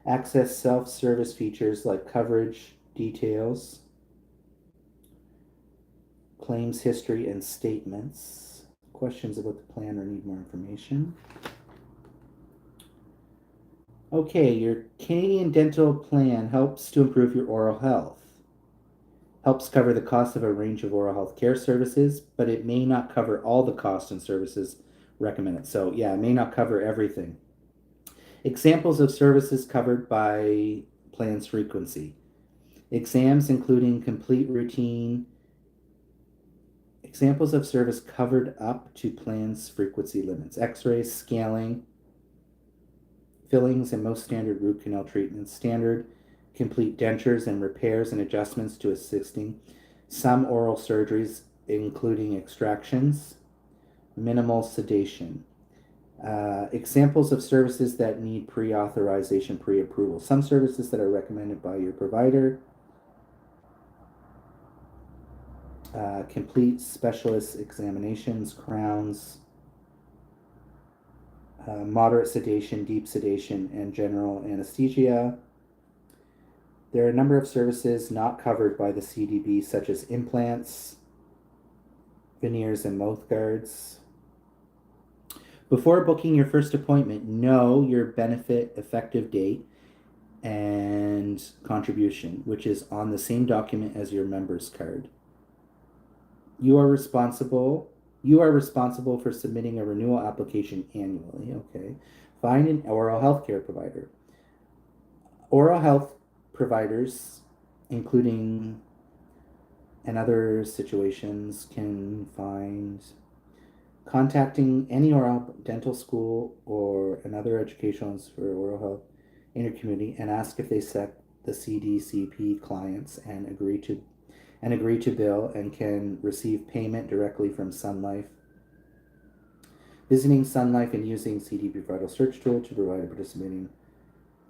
Access self-service features like coverage details, claims history, and statements. Questions about the plan or need more information? Okay, your Canadian Dental Plan helps to improve your oral health. Helps cover the cost of a range of oral health care services, but it may not cover all the costs and services recommended. So yeah, it may not cover everything. Examples of services covered by plan's frequency. Exams including complete routine. Examples of service covered up to plan's frequency limits. X-rays, scaling, fillings and most standard root canal treatments. Standard complete dentures and repairs and adjustments to assisting. Some oral surgeries including extractions. Minimal sedation. Examples of services that need pre-authorization, pre-approval. Some services that are recommended by your provider. Complete specialist examinations, crowns, moderate sedation, deep sedation, and general anesthesia. There are a number of services not covered by the CDB, such as implants, veneers, and mouth guards. Before booking your first appointment, know your benefit effective date and contribution, which is on the same document as your member's card. You are responsible for submitting a renewal application annually. Okay. Find an oral health care provider. Oral health providers, including and other situations, can find contacting any oral dental school or another educational for oral health in your community and ask if they accept the CDCP clients and agree to bill and can receive payment directly from Sun Life. Visiting Sun Life and using CDB Vital Search Tool to provide a participating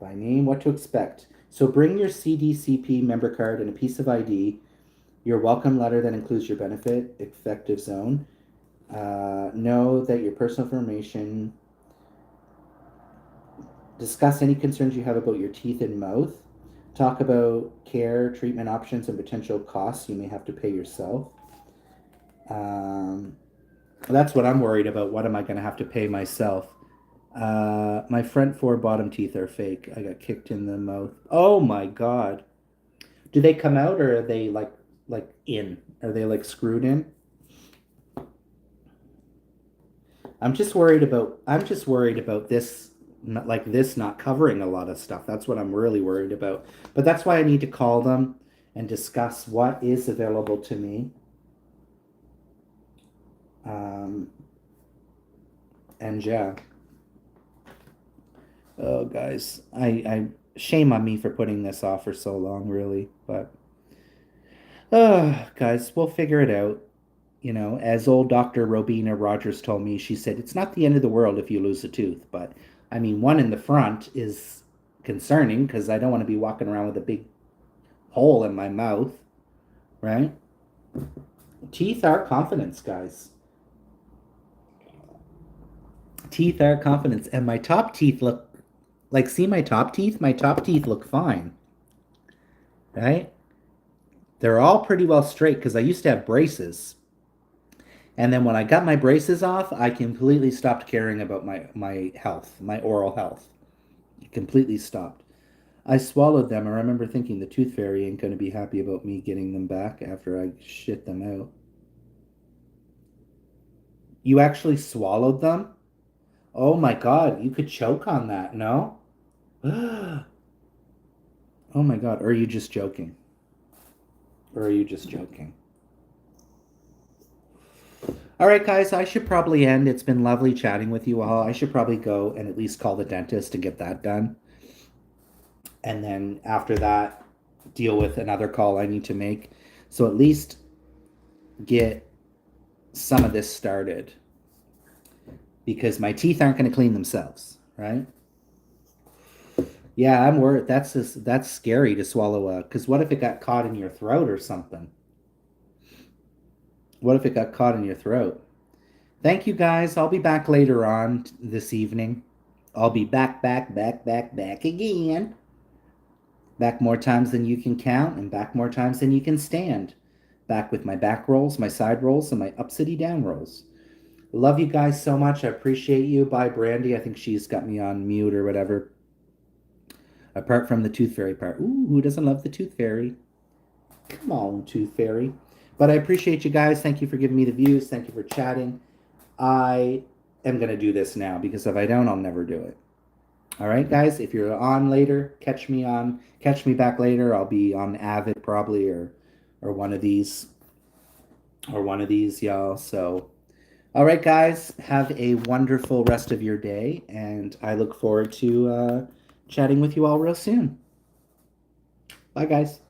by name. What to expect. So bring your CDCP member card and a piece of ID, your welcome letter that includes your benefit effective zone. Know that your personal information. Discuss any concerns you have about your teeth and mouth. Talk about care, treatment options, and potential costs you may have to pay yourself. That's what I'm worried about. What am I going to have to pay myself? My front 4 bottom teeth are fake. I got kicked in the mouth. Oh my God. Do they come out or are they like in? Are they like screwed in? I'm just worried about this, this not covering a lot of stuff. That's what I'm really worried about. But that's why I need to call them and discuss what is available to me. And yeah. Oh, guys, I shame on me for putting this off for so long, really. But, guys, we'll figure it out. You know, as old Dr. Robina Rogers told me, she said, it's not the end of the world if you lose a tooth. But, I mean, one in the front is concerning because I don't want to be walking around with a big hole in my mouth, right? Teeth are confidence, guys. Teeth are confidence. And my top teeth look, see my top teeth? My top teeth look fine, right? They're all pretty well straight because I used to have braces. And then when I got my braces off, I completely stopped caring about my health, my oral health. It completely stopped. I swallowed them. I remember thinking the tooth fairy ain't going to be happy about me getting them back after I shit them out. You actually swallowed them? Oh my God, you could choke on that, no? Oh my God, or are you just joking? Or are you just joking? All right, guys, I should probably end. It's been lovely chatting with you all. I should probably go and at least call the dentist to get that done. And then after that, deal with another call I need to make. So at least get some of this started because my teeth aren't going to clean themselves, right? Yeah, I'm worried. That's scary to swallow a. Because what if it got caught in your throat or something? What if it got caught in your throat? Thank you guys. I'll be back later on this evening. I'll be back again. Back more times than you can count, and back more times than you can stand. Back with my back rolls, my side rolls, and my upside down rolls. Love you guys so much. I appreciate you. Bye, Brandy. I think she's got me on mute or whatever. Apart from the Tooth Fairy part. Ooh, who doesn't love the Tooth Fairy? Come on, Tooth Fairy. But I appreciate you guys. Thank you for giving me the views. Thank you for chatting. I am going to do this now because if I don't, I'll never do it. All right, guys, if you're on later, catch me back later. I'll be on Avid probably or one of these y'all. So, all right, guys, have a wonderful rest of your day, and I look forward to chatting with you all real soon. Bye, guys.